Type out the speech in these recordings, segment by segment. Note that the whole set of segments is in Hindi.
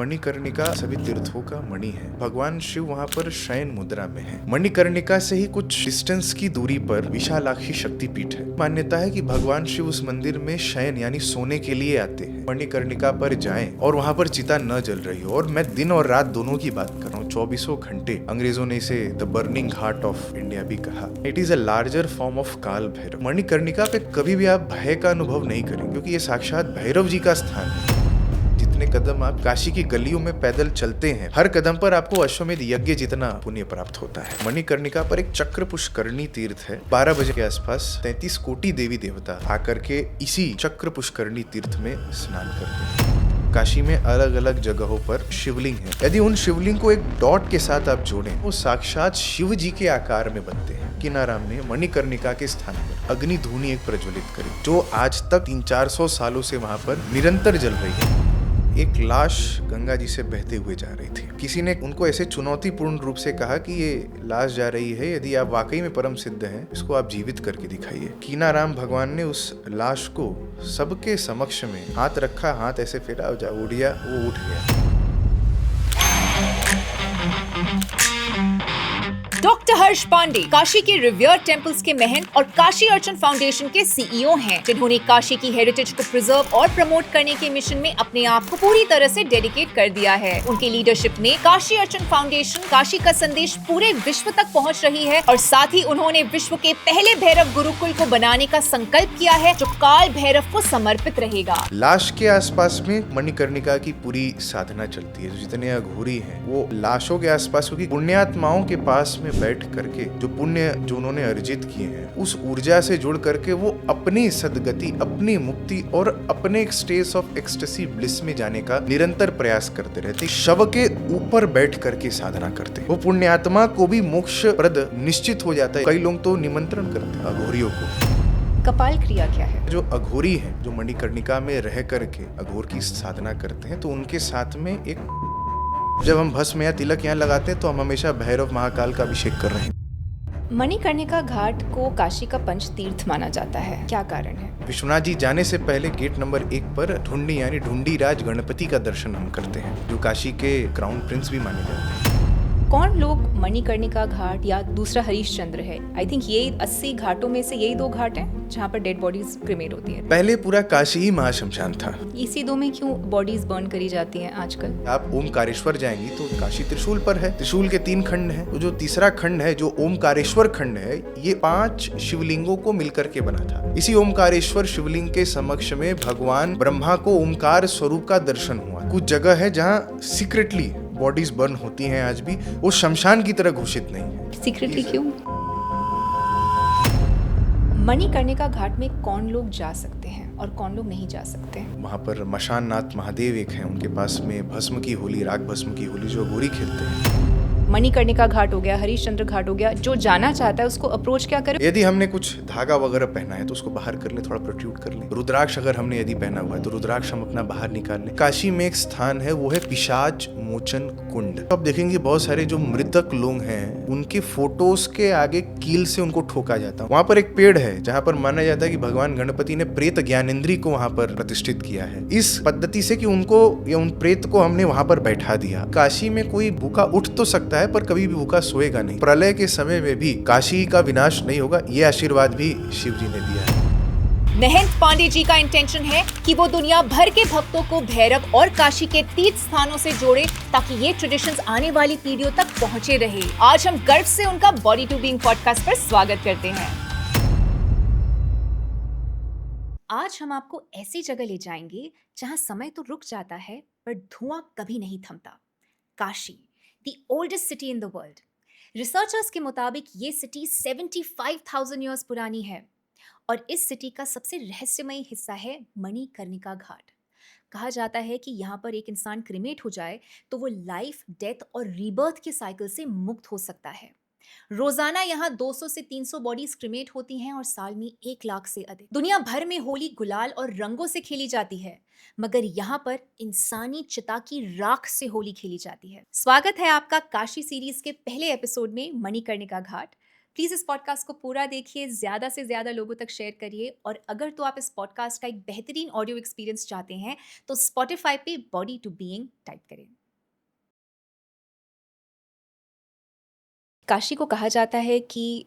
मणिकर्णिका सभी तीर्थों का मणि है। भगवान शिव वहाँ पर शयन मुद्रा में है। मणिकर्णिका से ही कुछ डिस्टेंस की दूरी पर विशालाक्षी शक्तिपीठ है। मान्यता है कि भगवान शिव उस मंदिर में शयन यानी सोने के लिए आते हैं। मणिकर्णिका पर जाएं और वहाँ पर चिता न जल रही हो, और मैं दिन और रात दोनों की बात कर रहा हूँ, 24 घंटे। अंग्रेजों ने इसे the burning heart of India भी कहा। It is a larger form of काल भैरव। मणिकर्णिका पे कभी भी आप भय का अनुभव नहीं करेंगे, क्योंकि ये साक्षात भैरव जी का स्थान है। जितने कदम आप काशी की गलियों में पैदल चलते हैं, हर कदम पर आपको अश्वमेध यज्ञ जितना पुण्य प्राप्त होता है। मणिकर्णिका पर एक चक्र पुष्करणी तीर्थ है। 12 बजे के आसपास 33 कोटि देवी देवता आकर के इसी चक्र पुष्करणी तीर्थ में स्नान करते हैं। काशी में अलग अलग जगहों पर शिवलिंग है। यदि उन शिवलिंग को एक डॉट के साथ आप जोड़ें, वो साक्षात शिव जी के आकार में बनते हैं। किनाराम ने मणिकर्णिका के स्थान पर अग्नि धूनी एक प्रज्वलित करी, जो आज तक 300-400 सालों से वहां पर निरंतर जल रही है। एक लाश गंगा जी से बहते हुए जा रही थी। किसी ने उनको ऐसे चुनौतीपूर्ण रूप से कहा कि ये लाश जा रही है, यदि आप वाकई में परम सिद्ध हैं, इसको आप जीवित करके दिखाइए। कीनाराम भगवान ने उस लाश को सबके समक्ष में हाथ रखा, हाथ ऐसे फेरा, जा उठ गया, वो उठ गया। डॉक्टर हर्ष पांडे काशी के रिव्यर्ड टेम्पल्स के महंत और काशी अर्चन फाउंडेशन के सीईओ हैं, जिन्होंने काशी की हेरिटेज को प्रिजर्व और प्रमोट करने के मिशन में अपने आप को पूरी तरह से डेडिकेट कर दिया है। उनके लीडरशिप में काशी अर्चन फाउंडेशन काशी का संदेश पूरे विश्व तक पहुंच रही है, और साथ ही उन्होंने विश्व के पहले भैरव गुरुकुल को बनाने का संकल्प किया है, जो काल भैरव को समर्पित रहेगा। लाश के आसपास में मणिकर्णिका की पूरी साधना चलती है। जितने अघोरी हैं, वो लाशों के आसपास, क्योंकि पुण्यात्माओं के पास में बैठ करके जो पुण्य जो उन्होंने अर्जित किए हैं, उस ऊर्जा से जुड़ करके वो अपनी सदगति, अपनी मुक्ति और अपने एक स्टेज ऑफ एक्सटेसी ब्लिस में जाने का निरंतर प्रयास करते रहते। शव के ऊपर बैठ करके साधना करते। वो पुण्यात्मा को भी मोक्ष प्रद निश्चित हो जाता है। कई लोग तो निमंत्रण करते हैं अघोरियों को। कपाल क्रिया क्या है? जो अघोरी हैं, जो मणिकर्णिका में रह करके अघोर की साधना करते हैं, तो उनके साथ में एक, जब हम भस्म या तिलक यहाँ लगाते हैं, तो हम हमेशा भैरव महाकाल का अभिषेक कर रहे हैं। मणिकर्णिका घाट को काशी का पंच तीर्थ माना जाता है, क्या कारण है? विश्वनाथ जी जाने से पहले गेट नंबर 1 पर ढूंढी यानी ढूंढी राज गणपति का दर्शन हम करते हैं, जो काशी के क्राउन प्रिंस भी माने जाते हैं। कौन लोग मणिकर्णिका घाट या दूसरा हरिश्चंद्र है, आई थिंक ये 80 घाटों में से यही 2 घाट हैं जहाँ पर डेड बॉडीज क्रिमेट होती है। पहले पूरा काशी ही महाशमशान था। इसी 2 में क्यों बॉडीज बर्न करी जाती हैं आजकल? आप ओमकारेश्वर जाएंगी तो काशी त्रिशूल पर है। त्रिशूल के 3 खंड हैं। तो जो तीसरा खंड है, जो ओमकारेश्वर खंड है, ये 5 शिवलिंगों को मिलकर के बना था। इसी ओमकारेश्वर शिवलिंग के समक्ष में भगवान ब्रह्मा को ओमकार स्वरूप का दर्शन हुआ। कुछ जगह है जहाँ सीक्रेटली बॉडीज बर्न होती हैं आज भी, वो शमशान की तरह घोषित नहीं है। सीक्रेटली क्यों? मणिकर्णिका घाट में कौन लोग जा सकते हैं और कौन लोग नहीं जा सकते? वहाँ पर मशान नाथ महादेव एक हैं, उनके पास में भस्म की होली, राग भस्म की होली जो अघोरी खेलते हैं। मणिकर्णिका घाट हो गया, हरिश्चंद्र घाट हो गया, जो जाना चाहता है उसको अप्रोच क्या करे? यदि हमने कुछ धागा वगैरह पहना है तो उसको बाहर कर ले, थोड़ा प्रोट्रूड कर ले। रुद्राक्ष अगर हमने यदि पहना हुआ है तो रुद्राक्ष हम अपना बाहर निकाल ले। काशी में एक स्थान है, वो है पिशाच मोचन कुंड। आप देखेंगे बहुत सारे जो मृतक लोग हैं, उनके फोटोज के आगे कील से उनको ठोका जाता है। वहाँ पर एक पेड़ है जहाँ पर माना जाता है कि भगवान गणपति ने प्रेत ज्ञानेंद्री को वहाँ पर प्रतिष्ठित किया है, इस पद्धति से कि उनको या उन प्रेत को हमने वहाँ पर बैठा दिया। काशी में कोई भूखा उठ तो सकता है, पर कभी भी भूखा सोएगा नहीं। प्रलय के समय में भी काशी का विनाश नहीं होगा, ये आशीर्वाद भी शिव जी ने दिया है। महंत पांडे जी का इंटेंशन है कि वो दुनिया भर के भक्तों को भैरव और काशी के तीर्थ स्थानों से जोड़े, ताकि ये ट्रेडिशंस आने वाली पीढ़ियों तक पहुंचे रहे। आज हम गर्व से उनका बॉडी टू बीइंग पॉडकास्ट पर स्वागत करते हैं। आज हम आपको ऐसी जगह ले जाएंगे जहां समय तो रुक जाता है, पर धुआं कभी नहीं थमता। Kashi, the oldest city in the world. Researchers के मुताबिक ये सिटी 75,000 ईयर्स पुरानी है, और इस सिटी का सबसे रहस्यमयी हिस्सा है मणिकर्णिका घाट। कहा जाता है कि यहाँ पर एक इंसान क्रिमेट हो जाए तो वो लाइफ, डेथ और रीबर्थ के साइकिल से मुक्त हो सकता है। रोजाना यहाँ 200 से 300 बॉडीज क्रिमेट होती हैं, और साल में 1 लाख से अधिक। दुनिया भर में होली गुलाल और रंगों से खेली जाती है, मगर यहाँ पर इंसानी चिता की राख से होली खेली जाती है। स्वागत है आपका काशी सीरीज के पहले एपिसोड में मणिकर्णिका घाट। प्लीज़ इस पॉडकास्ट को पूरा देखिए, ज़्यादा से ज़्यादा लोगों तक शेयर करिए और अगर तो आप इस पॉडकास्ट का एक बेहतरीन ऑडियो एक्सपीरियंस चाहते हैं, तो स्पॉटिफ़ाई पे बॉडी टू बीइंग टाइप करें। काशी को कहा जाता है कि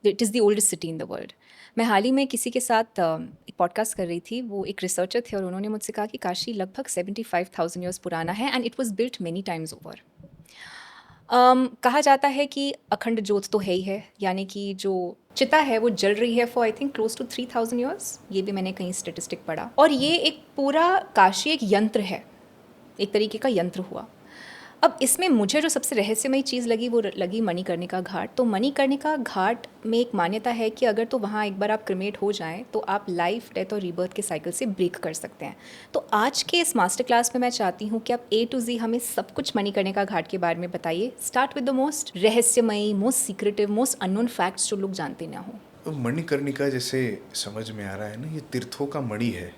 it is the oldest city in the world. मैं हाल ही में किसी के साथ एक पॉडकास्ट कर रही थी, वो एक रिसर्चर थे और उन्होंने मुझसे कहा कि काशी लगभग 75,000 ईयर्स पुराना है and it was built many times over. कहा जाता है कि अखंड ज्योत तो है ही है, यानी कि जो चिता है वो जल रही है for I think close to 3,000 years. ये भी मैंने कहीं स्टेटिस्टिक पढ़ा। और ये एक पूरा काशी एक यंत्र है, एक तरीके का यंत्र हुआ। अब इसमें मुझे जो सबसे रहस्यमयी चीज़ लगी वो लगी मणिकर्णिका घाट। तो मणिकर्णिका घाट में एक मान्यता है कि अगर तो वहाँ एक बार आप क्रिमेट हो जाएं तो आप लाइफ, डेथ और रीबर्थ के साइकिल से ब्रेक कर सकते हैं। तो आज के इस मास्टर क्लास में मैं चाहती हूँ कि आप A to Z हमें सब कुछ मणिकर्णिका घाट के बारे में बताइए। स्टार्ट विद द मोस्ट रहस्यमयी, most secretive, most unknown facts जो लोग जानते ना हो। तो मणिकर्णिका जैसे समझ में आ रहा है ना, ये तीर्थों का मणि है,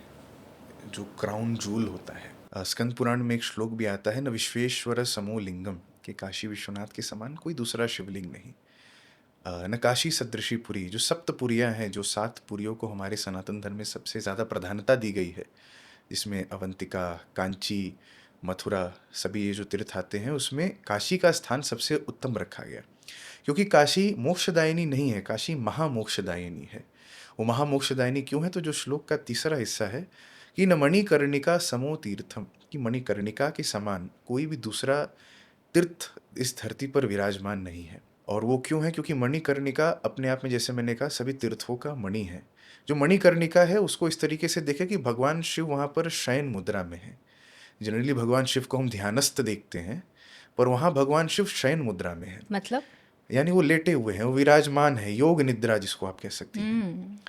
जो क्राउन जूल होता है। स्कंद पुराण में एक श्लोक भी आता है, न विश्वेश्वर समो लिंगम, कि काशी विश्वनाथ के समान कोई दूसरा शिवलिंग नहीं। न काशी सदृशी पुरी, जो सप्त पुरियाँ हैं, जो 7 पुरियों को हमारे सनातन धर्म में सबसे ज़्यादा प्रधानता दी गई है, जिसमें अवंतिका, कांची, मथुरा, सभी ये जो तीर्थ आते हैं, उसमें काशी का स्थान सबसे उत्तम रखा गया। क्योंकि काशी मोक्षदायिनी नहीं है, काशी महामोक्षदायिनी है। वो महामोक्षदायिनी क्यों है? तो जो श्लोक का तीसरा हिस्सा है कि न मणिकर्णिका समो तीर्थम, कि मणिकर्णिका के समान कोई भी दूसरा तीर्थ इस धरती पर विराजमान नहीं है। और वो क्यों है? क्योंकि मणिकर्णिका अपने आप में, जैसे मैंने कहा, सभी तीर्थों का मणि है। जो मणिकर्णिका है उसको इस तरीके से देखें कि भगवान शिव वहाँ पर शयन मुद्रा में है। जनरली भगवान शिव को हम ध्यानस्थ देखते हैं, पर वहाँ भगवान शिव शयन मुद्रा में है, मतलब यानी वो लेटे हुए हैं, वो विराजमान है, योग निद्रा जिसको आप कह सकती हैं।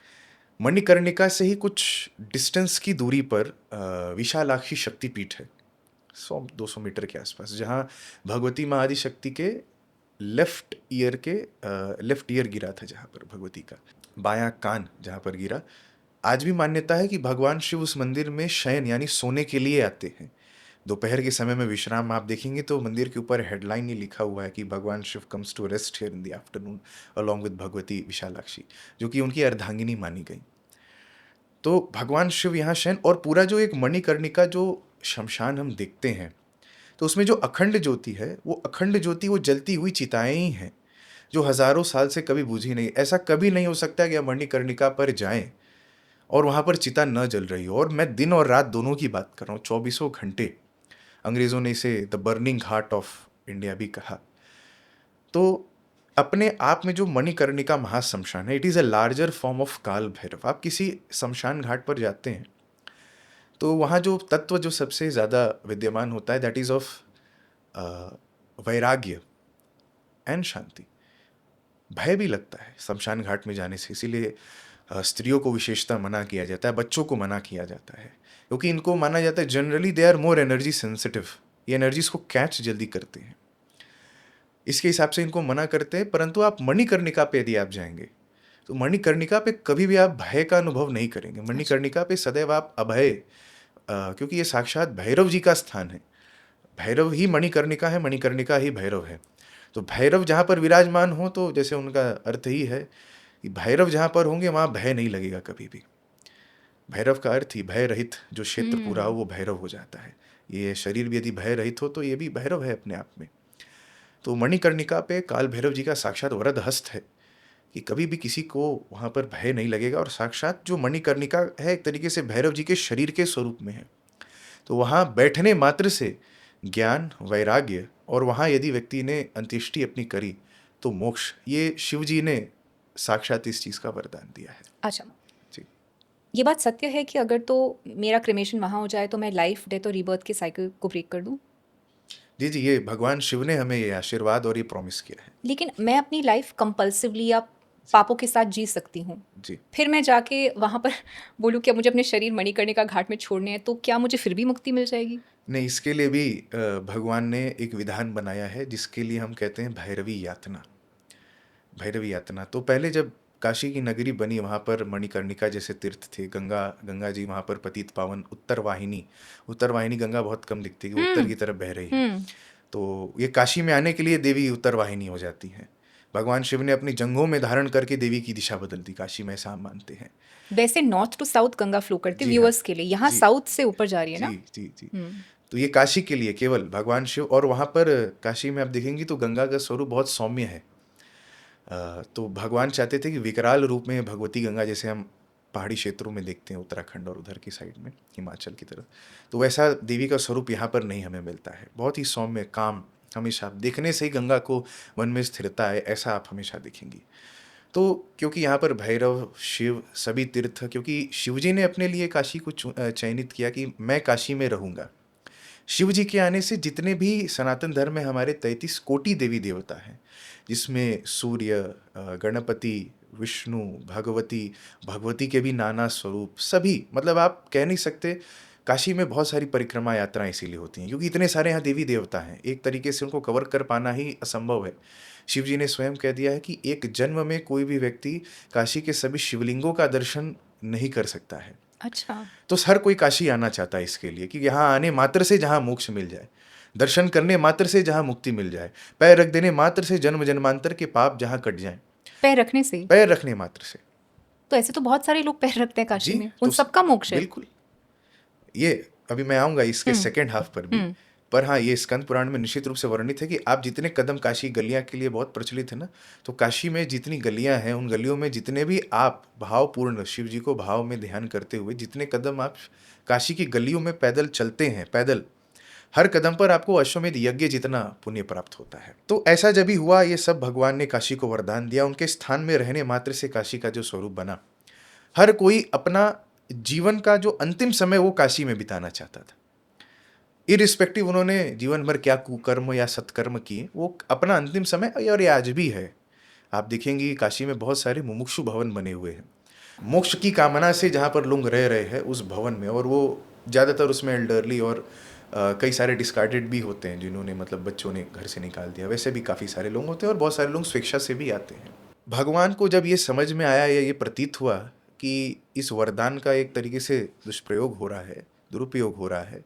मणिकर्णिका से ही कुछ डिस्टेंस की दूरी पर विशालाक्षी शक्तिपीठ है, 100-200 मीटर के आसपास, जहाँ भगवती माँ आदिशक्ति के लेफ्ट ईयर गिरा था, जहाँ पर भगवती का बायां कान जहाँ पर गिरा। आज भी मान्यता है कि भगवान शिव उस मंदिर में शयन यानी सोने के लिए आते हैं। दोपहर के समय में विश्राम, आप देखेंगे तो मंदिर के ऊपर हेडलाइन ही लिखा हुआ है कि भगवान Shiva comes to rest here in the afternoon along with Bhagwati Vishalakshi, जो कि उनकी अर्धांगिनी मानी गई। तो भगवान शिव यहाँ शयन, और पूरा जो एक मणिकर्णिका जो शमशान हम देखते हैं, तो उसमें जो अखंड ज्योति है, वो अखंड ज्योति वो जलती हुई चिताएं ही हैं, जो हजारों साल से कभी बुझी नहीं। ऐसा कभी नहीं हो सकता कि आप मणिकर्णिका पर जाएं और वहाँ पर चिता न जल रही हो। और मैं दिन और रात दोनों की बात कर रहा हूँ, 24 घंटे। अंग्रेज़ों ने इसे the burning heart of India भी कहा। तो अपने आप में जो मणिकर्णिका महाश्मशान है, it is a larger form of काल भैरव। आप किसी शमशान घाट पर जाते हैं तो वहाँ जो तत्व जो सबसे ज़्यादा विद्यमान होता है, दैट इज़ ऑफ वैराग्य एंड शांति। भय भी लगता है शमशान घाट में जाने से, इसीलिए स्त्रियों को विशेषता मना किया जाता है, बच्चों को मना किया जाता है, क्योंकि इनको माना जाता है generally they are more energy sensitive, ये एनर्जीज को कैच जल्दी करते हैं, इसके हिसाब से इनको मना करते हैं। परंतु आप मणिकर्णिका पे यदि आप जाएंगे तो मणिकर्णिका पे कभी भी आप भय का अनुभव नहीं करेंगे। मणिकर्णिका पे सदैव आप अभय, क्योंकि ये साक्षात भैरव जी का स्थान है। भैरव ही मणिकर्णिका है, मणिकर्णिका ही भैरव है। तो भैरव जहाँ पर विराजमान हो, तो जैसे उनका अर्थ ही है कि भैरव जहाँ पर होंगे वहाँ भय नहीं लगेगा कभी भी। भैरव का अर्थ ही भय रहित, जो क्षेत्र पूरा हो वो भैरव हो जाता है। ये शरीर भी यदि भय रहित हो तो ये भी भैरव है अपने आप में। तो मणिकर्णिका पे काल भैरव जी का साक्षात वरद हस्त है कि कभी भी किसी को वहाँ पर भय नहीं लगेगा। और साक्षात जो मणिकर्णिका है एक तरीके से भैरव जी के शरीर के स्वरूप में है। तो वहाँ बैठने मात्र से ज्ञान, वैराग्य, और वहाँ यदि व्यक्ति ने अंत्येष्टि अपनी करी तो मोक्ष, ये शिव जी ने साक्षात इस चीज़ का वरदान दिया है। अच्छा, जी ये बात सत्य है कि अगर तो मेरा क्रिमेशन वहाँ हो जाए तो मैं लाइफ, डेथ और रीबर्थ के साइकिल को ब्रेक कर दूँ? जी जी, ये भगवान शिव ने हमें ये आशीर्वाद और ये प्रॉमिस किया है। लेकिन मैं अपनी लाइफ कंपल्सिवली या पापों के साथ जी सकती हूँ। जी फिर मैं जाके वहाँ पर बोलूँ कि अब मुझे अपने शरीर मणिकर्णिका घाट में छोड़ने हैं, तो क्या मुझे फिर भी मुक्ति मिल जाएगी? नहीं, इसके लिए भी भगवान ने एक विधान बनाया है, जिसके लिए हम कहते हैं भैरवी यातना। भैरवी यातना तो पहले जब काशी की नगरी बनी, वहाँ पर मणिकर्णिका जैसे तीर्थ थे, गंगा जी वहाँ पर पतित पावन, उत्तरवाहिनी गंगा बहुत कम दिखती है, वो उत्तर की तरफ बह रही है। तो ये काशी में आने के लिए देवी उत्तरवाहिनी हो जाती है। भगवान शिव ने अपनी जंघों में धारण करके देवी की दिशा बदल दी, काशी में ऐसा हम मानते हैं। वैसे north to south Ganga flow करती है जी हाँ, व्यूअर्स के लिए, यहाँ जी साउथ से ऊपर जा रही है ना। जी जी जी। तो ये काशी के लिए केवल भगवान शिव, और वहाँ पर काशी में आप देखेंगे तो गंगा का स्वरूप बहुत सौम्य है। तो भगवान चाहते थे कि विकराल रूप में भगवती गंगा, जैसे हम पहाड़ी क्षेत्रों में देखते हैं उत्तराखंड और उधर की साइड में हिमाचल की तरफ, तो वैसा देवी का स्वरूप यहाँ पर नहीं हमें मिलता है। बहुत ही सौम्य, काम, हमेशा देखने से ही गंगा को मन में स्थिरता है, ऐसा आप हमेशा देखेंगी। तो क्योंकि यहाँ पर भैरव, शिव, सभी तीर्थ, क्योंकि शिव जी ने अपने लिए काशी को चयनित किया कि मैं काशी में रहूँगा। शिव जी के आने से जितने भी सनातन धर्म में हमारे 33 कोटि देवी देवता हैं, जिसमें सूर्य, गणपति, विष्णु, भगवती, भगवती के भी नाना स्वरूप, सभी, मतलब आप कह नहीं सकते। काशी में बहुत सारी परिक्रमा यात्राएं इसीलिए होती हैं क्योंकि इतने सारे यहाँ देवी देवता हैं, एक तरीके से उनको कवर कर पाना ही असंभव है। शिव जी ने स्वयं कह दिया है कि एक जन्म में कोई भी व्यक्ति काशी के सभी शिवलिंगों का दर्शन नहीं कर सकता है। अच्छा, तो हर कोई काशी आना चाहता है इसके लिए कि यहाँ आने मात्र से जहाँ मोक्ष मिल जाए, दर्शन करने मात्र से जहाँ मुक्ति मिल जाए, पैर रख देने मात्र से जन्म जन्मांतर के पाप जहाँ कट जाएं, पैर रखने से। पैर रखने मात्र से। तो ऐसे तो बहुत सारे लोग पैर रखते हैं काशी जी, में, उन तो सबका मोक्ष है। बिल्कुल। ये अभी मैं आऊँगा इसके सेकेंड हाफ पर भी। पर हाँ, ये स्कंद पुराण में निश्चित रूप से वर्णित है कि आप जितने कदम, काशी गलियाँ के लिए बहुत प्रचलित है ना, तो काशी में जितनी गलियाँ हैं, उन गलियों में जितने भी आप भावपूर्ण शिव जी को भाव में ध्यान करते हुए जितने कदम आप काशी की गलियों में पैदल चलते हैं, पैदल, हर कदम पर आपको अश्वमेध यज्ञ जितना पुण्य प्राप्त होता है। तो ऐसा जब भी हुआ, ये सब भगवान ने काशी को वरदान दिया। उनके स्थान में रहने मात्र से काशी का जो स्वरूप बना, हर कोई अपना जीवन का जो अंतिम समय वो काशी में बिताना चाहता था। इरिस्पेक्टिव उन्होंने जीवन भर क्या कुकर्म या सत्कर्म किए, वो अपना अंतिम समय, और ये आज भी है। आप देखेंगे काशी में बहुत सारे मुमुक्षु भवन बने हुए हैं, मोक्ष की कामना से जहाँ पर लोग रह रहे हैं उस भवन में, और वो ज़्यादातर उसमें एल्डरली और कई सारे डिस्कार्डेड भी होते हैं जिन्होंने, मतलब बच्चों ने घर से निकाल दिया, वैसे भी काफ़ी सारे लोग होते हैं और बहुत सारे लोग स्वेच्छा से भी आते हैं। भगवान को जब ये समझ में आया या ये प्रतीत हुआ कि इस वरदान का एक तरीके से दुष्प्रयोग हो रहा है, दुरुपयोग हो रहा है,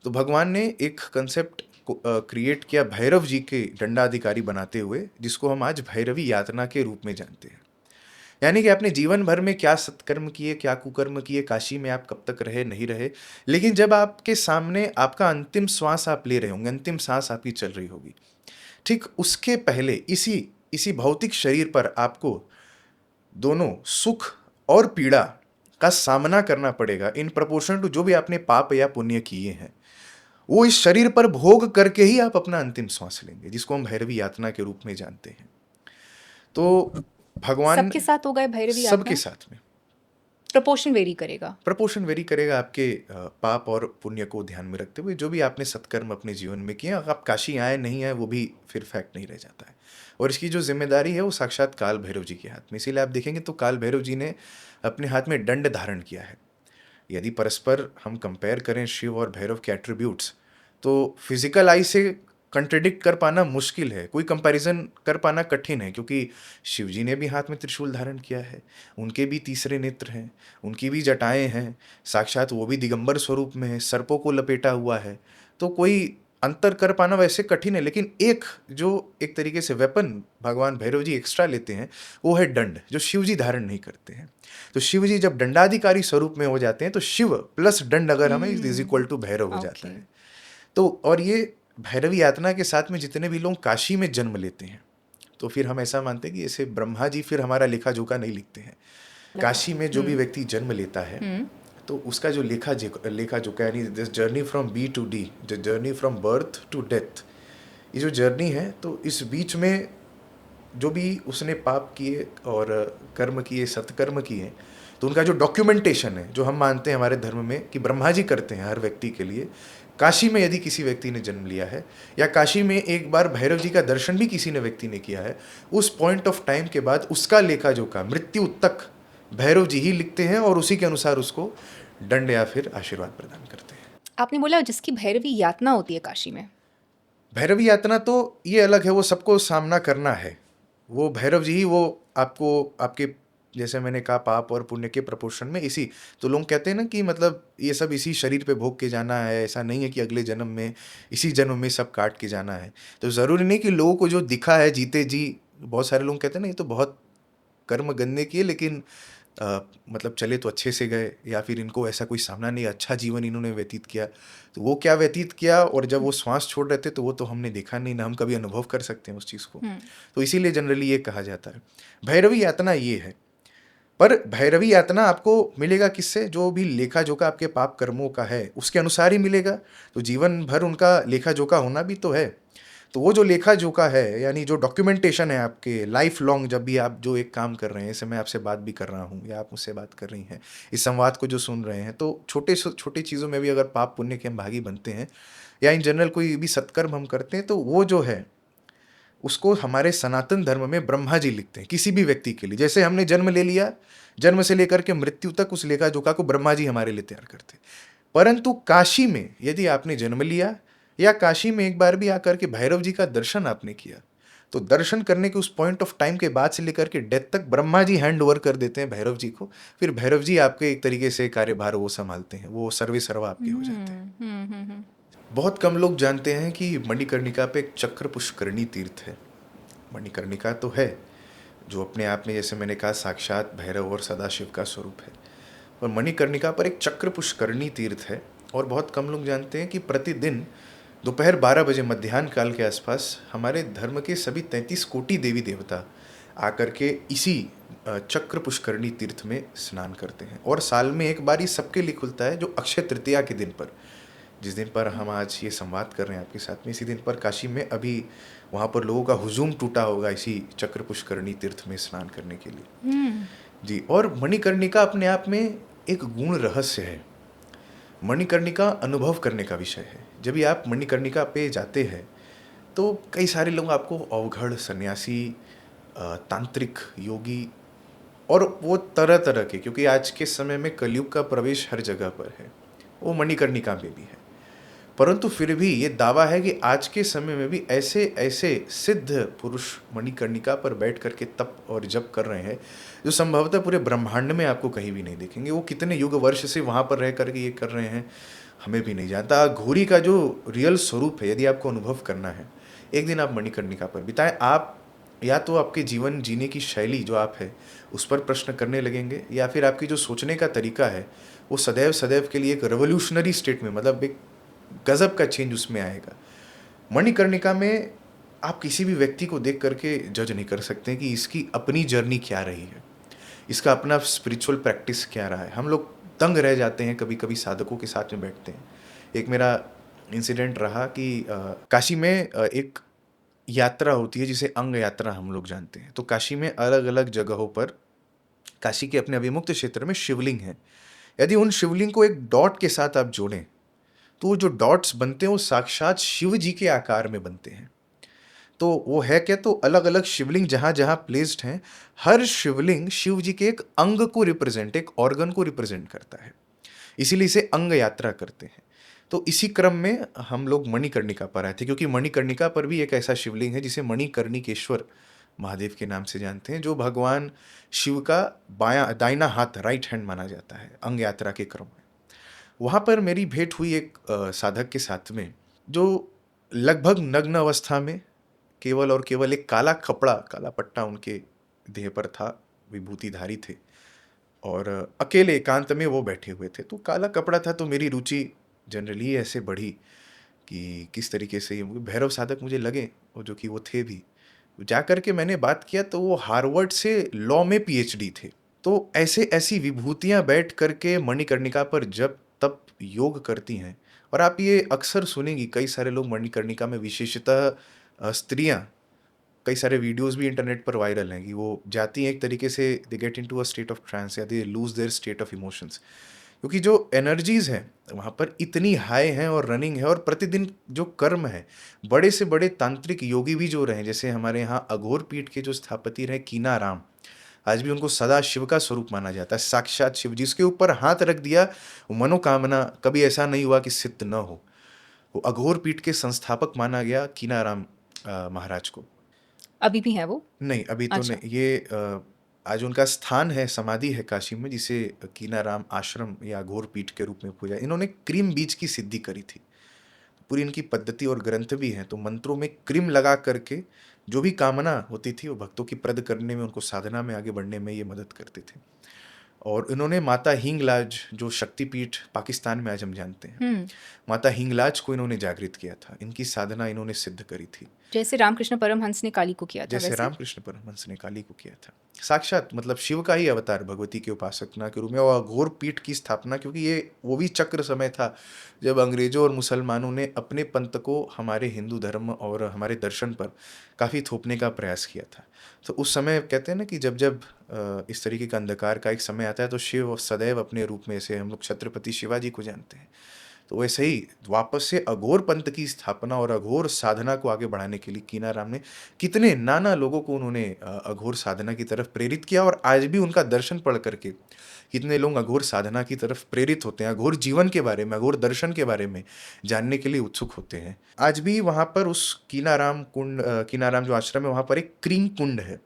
तो भगवान ने एक कंसेप्ट क्रिएट किया भैरव जी के दंडाधिकारी बनाते हुए, जिसको हम आज भैरवी यातना के रूप में जानते हैं। यानी कि आपने जीवन भर में क्या सत्कर्म किए, क्या कुकर्म किए, काशी में आप कब तक रहे, नहीं रहे, लेकिन जब आपके सामने आपका अंतिम श्वास आप ले रहे होंगे, अंतिम सांस आपकी चल रही होगी, ठीक उसके पहले इसी भौतिक शरीर पर आपको दोनों सुख और पीड़ा का सामना करना पड़ेगा इन प्रपोर्शन टू जो भी आपने पाप या पुण्य किए हैं, वो इस शरीर पर भोग करके ही आप अपना अंतिम श्वास लेंगे, जिसको हम भैरवी यातना के रूप में जानते हैं। तो भगवान सबके साथ होगा भैरवी यातना? सबके साथ में। प्रपोर्शन वेरी करेगा? प्रपोर्शन वेरी करेगा आपके पाप और पुण्य को ध्यान में रखते हुए। जो भी आपने सत्कर्म अपने जीवन में किए, अगर आप काशी आए नहीं आए वो भी फिर फैक्ट नहीं रह जाता है, और इसकी जो जिम्मेदारी है वो साक्षात काल भैरव जी के हाथ में। इसीलिए आप देखेंगे तो काल भैरव जी ने अपने हाथ में दंड धारण किया है। यदि परस्पर हम कंपेयर करें शिव और भैरव के एट्रीब्यूट्स, तो फिजिकल आई से कंट्रडिक्ट कर पाना मुश्किल है, कोई कंपैरिजन कर पाना कठिन है, क्योंकि शिव जी ने भी हाथ में त्रिशूल धारण किया है, उनके भी तीसरे नेत्र हैं, उनकी भी जटाएं हैं, साक्षात वो भी दिगंबर स्वरूप में है, सर्पों को लपेटा हुआ है, तो कोई अंतर कर पाना वैसे कठिन है। लेकिन एक तरीके से वेपन भगवान भैरव जी एक्स्ट्रा लेते हैं, वो है दंड, जो शिव जी धारण नहीं करते हैं। तो शिव जी जब दंडाधिकारी स्वरूप में हो जाते हैं, तो शिव प्लस दंड अगर हमें इज इक्वल टू भैरव हो जाता है। तो और ये भैरवी यातना के साथ में जितने भी लोग काशी में जन्म लेते हैं, तो फिर हम ऐसा मानते हैं कि ऐसे ब्रह्मा जी फिर हमारा लेखा जोखा नहीं लिखते हैं। काशी में जो भी व्यक्ति जन्म लेता है, तो उसका जो लेखा जोखा, यानी this journey from B to D, the journey from birth to death, ये जो जर्नी है, तो इस बीच में जो भी उसने पाप किए और कर्म किए, सत्कर्म किए, तो उनका जो डॉक्यूमेंटेशन है, जो हम मानते हैं हमारे धर्म में कि ब्रह्मा जी करते हैं हर व्यक्ति के लिए, काशी में यदि किसी व्यक्ति ने जन्म लिया है या काशी में एक बार भैरव जी का दर्शन भी किसी ने व्यक्ति ने किया है, उस पॉइंट ऑफ टाइम के बाद उसका लेखा जोखा मृत्यु तक भैरव जी ही लिखते हैं और उसी के अनुसार उसको दंड या फिर आशीर्वाद प्रदान करते हैं। आपने बोला जिसकी भैरवी यातना होती है काशी में, भैरवी यातना तो ये अलग है, वो सबको सामना करना है, वो भैरव जी ही वो आपको आपके, जैसे मैंने कहा, पाप और पुण्य के प्रपोर्शन में इसी, तो लोग कहते हैं ना कि मतलब ये सब इसी शरीर पे भोग के जाना है, ऐसा नहीं है कि अगले जन्म में, इसी जन्म में सब काट के जाना है। तो ज़रूरी नहीं कि लोगों को जो दिखा है जीते जी बहुत सारे लोग कहते हैं ना ये तो बहुत कर्म गंदे किए लेकिन मतलब चले तो अच्छे से गए, या फिर इनको ऐसा कोई सामना नहीं, अच्छा जीवन इन्होंने व्यतीत किया। तो वो क्या व्यतीत किया और जब वो श्वास छोड़ रहे थे तो वो तो हमने देखा नहीं, ना हम कभी अनुभव कर सकते हैं उस चीज़ को। तो इसीलिए जनरली ये कहा जाता है। भैरवी यातना ये है, पर भैरवी यातना आपको मिलेगा किससे? जो भी लेखा जोखा आपके पाप कर्मों का है उसके अनुसार ही मिलेगा। तो जीवन भर उनका लेखा जोखा होना भी तो है। तो वो जो लेखा जोखा है, यानी जो डॉक्यूमेंटेशन है आपके लाइफ लॉन्ग, जब भी आप जो एक काम कर रहे हैं, जैसे मैं आपसे बात भी कर रहा हूँ या आप मुझसे बात कर रही हैं, इस संवाद को जो सुन रहे हैं, तो छोटे छोटी चीज़ों में भी अगर पाप पुण्य के हम भागी बनते हैं या इन जनरल कोई भी सत्कर्म हम करते हैं, तो वो जो है उसको हमारे सनातन धर्म में ब्रह्मा जी लिखते हैं किसी भी व्यक्ति के लिए। जैसे हमने जन्म ले लिया, जन्म से लेकर के मृत्यु तक उस लेखा जोखा को ब्रह्मा जी हमारे लिए तैयार करते हैं। परंतु काशी में यदि आपने जन्म लिया या काशी में एक बार भी आकर के भैरव जी का दर्शन आपने किया, तो दर्शन करने के उस पॉइंट ऑफ टाइम के बाद से लेकर के डेथ तक ब्रह्मा जी हैंड ओवर कर देते हैं भैरव जी को। फिर भैरव जी आपके एक तरीके से कार्यभार वो संभालते हैं, वो सर्वे सर्वा आपके हो जाते हैं। बहुत कम लोग जानते हैं कि मणिकर्णिका पे एक चक्र पुष्करणी तीर्थ है। मणिकर्णिका तो है जो अपने आप में, जैसे मैंने कहा, साक्षात भैरव और सदाशिव का स्वरूप है, और मणिकर्णिका पर एक चक्र पुष्करणी तीर्थ है। और बहुत कम लोग जानते हैं कि प्रतिदिन दोपहर 12 बजे मध्याह्न काल के आसपास हमारे धर्म के सभी 33 कोटि देवी देवता आकर के इसी चक्र पुष्करणी तीर्थ में स्नान करते हैं। और साल में एक बार ही सबके लिए खुलता है, जो अक्षय तृतीया के दिन पर, जिस दिन पर हम आज ये संवाद कर रहे हैं आपके साथ में, इसी दिन पर काशी में अभी वहाँ पर लोगों का हुजूम टूटा होगा इसी चक्र पुष्करणी तीर्थ में स्नान करने के लिए। जी। और मणिकर्णिका अपने आप में एक गूढ़ रहस्य है। मणिकर्णिका अनुभव करने का विषय है। जब भी आप मणिकर्णिका पे जाते हैं तो कई सारे लोग आपको अवघड़, सन्यासी, तांत्रिक, योगी और वो तरह तरह के, क्योंकि आज के समय में कलयुग का प्रवेश हर जगह पर है, वो मणिकर्णिका में भी है। परंतु फिर भी ये दावा है कि आज के समय में भी ऐसे ऐसे सिद्ध पुरुष मणिकर्णिका पर बैठ करके तप और जप कर रहे हैं जो संभवतः पूरे ब्रह्मांड में आपको कहीं भी नहीं देखेंगे। वो कितने युग वर्ष से वहाँ पर रह करके ये कर रहे हैं हमें भी नहीं जानता। घोरी का जो रियल स्वरूप है, यदि आपको अनुभव करना है, एक दिन आप मणिकर्णिका पर बिताएं। आप या तो आपके जीवन जीने की शैली जो आप है उस पर प्रश्न करने लगेंगे, या फिर आपकी जो सोचने का तरीका है वो सदैव सदैव के लिए एक रेवोल्यूशनरी स्टेट में, मतलब एक गजब का चेंज उसमें आएगा। मणिकर्णिका में आप किसी भी व्यक्ति को देख करके जज नहीं कर सकते कि इसकी अपनी जर्नी क्या रही है, इसका अपना स्पिरिचुअल प्रैक्टिस क्या रहा है। हम लोग दंग रह जाते हैं कभी कभी साधकों के साथ में बैठते हैं। एक मेरा इंसिडेंट रहा कि काशी में एक यात्रा होती है जिसे अंग यात्रा हम लोग जानते हैं। तो काशी में अलग अलग जगहों पर, काशी के अपने अभिमुक्त क्षेत्र में शिवलिंग है। यदि उन शिवलिंग को एक डॉट के साथ आप जोड़ें तो वो जो डॉट्स बनते हैं वो साक्षात शिव जी के आकार में बनते हैं। तो वो है क्या, तो अलग अलग शिवलिंग जहाँ जहाँ प्लेस्ड हैं, हर शिवलिंग शिव जी के एक अंग को रिप्रेजेंट, एक ऑर्गन को रिप्रेजेंट करता है, इसीलिए इसे अंग यात्रा करते हैं। तो इसी क्रम में हम लोग मणिकर्णिका पर आए थे, क्योंकि मणिकर्णिका पर भी एक ऐसा शिवलिंग है जिसे मणिकर्णिकेश्वर महादेव के नाम से जानते हैं, जो भगवान शिव का बायां दाहिना हाथ, राइट हैंड माना जाता है अंग यात्रा के क्रम में। वहाँ पर मेरी भेंट हुई एक साधक के साथ में, जो लगभग नग्न अवस्था में केवल और केवल एक काला कपड़ा, काला पट्टा उनके देह पर था, विभूतिधारी थे और अकेले एकांत में वो बैठे हुए थे। तो काला कपड़ा था, तो मेरी रुचि जनरली ऐसे बढ़ी कि किस तरीके से ये भैरव साधक मुझे लगे, और जो कि वो थे भी। जा कर के मैंने बात किया तो वो हार्वर्ड से लॉ में पीएचडी थे। तो ऐसे ऐसी विभूतियाँ बैठ करके मणिकर्णिका पर जब तप योग करती हैं। और आप ये अक्सर सुनेंगी, कई सारे लोग मणिकर्णिका में, विशेषतः स्त्रियाँ, कई सारे वीडियोस भी इंटरनेट पर वायरल हैं कि वो जाती हैं एक तरीके से, they get into a state of trance या they lose their state of emotions, क्योंकि जो एनर्जीज हैं वहाँ पर इतनी हाई हैं और रनिंग है। और प्रतिदिन जो कर्म है, बड़े से बड़े तांत्रिक योगी भी जो रहे, जैसे हमारे यहाँ अघोर पीठ के जो स्थापति रहे कीनाराम, आज भी उनको सदा शिव का स्वरूप माना जाता है, साक्षात शिव। जिसके ऊपर हाथ रख दिया वो मनोकामना कभी ऐसा नहीं हुआ कि सिद्ध न हो। वो अघोर पीठ के संस्थापक माना गया कीनाराम महाराज को। अभी भी है वो? नहीं, अभी तो अच्छा। नहीं। ये आज उनका स्थान है, समाधि है काशी में, जिसे कीनाराम आश्रम या अघोर पीठ के रूप में पूजा। इन्होंने क्रीम बीज की सिद्धि करी थी। पूरी इनकी पद्धति और ग्रंथ भी हैं। तो मंत्रों में क्रीम लगा करके जो भी कामना होती थी वो भक्तों की प्रद करने में, उनको साधना में आगे बढ़ने में ये मदद करते थे। और इन्होंने माता हिंगलाज, जो शक्तिपीठ पाकिस्तान में आज हम जानते हैं, माता हिंगलाज को इन्होंने जागृत किया था। इनकी साधना इन्होंने सिद्ध करी थी। जैसे रामकृष्ण परमहंस ने काली को किया था, जैसे वैसे? रामकृष्ण परमहंस ने काली को किया था। साक्षात मतलब शिव का ही अवतार भगवती के उपासना के रूप में, और अघोर पीठ की स्थापना, क्योंकि ये वो भी चक्र समय था जब अंग्रेजों और मुसलमानों ने अपने पंथ को हमारे हिंदू धर्म और हमारे दर्शन पर काफ़ी थोपने का प्रयास किया था। तो उस समय कहते हैं ना कि जब जब इस तरीके का अंधकार का एक समय आता है तो शिव सदैव अपने रूप में, से हम लोग छत्रपति शिवाजी को जानते हैं, तो वैसे ही वापस से अघोर पंथ की स्थापना और अघोर साधना को आगे बढ़ाने के लिए कीनाराम ने कितने नाना लोगों को उन्होंने अघोर साधना की तरफ प्रेरित किया। और आज भी उनका दर्शन पढ़ करके कितने लोग अघोर साधना की तरफ प्रेरित होते हैं, अघोर जीवन के बारे में, अघोर दर्शन के बारे में जानने के लिए उत्सुक होते हैं। आज भी वहाँ पर उस कीनाराम कुंड, कीनाराम जो आश्रम है, वहाँ पर एक क्रीम कुंड है,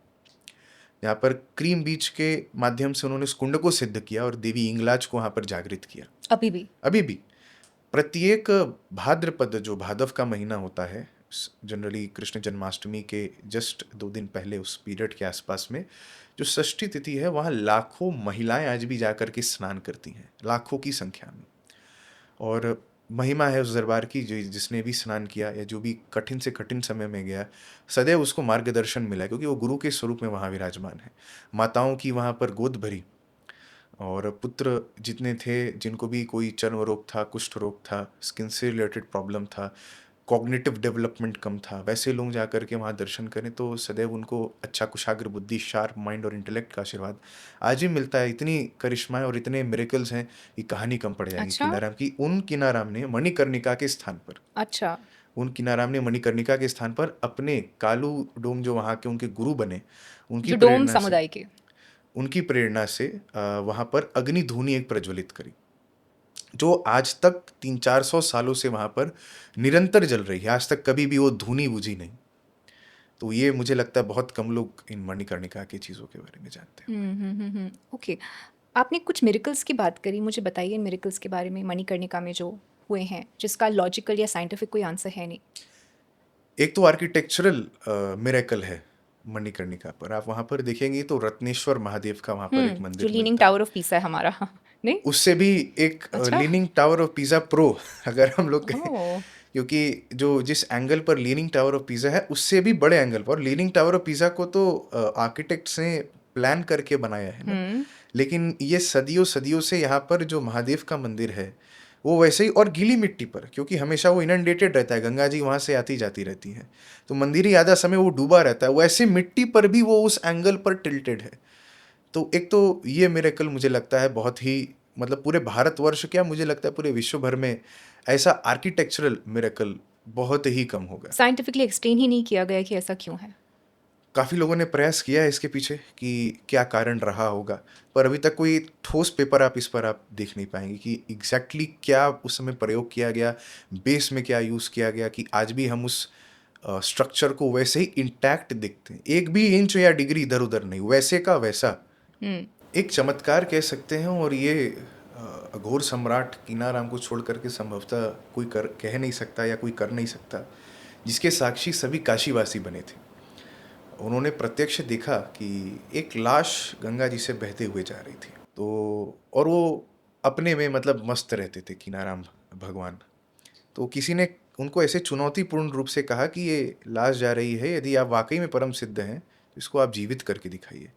यहाँ पर क्रीम बीज के माध्यम से उन्होंने उस कुंड को सिद्ध किया और देवी इंगलाज को वहाँ पर जागृत किया। अभी भी प्रत्येक भाद्रपद, जो भादव का महीना होता है, जनरली कृष्ण जन्माष्टमी के जस्ट 2 दिन पहले, उस पीरियड के आसपास में जो षष्ठी तिथि है, वहाँ लाखों महिलाएं आज भी जाकर के स्नान करती हैं, लाखों की संख्या में। और महिमा है उस दरबार की, जो जिसने भी स्नान किया या जो भी कठिन से कठिन समय में गया, सदैव उसको मार्गदर्शन मिला, क्योंकि वो गुरु के स्वरूप में वहाँ विराजमान है। माताओं की वहाँ पर गोद भरी, और पुत्र जितने थे, जिनको भी कोई चर्म रोग था, कुष्ठ रोग था, स्किन से रिलेटेड प्रॉब्लम था, कॉग्निटिव डेवलपमेंट कम था, वैसे लोग जाकर के वहाँ दर्शन करें तो सदैव उनको अच्छा कुशाग्र बुद्धि, शार्प माइंड और इंटेलेक्ट का आशीर्वाद आज भी मिलता है। इतनी करिश्माएं और इतने मिरेकल्स हैं कि कहानी कम पड़ जाएगी। अच्छा? कीनाराम की, उन कीनाराम ने मणिकर्णिका के स्थान पर, अच्छा। उन कीनाराम ने मणिकर्णिका के स्थान पर अपने कालू डोम, जो वहाँ के उनके गुरु बने, उनकी जो डोम प्रेरणा से, समुदाय के, उनकी प्रेरणा से वहाँ पर अग्नि धूनी एक प्रज्वलित करी, जो आज तक 300-400 सालों से वहाँ पर निरंतर जल रही है। आज तक कभी भी वो धूनी बुझी नहीं। तो ये मुझे लगता है बहुत कम लोग इन मणिकर्णिका की चीज़ों के बारे में जानते हैं। ओके। आपने कुछ मिरेकल्स की बात करी, मुझे बताइए मिरेकल्स के बारे में मणिकर्णिका में जो हुए हैं, जिसका लॉजिकल या साइंटिफिक कोई आंसर है नहीं। एक तो आर्किटेक्चरल मिरेकल है मणिकर्णिका पर। आप वहाँ पर देखेंगे तो रत्नेश्वर महादेव का वहाँ पर एक जो मंदिर लीनिंग मिलता है। टावर ऑफ पीसा है हमारा, नहीं? उससे भी एक अच्छा। Leaning tower of pizza pro, अगर हम लोग कहें, ओह, क्योंकि जो जिस एंगल पर लीनिंग टावर ऑफ पिज़ा है, उससे भी बड़े एंगल पर। लीनिंग टावर ऑफ पिज़ा को तो आर्किटेक्ट्स ने प्लान करके बनाया है ना, लेकिन ये सदियों सदियों से यहाँ पर जो महादेव का मंदिर है वो वैसे ही, और गीली मिट्टी पर, क्योंकि हमेशा वो इनंडेटेड रहता है, गंगा जी वहाँ से आती जाती रहती है, तो मंदिर ही आधा समय वो डूबा रहता है, वैसे मिट्टी पर भी वो उस एंगल पर टिल्टेड है। तो एक तो ये मिरेकल मुझे लगता है बहुत ही, मतलब पूरे भारतवर्ष, क्या मुझे लगता है पूरे विश्व भर में ऐसा आर्किटेक्चरल मिरेकल बहुत ही कम होगा। साइंटिफिकली एक्सप्लेन ही नहीं किया गया कि ऐसा क्यों है। काफ़ी लोगों ने प्रयास किया है इसके पीछे कि क्या कारण रहा होगा, पर अभी तक कोई ठोस पेपर आप इस पर आप देख नहीं पाएंगे कि एग्जैक्टली क्या उस समय प्रयोग किया गया, बेस में क्या यूज़ किया गया, कि आज भी हम उस स्ट्रक्चर को वैसे ही इंटैक्ट देखते हैं, एक भी इंच या डिग्री इधर उधर नहीं, वैसे का वैसा। एक चमत्कार कह सकते हैं। और ये अघोर सम्राट कीनाराम को छोड़ करके संभवतः कोई कह नहीं सकता या कोई कर नहीं सकता, जिसके साक्षी सभी काशीवासी बने थे। उन्होंने प्रत्यक्ष देखा कि एक लाश गंगा जी से बहते हुए जा रही थी, तो और वो अपने में मतलब मस्त रहते थे कीनाराम भगवान। तो किसी ने उनको ऐसे चुनौतीपूर्ण रूप से कहा कि ये लाश जा रही है, यदि आप वाकई में परम सिद्ध हैं तो इसको आप जीवित करके दिखाइए।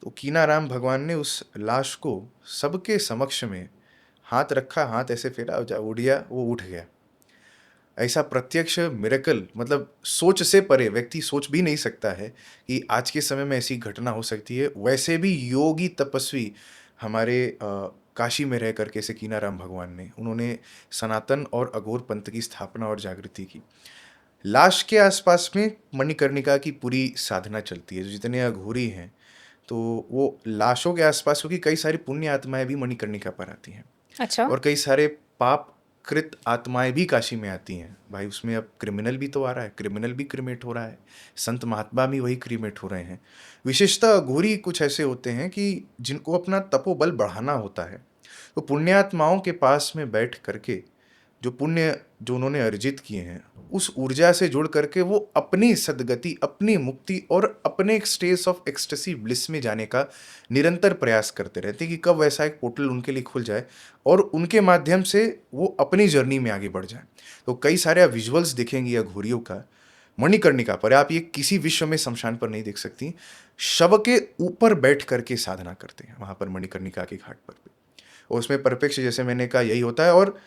तो कीनाराम भगवान ने उस लाश को सबके समक्ष में हाथ रखा, हाथ ऐसे फेरा, उठ गया, वो उठ गया। ऐसा प्रत्यक्ष मिरेकल, मतलब सोच से परे, व्यक्ति सोच भी नहीं सकता है कि आज के समय में ऐसी घटना हो सकती है। वैसे भी योगी तपस्वी हमारे काशी में रह करके से कीनाराम भगवान ने, उन्होंने सनातन और अघोर पंथ की स्थापना और जागृति की। लाश के आसपास में मणिकर्णिका की पूरी साधना चलती है। जो जितने अघोरी हैं तो वो लाशों के आसपास, क्योंकि कई सारी पुण्य आत्माएं भी मणिकर्णिका पर आती हैं। अच्छा। और कई सारे पाप कृत आत्माएं भी काशी में आती हैं। भाई उसमें अब क्रिमिनल भी तो आ रहा है, क्रिमिनल भी क्रिमेट हो रहा है, संत महात्मा भी वही क्रिमेट हो रहे हैं। विशेषतः अघोरी कुछ ऐसे होते हैं कि जिनको अपना तपोबल बढ़ाना होता है, तो पुण्यात्माओं के पास में बैठ करके जो पुण्य जो उन्होंने अर्जित किए हैं, उस ऊर्जा से जुड़ करके वो अपनी सद्गति, अपनी मुक्ति और अपने एक स्टेज ऑफ एक्सटेसी ब्लिस में जाने का निरंतर प्रयास करते रहते हैं कि कब वैसा एक पोर्टल उनके लिए खुल जाए और उनके माध्यम से वो अपनी जर्नी में आगे बढ़ जाए। तो कई सारे विजुअल्स दिखेंगे अघोरियों का मणिकर्णिका पर, आप ये किसी विश्व में शमशान पर नहीं देख सकती। शव के ऊपर बैठ करके साधना करते हैं वहाँ पर मणिकर्णिका के घाट पर भी, और उसमें परिप्रेक्ष्य जैसे मैंने कहा यही होता है। और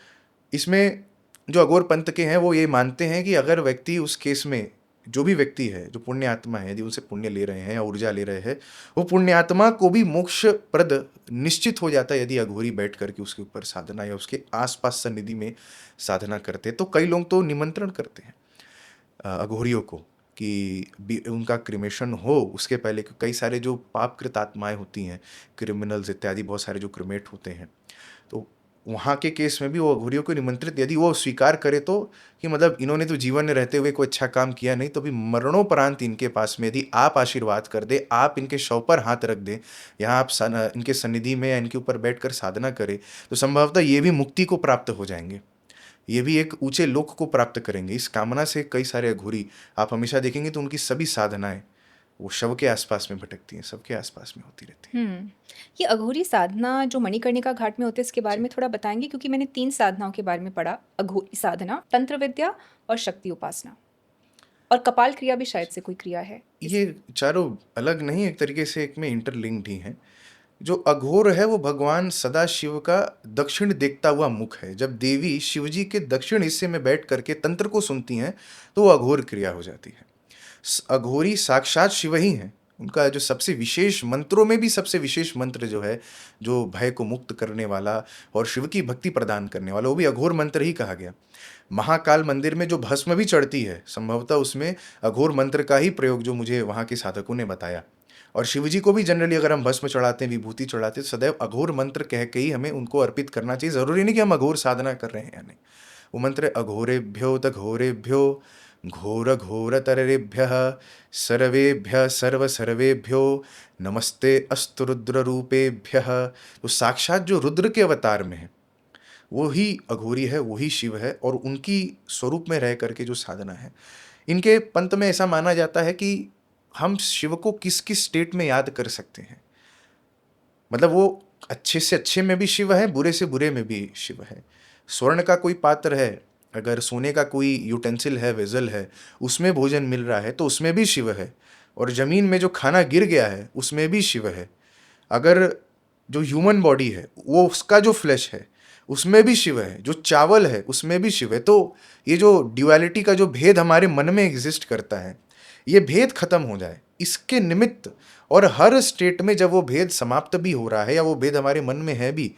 इसमें जो अघोर पंथ के हैं वो ये मानते हैं कि अगर व्यक्ति उस केस में, जो भी व्यक्ति है जो पुण्य आत्मा है, यदि उनसे पुण्य ले रहे हैं या ऊर्जा ले रहे हैं, वो पुण्य आत्मा को भी मोक्ष प्रद निश्चित हो जाता है यदि अघोरी बैठ करके उसके ऊपर साधना या उसके आसपास सन्निधि में साधना करते हैं। तो कई लोग तो निमंत्रण करते हैं अघोरियों को कि उनका क्रिमेशन हो उसके पहले। कई सारे जो पापकृत आत्माएं होती हैं, क्रिमिनल्स इत्यादि, बहुत सारे जो क्रिमेट होते हैं, तो वहाँ के केस में भी वो अघोरियों को निमंत्रित, यदि वो स्वीकार करे तो, कि मतलब इन्होंने तो जीवन में रहते हुए कोई अच्छा काम किया नहीं, तो भी मरणोपरांत इनके पास में यदि आप आशीर्वाद कर दे, आप इनके शव पर हाथ रख दें, यहाँ आप इनके सन्निधि में या इनके ऊपर बैठकर साधना करें, तो संभवतः ये भी मुक्ति को प्राप्त हो जाएंगे, ये भी एक ऊंचे लोक को प्राप्त करेंगे। इस कामना से कई सारे अघोरी आप हमेशा देखेंगे तो उनकी सभी साधनाएं वो शव के आसपास में भटकती हैं, सबके आसपास में होती रहती हैं। ये अघोरी साधना जो मणिकर्णिका घाट में होते हैं इसके बारे में थोड़ा बताएंगे, क्योंकि मैंने 3 साधनाओं के बारे में पढ़ा, अघोरी साधना, तंत्र विद्या और शक्ति उपासना, और कपाल क्रिया भी शायद से कोई क्रिया है। ये चारों अलग नहीं, एक तरीके से एक में इंटरलिंक्ड ही हैं। जो अघोर है वो भगवान सदाशिव का दक्षिण देखता हुआ मुख है। जब देवी शिवजी के दक्षिण हिस्से में बैठ करके तंत्र को सुनती हैं तो वो अघोर क्रिया हो जाती है। अघोरी साक्षात शिव ही हैं। उनका जो सबसे विशेष मंत्रों में भी सबसे विशेष मंत्र जो है, जो भय को मुक्त करने वाला और शिव की भक्ति प्रदान करने वाला, वो भी अघोर मंत्र ही कहा गया। महाकाल मंदिर में जो भस्म भी चढ़ती है, संभवतः उसमें अघोर मंत्र का ही प्रयोग जो मुझे वहाँ के साधकों ने बताया। और शिवजी को भी जनरली अगर हम भस्म चढ़ाते हैं, विभूति चढ़ाते हैं, सदैव अघोर मंत्र कह के ही हमें उनको अर्पित करना चाहिए। ज़रूरी नहीं कि हम अघोर साधना कर रहे हैं या नहीं। वो मंत्र अघोरेभ्यो तघोरेभ्यो घोर घोरतरेभ्यः सर्वेभ्यः सर्व सर्वेभ्यो नमस्ते अस्तु रुद्र रूपेभ्यः। तो साक्षात जो रुद्र के अवतार में है वो ही अघोरी है, वही शिव है, और उनकी स्वरूप में रह करके जो साधना है। इनके पंथ में ऐसा माना जाता है कि हम शिव को किस किस स्टेट में याद कर सकते हैं, मतलब वो अच्छे से अच्छे में भी शिव है, बुरे से बुरे में भी शिव है। स्वर्ण का कोई पात्र है, अगर सोने का कोई यूटेंसिल है, वेजल है, उसमें भोजन मिल रहा है तो उसमें भी शिव है। और ज़मीन में जो खाना गिर गया है उसमें भी शिव है। अगर जो ह्यूमन बॉडी है वो उसका जो फ्लैश है उसमें भी शिव है, जो चावल है उसमें भी शिव है। तो ये जो ड्युअलिटी का जो भेद हमारे मन में एग्जिस्ट करता है, ये भेद खत्म हो जाए इसके निमित्त, और हर स्टेट में जब वो भेद समाप्त भी हो रहा है या वो भेद हमारे मन में है भी,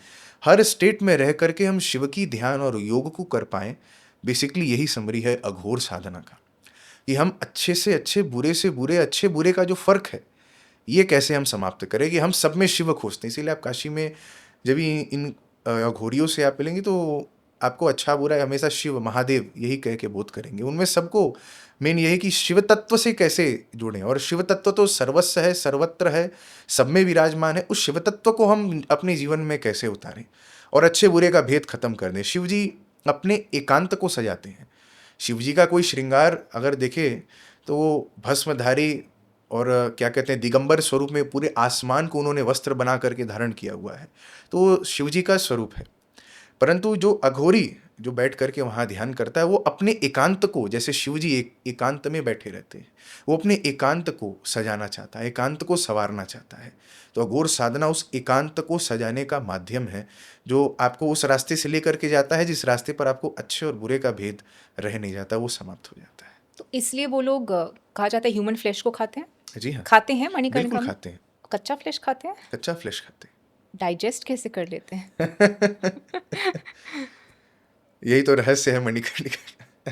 हर स्टेट में रह करके हम शिव की ध्यान और योग को कर पाएं। बेसिकली यही समरी है अघोर साधना का, कि हम अच्छे से अच्छे, बुरे से बुरे, अच्छे बुरे का जो फर्क है ये कैसे हम समाप्त करें, कि हम सब में शिव खोजते हैं। इसीलिए आप काशी में जब इन अघोरियों से आप मिलेंगे तो आपको अच्छा बुरा हमेशा शिव महादेव यही कह के बोध करेंगे। उनमें सबको मेन यही कि शिव तत्व से कैसे जुड़ें, और शिव तत्व तो सर्वस्व है, सर्वत्र है, सब में विराजमान है। उस शिव तत्व को हम अपने जीवन में कैसे उतारें और अच्छे बुरे का भेद खत्म कर दें। शिव जी अपने एकांत को सजाते हैं। शिव जी का कोई श्रृंगार अगर देखे तो वो भस्मधारी और क्या कहते हैं दिगंबर स्वरूप में पूरे आसमान को उन्होंने वस्त्र बना करके धारण किया हुआ है, तो शिव जी का स्वरूप है। परंतु जो अघोरी जो बैठ करके वहाँ ध्यान करता है वो अपने एकांत को, जैसे शिव जी एकांत में बैठे रहते हैं, वो अपने एकांत को सजाना चाहता है, एकांत को संवारना चाहता है। तो अघोर साधना उस एकांत को सजाने का माध्यम है, जो आपको उस रास्ते से लेकर के जाता है जिस रास्ते पर आपको अच्छे और बुरे का भेद रह नहीं जाता, वो समाप्त हो जाता है। तो इसलिए वो लोग कहा जाता है ह्यूमन फ्लैश को खाते हैं। जी हाँ, खाते हैं मणिकर्णिका बिल्कुल में? खाते हैं, कच्चा फ्लैश खाते हैं? कच्चा फ्लैश खाते हैं। डाइजेस्ट कैसे कर लेते हैं? यही तो रहस्य है मणिकर्णिका।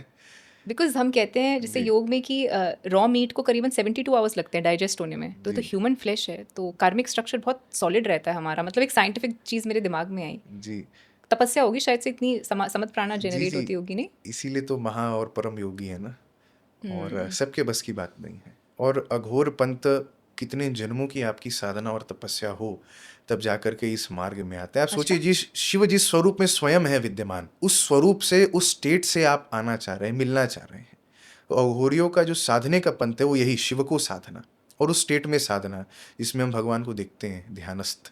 बिकॉज हम कहते हैं जैसे जी। योग में कि रॉ मीट को करीबन 72 आवर्स लगते हैं डाइजेस्ट होने में, तो जी। ह्यूमन फ्लैश है तो कार्मिक स्ट्रक्चर बहुत सॉलिड रहता है हमारा, मतलब एक साइंटिफिक चीज़ मेरे दिमाग में आई। जी तपस्या होगी शायद से, इतनी समत प्राणा जी जनरेट जी, होती होगी, नहीं? इसीलिए तो महा और परम योगी है ना, और सबके बस की बात नहीं है। और अघोर पंथ कितने जन्मों की आपकी साधना और तपस्या हो, तब जाकर के इस मार्ग में आते हैं। आप अच्छा। सोचिए, जिस शिव जिस स्वरूप में स्वयं है विद्यमान, उस स्वरूप से, उस स्टेट से आप आना चाह रहे हैं, मिलना चाह रहे हैं। तो अघोरियों का जो साधने का पंथ है वो यही, शिव को साधना और उस स्टेट में साधना, जिसमें हम भगवान को देखते हैं ध्यानस्थ,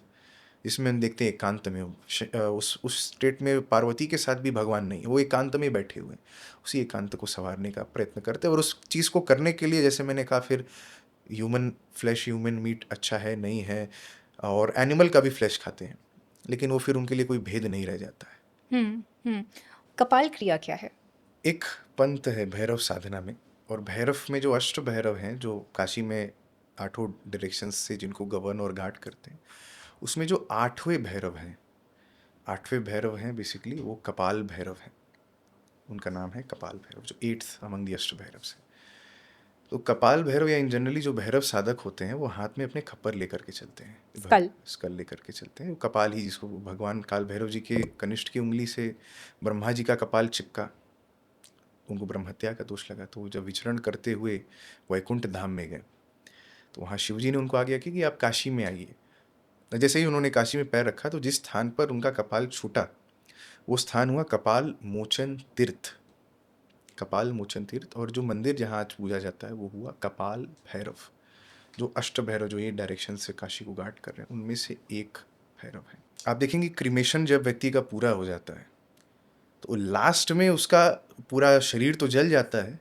जिसमें हम देखते हैं एकांत में। उस स्टेट में पार्वती के साथ भी भगवान नहीं, वो एकांत में बैठे हुए हैं। उसी एकांत को संवारने का प्रयत्न करते हैं, और उस चीज़ को करने के लिए, जैसे मैंने कहा, फिर ह्यूमन फ्लैश, ह्यूमन मीट अच्छा है नहीं है, और एनिमल का भी फ्लैश खाते हैं, लेकिन वो फिर उनके लिए कोई भेद नहीं रह जाता है। कपाल क्रिया क्या है? एक पंथ है भैरव साधना में, और भैरव में जो अष्ट भैरव हैं, जो काशी में 8 डायरेक्शंस से जिनको गवर्न और गार्ड करते हैं, उसमें जो 8वें भैरव हैं, 8वें भैरव हैं बेसिकली वो कपाल भैरव हैं। उनका नाम है कपाल भैरव, जो 8th अमंग द अष्ट भैरव से। तो कपाल भैरव या इन जनरली जो भैरव साधक होते हैं, वो हाथ में अपने खप्पर लेकर के चलते हैं, स्कल लेकर के चलते हैं। कपाल ही, जिसको भगवान काल भैरव जी के कनिष्ठ की उंगली से ब्रह्मा जी का कपाल चिपका, उनको ब्रह्महत्या का दोष लगा, तो वो जब विचरण करते हुए वैकुंठ धाम में गए, तो वहाँ शिव जी ने उनको आज्ञा की कि आप काशी में आइए। जैसे ही उन्होंने काशी में पैर रखा, तो जिस स्थान पर उनका कपाल छूटा, वो स्थान हुआ कपाल मोचन तीर्थ। कपाल मोचन तीर्थ। और जो मंदिर जहाँ आज पूजा जाता है, वो हुआ कपाल भैरव, जो अष्ट भैरव, जो ये डायरेक्शन से काशी को गार्ड कर रहे हैं, उनमें से एक भैरव है। आप देखेंगे क्रिमेशन जब व्यक्ति का पूरा हो जाता है, तो लास्ट में उसका पूरा शरीर तो जल जाता है,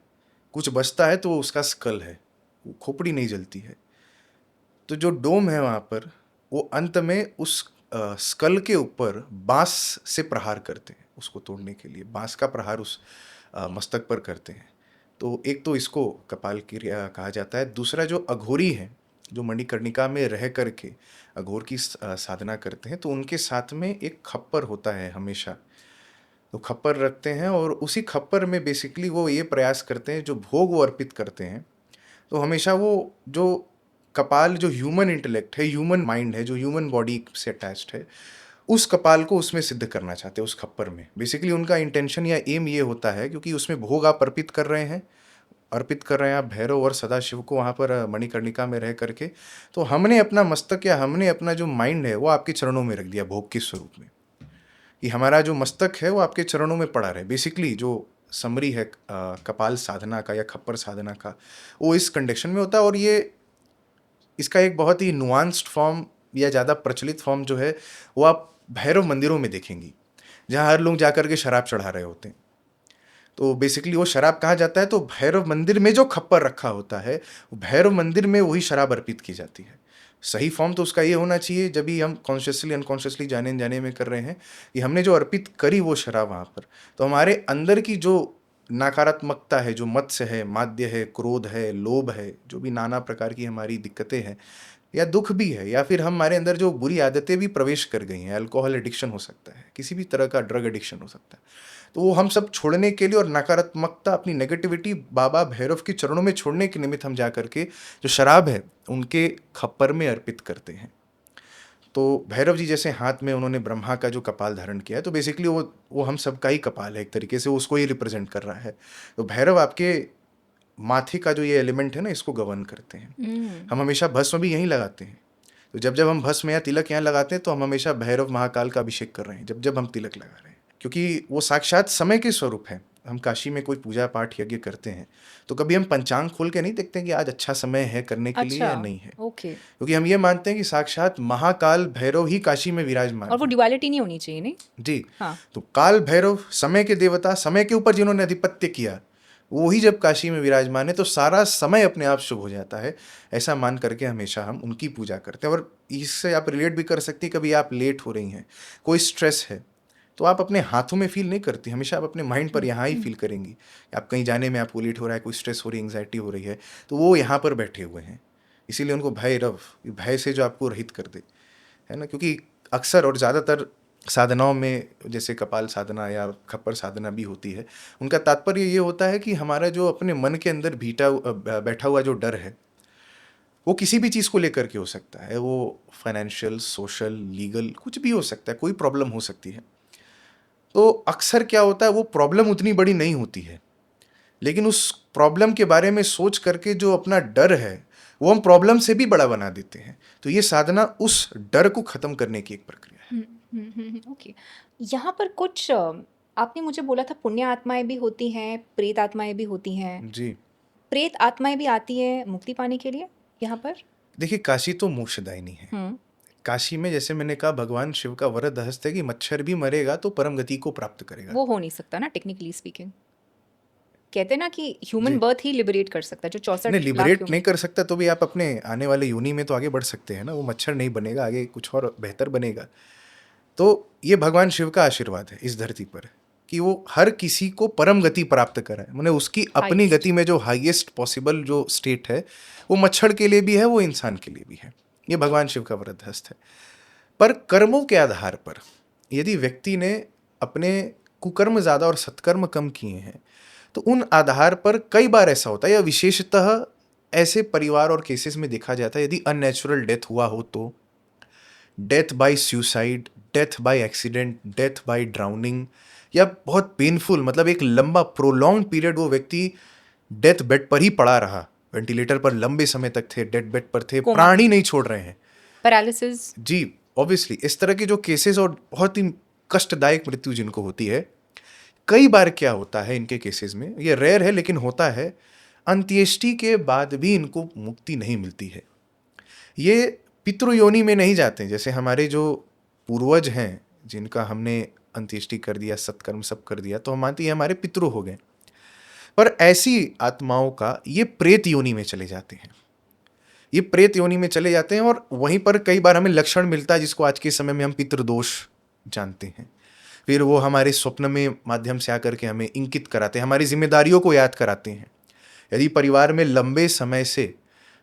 कुछ बचता है तो वो उसका स्कल है, वो खोपड़ी नहीं जलती है। तो जो डोम है वहाँ पर, वो अंत में उस स्कल के ऊपर बांस से प्रहार करते हैं, उसको तोड़ने के लिए बांस का प्रहार उस मस्तक पर करते हैं। तो एक तो इसको कपाल क्रिया कहा जाता है। दूसरा, जो अघोरी हैं, जो मणिकर्णिका में रह करके अघोर की साधना करते हैं, तो उनके साथ में एक खप्पर होता है हमेशा। तो खप्पर रखते हैं, और उसी खप्पर में बेसिकली वो ये प्रयास करते हैं, जो भोग वो अर्पित करते हैं, तो हमेशा वो जो कपाल, जो ह्यूमन इंटेलेक्ट है, ह्यूमन माइंड है, जो ह्यूमन बॉडी से अटैच्ड है, उस कपाल को उसमें सिद्ध करना चाहते हैं, उस खप्पर में। बेसिकली उनका इंटेंशन या एम ये होता है, क्योंकि उसमें भोग आप अर्पित कर रहे हैं आप भैरव और सदाशिव को वहाँ पर मणिकर्णिका में रह करके, तो हमने अपना मस्तक या हमने अपना जो माइंड है वो आपके चरणों में रख दिया भोग के स्वरूप में, कि हमारा जो मस्तक है वो आपके चरणों में पड़ा रहे। बेसिकली जो समरी है कपाल साधना का या खप्पर साधना का, वो इस कंडीशन में होता है। और ये इसका एक बहुत ही नुआंस्ड फॉर्म या ज़्यादा प्रचलित फॉर्म जो है, वो आप भैरव मंदिरों में देखेंगी, जहाँ हर लोग जाकर के शराब चढ़ा रहे होते हैं। तो बेसिकली वो शराब कहा जाता है, तो भैरव मंदिर में जो खप्पर रखा होता है, भैरव मंदिर में वही शराब अर्पित की जाती है। सही फॉर्म तो उसका ये होना चाहिए, जब भी हम कॉन्शियसली अनकॉन्शियसली जाने जाने में कर रहे हैं, कि हमने जो अर्पित करी वो शराब वहाँ पर, तो हमारे अंदर की जो नकारात्मकता है, जो मत्स्य है, माद्य है, क्रोध है, लोभ है, जो भी नाना प्रकार की हमारी दिक्कतें हैं, या दुख भी है, या फिर हमारे अंदर जो बुरी आदतें भी प्रवेश कर गई हैं, अल्कोहल एडिक्शन हो सकता है, किसी भी तरह का ड्रग एडिक्शन हो सकता है, तो वो हम सब छोड़ने के लिए, और नकारात्मकता, अपनी नेगेटिविटी बाबा भैरव के चरणों में छोड़ने के निमित्त हम जा करके जो शराब है उनके खप्पर में अर्पित करते हैं। तो भैरव जी जैसे हाथ में उन्होंने ब्रह्मा का जो कपाल धारण किया है, तो बेसिकली वो हम सबका ही कपाल है, एक तरीके से उसको ही रिप्रेजेंट कर रहा है। तो भैरव आपके माथे का जो ये एलिमेंट है ना, इसको गवर्न करते हैं। हम हमेशा भस्म भी यहीं लगाते हैं, तो जब जब हम भस्म या तिलक यहाँ लगाते हैं, तो हम हमेशा भैरव महाकाल का अभिषेक कर रहे हैं, जब जब हम तिलक लगा रहे हैं, क्योंकि वो साक्षात समय के स्वरूप है। हम काशी में कोई पूजा पाठ यज्ञ करते हैं, तो कभी हम पंचांग खोल के नहीं देखते हैं कि आज अच्छा समय है करने के लिए या नहीं है, क्योंकि हम ये मानते हैं कि साक्षात महाकाल भैरव ही काशी में विराजमान, और वो ड्युअलिटी नहीं होनी चाहिए, नहीं जी। तो काल भैरव, समय के देवता, समय के ऊपर जिन्होंने अधिपत्य किया, वो ही जब काशी में विराजमान है, तो सारा समय अपने आप शुभ हो जाता है। ऐसा मान करके हमेशा हम उनकी पूजा करते हैं। और इससे आप रिलेट भी कर सकती हैं, कभी आप लेट हो रही हैं, कोई स्ट्रेस है, तो आप अपने हाथों में फील नहीं करती, हमेशा आप अपने माइंड पर यहाँ ही फील करेंगी। आप कहीं जाने में आपको लेट हो रहा है, कोई स्ट्रेस हो रही है, एंग्जाइटी हो रही है, तो वो यहाँ पर बैठे हुए हैं। इसीलिए उनको भैरव, भय से जो आपको रहित कर दे, है ना। क्योंकि अक्सर और ज़्यादातर साधनाओं में, जैसे कपाल साधना या खप्पर साधना भी होती है, उनका तात्पर्य ये होता है कि हमारा जो अपने मन के अंदर बैठा हुआ जो डर है, वो किसी भी चीज़ को लेकर के हो सकता है। वो फाइनेंशियल, सोशल, लीगल, कुछ भी हो सकता है, कोई प्रॉब्लम हो सकती है। तो अक्सर क्या होता है, वो प्रॉब्लम उतनी बड़ी नहीं होती है, लेकिन उस प्रॉब्लम के बारे में सोच करके जो अपना डर है, वो हम प्रॉब्लम से भी बड़ा बना देते हैं। तो ये साधना उस डर को खत्म करने की एक प्रक्रिया है। ओके। यहाँ पर कुछ आपने मुझे बोला था पुण्य आत्माएं भी होती हैं, प्रेत आत्माएं भी होती हैं। जी प्रेत आत्माएं भी आती हैं मुक्ति पाने के लिए यहाँ पर? देखिए, काशी तो मोक्षदायिनी है। हम्म। काशी में जैसे मैंने कहा, भगवान शिव का वरद हस्त है कि मच्छर भी मरेगा तो परम गति को प्राप्त करेगा। वो हो नहीं सकता ना टेक्निकली स्पीकिंग। कहते हैं ना कि ह्यूमन जी बर्थ ही लिबरेट कर सकता है, जो 64 नहीं, लाख लिबरेट नहीं ह्यूमन। कर सकता तो भी आप अपने आने वाले योनि में तो आगे बढ़ सकते हैं ना। वो मच्छर नहीं बनेगा, आगे कुछ और बेहतर बनेगा। तो ये भगवान शिव का आशीर्वाद है इस धरती पर कि वो हर किसी को परम गति प्राप्त कराए। मैंने उसकी अपनी Highest. गति में जो हाईएस्ट पॉसिबल जो स्टेट है, वो मच्छर के लिए भी है, वो इंसान के लिए भी है। ये भगवान शिव का वरद हस्त है। पर कर्मों के आधार पर यदि व्यक्ति ने अपने कुकर्म ज़्यादा और सत्कर्म कम किए हैं, तो उन आधार पर कई बार ऐसा होता है, या विशेषतः ऐसे परिवार और केसेस में देखा जाता है, यदि अननेचुरल डेथ हुआ हो तो death by suicide, death by accident, death by drowning, या बहुत पेनफुल, मतलब एक लंबा प्रोलॉन्ग पीरियड वो व्यक्ति डेथ बेड पर ही पड़ा रहा, वेंटिलेटर पर लंबे समय तक थे, डेथ बेड पर थे, कोमा। प्राण ही नहीं छोड़ रहे हैं। पैरालिसिस। जी ऑब्वियसली इस तरह के जो केसेस और बहुत ही कष्टदायक मृत्यु जिनको होती है, कई बार क्या होता है इनके केसेस में, ये रेयर है लेकिन होता है, अंत्येष्टि के बाद भी इनको मुक्ति नहीं मिलती है। ये पितृयोनि में नहीं जाते। जैसे हमारे जो पूर्वज हैं जिनका हमने अंत्येष्टि कर दिया, सत्कर्म सब कर दिया, तो हम मानते हैं हमारे पितृ हो गए। पर ऐसी आत्माओं का ये प्रेत योनि में चले जाते हैं। ये प्रेत योनि में चले जाते हैं और वहीं पर कई बार हमें लक्षण मिलता है जिसको आज के समय में हम पितृदोष जानते हैं। फिर वो हमारे स्वप्न में माध्यम से आकर के हमें इंकित कराते हैं, हमारी जिम्मेदारियों को याद कराते हैं। यदि परिवार में लंबे समय से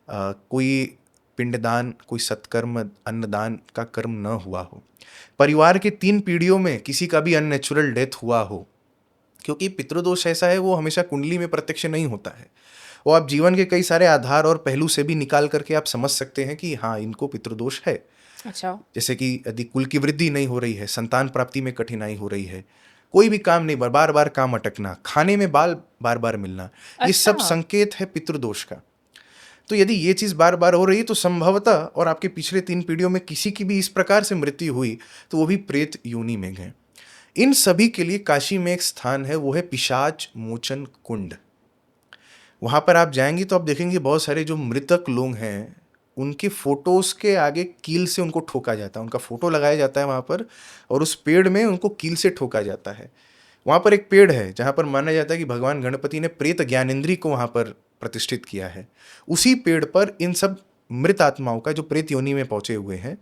कोई पिंडदान, कोई सत्कर्म, अन्नदान का कर्म न हुआ हो, परिवार के 3 पीढ़ियों में किसी का भी अननेचुरल डेथ हुआ हो, क्योंकि पितृदोष ऐसा है वो हमेशा कुंडली में प्रत्यक्ष नहीं होता है, वो आप जीवन के कई सारे आधार और पहलू से भी निकाल करके आप समझ सकते हैं कि हाँ इनको पितृदोष है। अच्छा। जैसे कि यदि कुल की वृद्धि नहीं हो रही है, संतान प्राप्ति में कठिनाई हो रही है, कोई भी काम नहीं, बार बार काम अटकना, खाने में बाल बार बार मिलना, ये सब अच्छा। संकेत है पितृदोष का। तो यदि ये चीज़ बार बार हो रही है तो संभवतः, और आपके पिछले 3 पीढ़ियों में किसी की भी इस प्रकार से मृत्यु हुई, तो वो भी प्रेत योनि में गए। इन सभी के लिए काशी में एक स्थान है, वो है पिशाच मोचन कुंड। वहाँ पर आप जाएंगे तो आप देखेंगे बहुत सारे जो मृतक लोग हैं, उनके फोटोज के आगे कील से उनको ठोका जाता है, उनका फोटो लगाया जाता है वहाँ पर, और उस पेड़ में उनको कील से ठोका जाता है। वहाँ पर एक पेड़ है जहाँ पर माना जाता है कि भगवान गणपति ने प्रेत ज्ञानेंद्री को वहाँ पर प्रतिष्ठित किया है। उसी पेड़ पर इन सब मृत आत्माओं का जो प्रेत योनि में पहुँचे हुए हैं,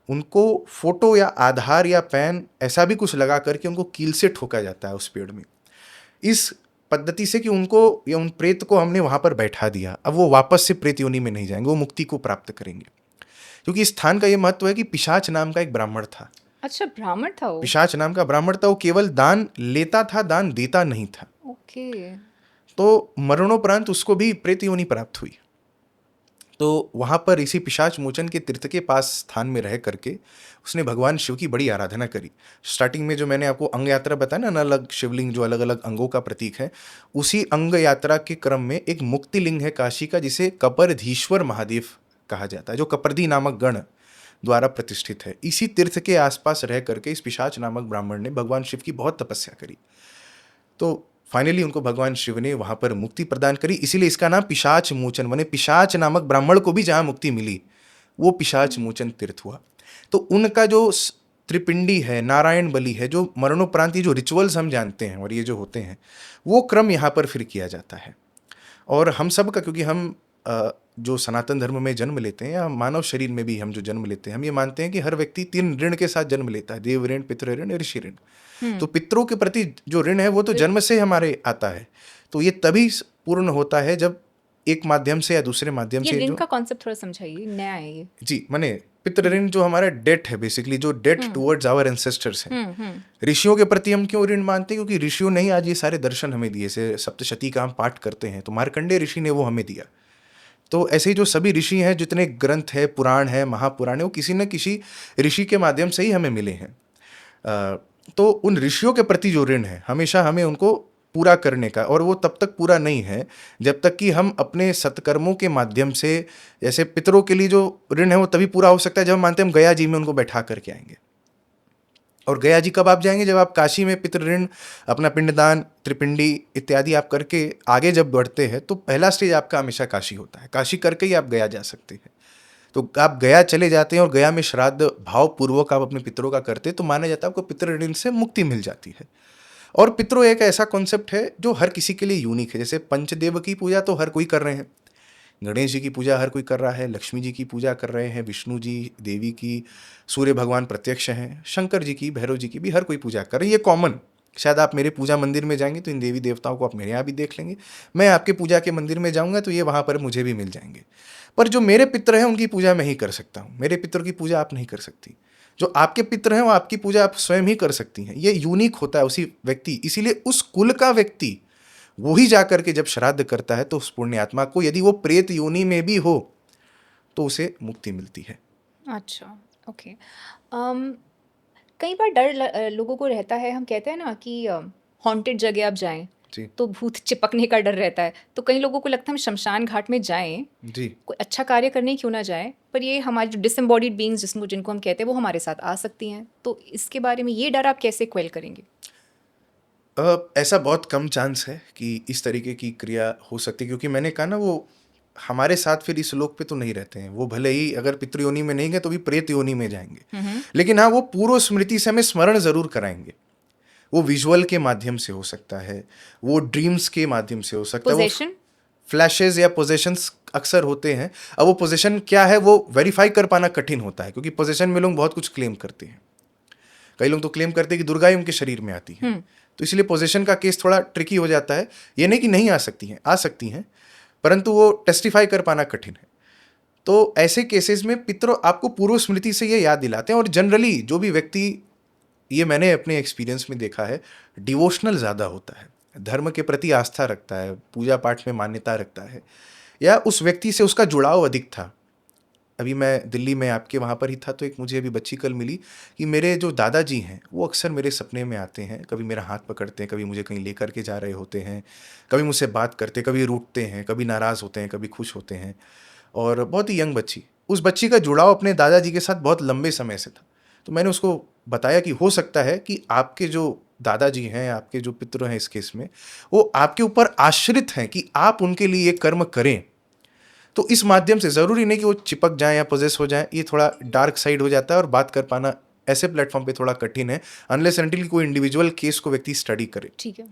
उनको फोटो या आधार या पैन ऐसा भी कुछ लगा करके उनको कील से ठोका जाता है उस पेड़ में, इस पद्धति से कि उनको या उन प्रेत को हमने वहाँ पर बैठा दिया। अब वो वापस से प्रेत योनि में नहीं जाएंगे, वो मुक्ति को प्राप्त करेंगे। क्योंकि इस स्थान का ये महत्व है कि पिशाच नाम का एक ब्राह्मण था। अच्छा, ब्राह्मण था वो? पिशाच नाम का ब्राह्मण था, वो केवल दान लेता था, दान देता नहीं था। ओके। तो मरणोपरांत उसको भी प्रेत योनि प्राप्त हुई। तो वहाँ पर इसी पिशाच मोचन के तीर्थ के पास स्थान में रह करके उसने भगवान शिव की बड़ी आराधना करी। स्टार्टिंग में जो मैंने आपको अंग यात्रा बताया ना, अलग शिवलिंग जो अलग अलग अंगों का प्रतीक है, उसी अंग यात्रा के क्रम में एक मुक्ति लिंग है काशी का, जिसे कपर्धीश्वर महादेव कहा जाता है, जो कपर्दी नामक गण द्वारा प्रतिष्ठित है। इसी तीर्थ के आसपास रह करके इस पिशाच नामक ब्राह्मण ने भगवान शिव की बहुत तपस्या करी। तो फाइनली उनको भगवान शिव ने वहाँ पर मुक्ति प्रदान करी, इसीलिए इसका नाम पिशाच मोचन, माने पिशाच नामक ब्राह्मण को भी जहाँ मुक्ति मिली वो पिशाच मोचन तीर्थ हुआ। तो उनका जो त्रिपिंडी है, नारायण बलि है, जो मरणोपरांत जो रिचुअल्स हम जानते हैं और ये जो होते हैं, वो क्रम यहाँ पर फिर किया जाता है। और हम सब का, क्योंकि हम जो सनातन धर्म में जन्म लेते हैं या मानव शरीर में भी हम जो जन्म लेते हैं, हम ये मानते हैं कि हर व्यक्ति 3 ऋण के साथ जन्म लेता है, देव ऋण, पितृ ऋण, ऋषि ऋण। तो पितरों के प्रति जो ऋण है वो तो जन्म से हमारे आता है, तो ये तभी पूर्ण होता है जब एक माध्यम से या दूसरे माध्यम से। ये ऋण का कॉन्सेप्ट थोड़ा समझाइए, नया है ये। जी, माने पितृ ऋण जो हमारा डेट है, बेसिकली जो डेट टुवर्ड्स आवर एंसेस्टर्स है। ऋषियों के प्रति हम क्यों ऋण मानते हैं? क्योंकि ऋषियों ने ही आज ये सारे दर्शन हमें दिए। से सप्तशती का हम पाठ करते हैं तो मार्कंडेय ऋषि ने वो हमें दिया। तो ऐसे ही जो सभी ऋषि हैं, जितने ग्रंथ है, पुराण है, महापुराण है, वो किसी न किसी ऋषि के माध्यम से ही हमें मिले हैं। तो उन ऋषियों के प्रति जो ऋण है, हमेशा हमें उनको पूरा करने का, और वो तब तक पूरा नहीं है जब तक कि हम अपने सत्कर्मों के माध्यम से, जैसे पितरों के लिए जो ऋण है वो तभी पूरा हो सकता है जब हम मानते हैं हम गया जी में उनको बैठा करके आएंगे। और गया जी कब आप जाएंगे? जब आप काशी में पितृ ऋण, अपना पिंडदान, त्रिपिंडी इत्यादि आप करके आगे जब बढ़ते हैं तो पहला स्टेज आपका हमेशा काशी होता है। काशी करके ही आप गया जा सकते हैं। तो आप गया चले जाते हैं और गया में श्राद्ध भावपूर्वक आप अपने पितरों का करते हैं तो माना जाता है आपको पितृ ऋण से मुक्ति मिल जाती है। और पितरों एक ऐसा कॉन्सेप्ट है जो हर किसी के लिए यूनिक है। जैसे पंचदेव की पूजा तो हर कोई कर रहे हैं, गणेश जी की पूजा हर कोई कर रहा है, लक्ष्मी जी की पूजा कर रहे हैं, विष्णु जी, देवी की, सूर्य भगवान प्रत्यक्ष हैं, शंकर जी की, भैरव जी की भी हर कोई पूजा कर रहे हैं। ये कॉमन, शायद आप मेरे पूजा मंदिर में जाएंगे तो इन देवी देवताओं को आप मेरे यहाँ भी देख लेंगे, मैं आपके पूजा के मंदिर में जाऊँगा तो ये वहाँ पर मुझे भी मिल जाएंगे। पर जो मेरे पितर हैं उनकी पूजा मैं ही कर सकता हूँ, मेरे पितर की पूजा आप नहीं कर सकती। जो आपके पितर हैं वो आपकी पूजा आप स्वयं ही कर सकती हैं। ये यूनिक होता है उसी व्यक्ति, इसीलिए उस कुल का व्यक्ति वो ही जा करके जब श्राद्ध करता है तो उस पुण्यात्मा को, यदि वो प्रेत योनि में भी हो तो उसे मुक्ति मिलती है। अच्छा, ओके। कई बार डर लोगों को रहता है, हम कहते हैं ना कि हॉन्टेड जगह आप जाएं जी तो भूत चिपकने का डर रहता है, तो कई लोगों को लगता है हम शमशान घाट में जाएं, जी। कोई अच्छा कार्य करने क्यों ना जाएं, पर ये हमारी जो डिसएम्बॉडीड बीइंग्स जिनको हम कहते हैं वो हमारे साथ आ सकती हैं। तो इसके बारे में ये डर आप कैसे क्वेल करेंगे? ऐसा बहुत कम चांस है कि इस तरीके की क्रिया हो सकती है, क्योंकि मैंने कहा ना वो हमारे साथ फिर इस लोक पे तो नहीं रहते हैं। वो भले ही अगर पितृयोनि में नहीं गए तो भी प्रेत योनि में जाएंगे, लेकिन हाँ वो पूर्व स्मृति से हमें स्मरण जरूर कराएंगे। वो विजुअल के माध्यम से हो सकता है, वो ड्रीम्स के माध्यम से हो सकता है, वो पोजेशन, फ्लैशेस या पोजेशंस अक्सर होते हैं। अब वो पोजेशन क्या है वो वेरीफाई कर पाना कठिन होता है, क्योंकि पोजेशन में लोग बहुत कुछ क्लेम करते हैं। कई लोग तो क्लेम करते हैं कि दुर्गा ही उनके शरीर में आती है, तो इसलिए पोजेशन का केस थोड़ा ट्रिकी हो जाता है। ये नहीं कि नहीं आ सकती हैं, आ सकती हैं, परंतु वो टेस्टिफाई कर पाना कठिन है। तो ऐसे केसेस में पितर आपको पूर्व स्मृति से ये याद दिलाते हैं। और जनरली जो भी व्यक्ति, ये मैंने अपने एक्सपीरियंस में देखा है, डिवोशनल ज़्यादा होता है, धर्म के प्रति आस्था रखता है, पूजा पाठ में मान्यता रखता है, या उस व्यक्ति से उसका जुड़ाव अधिक था। अभी मैं दिल्ली में आपके वहाँ पर ही था तो एक मुझे अभी बच्ची कल मिली कि मेरे जो दादाजी हैं वो अक्सर मेरे सपने में आते हैं, कभी मेरा हाथ पकड़ते हैं, कभी मुझे कहीं लेकर के जा रहे होते हैं, कभी मुझसे बात करते, कभी रूठते हैं, कभी नाराज़ होते हैं, कभी खुश होते हैं। और बहुत ही यंग बच्ची, उस बच्ची का जुड़ाव अपने दादाजी के साथ बहुत लंबे समय से था। तो मैंने उसको बताया कि हो सकता है कि आपके जो दादाजी हैं, आपके जो पितृ हैं इस केस में, वो आपके ऊपर आश्रित हैं कि आप उनके लिए ये कर्म करें। तो इस माध्यम से ज़रूरी नहीं कि वो चिपक जाएं या पोजेस हो जाएं, ये थोड़ा डार्क साइड हो जाता है और बात कर पाना ऐसे प्लेटफॉर्म पे थोड़ा कठिन है, अनलेस अनटिल कोई इंडिविजुअल केस को व्यक्ति स्टडी करे। ठीक है।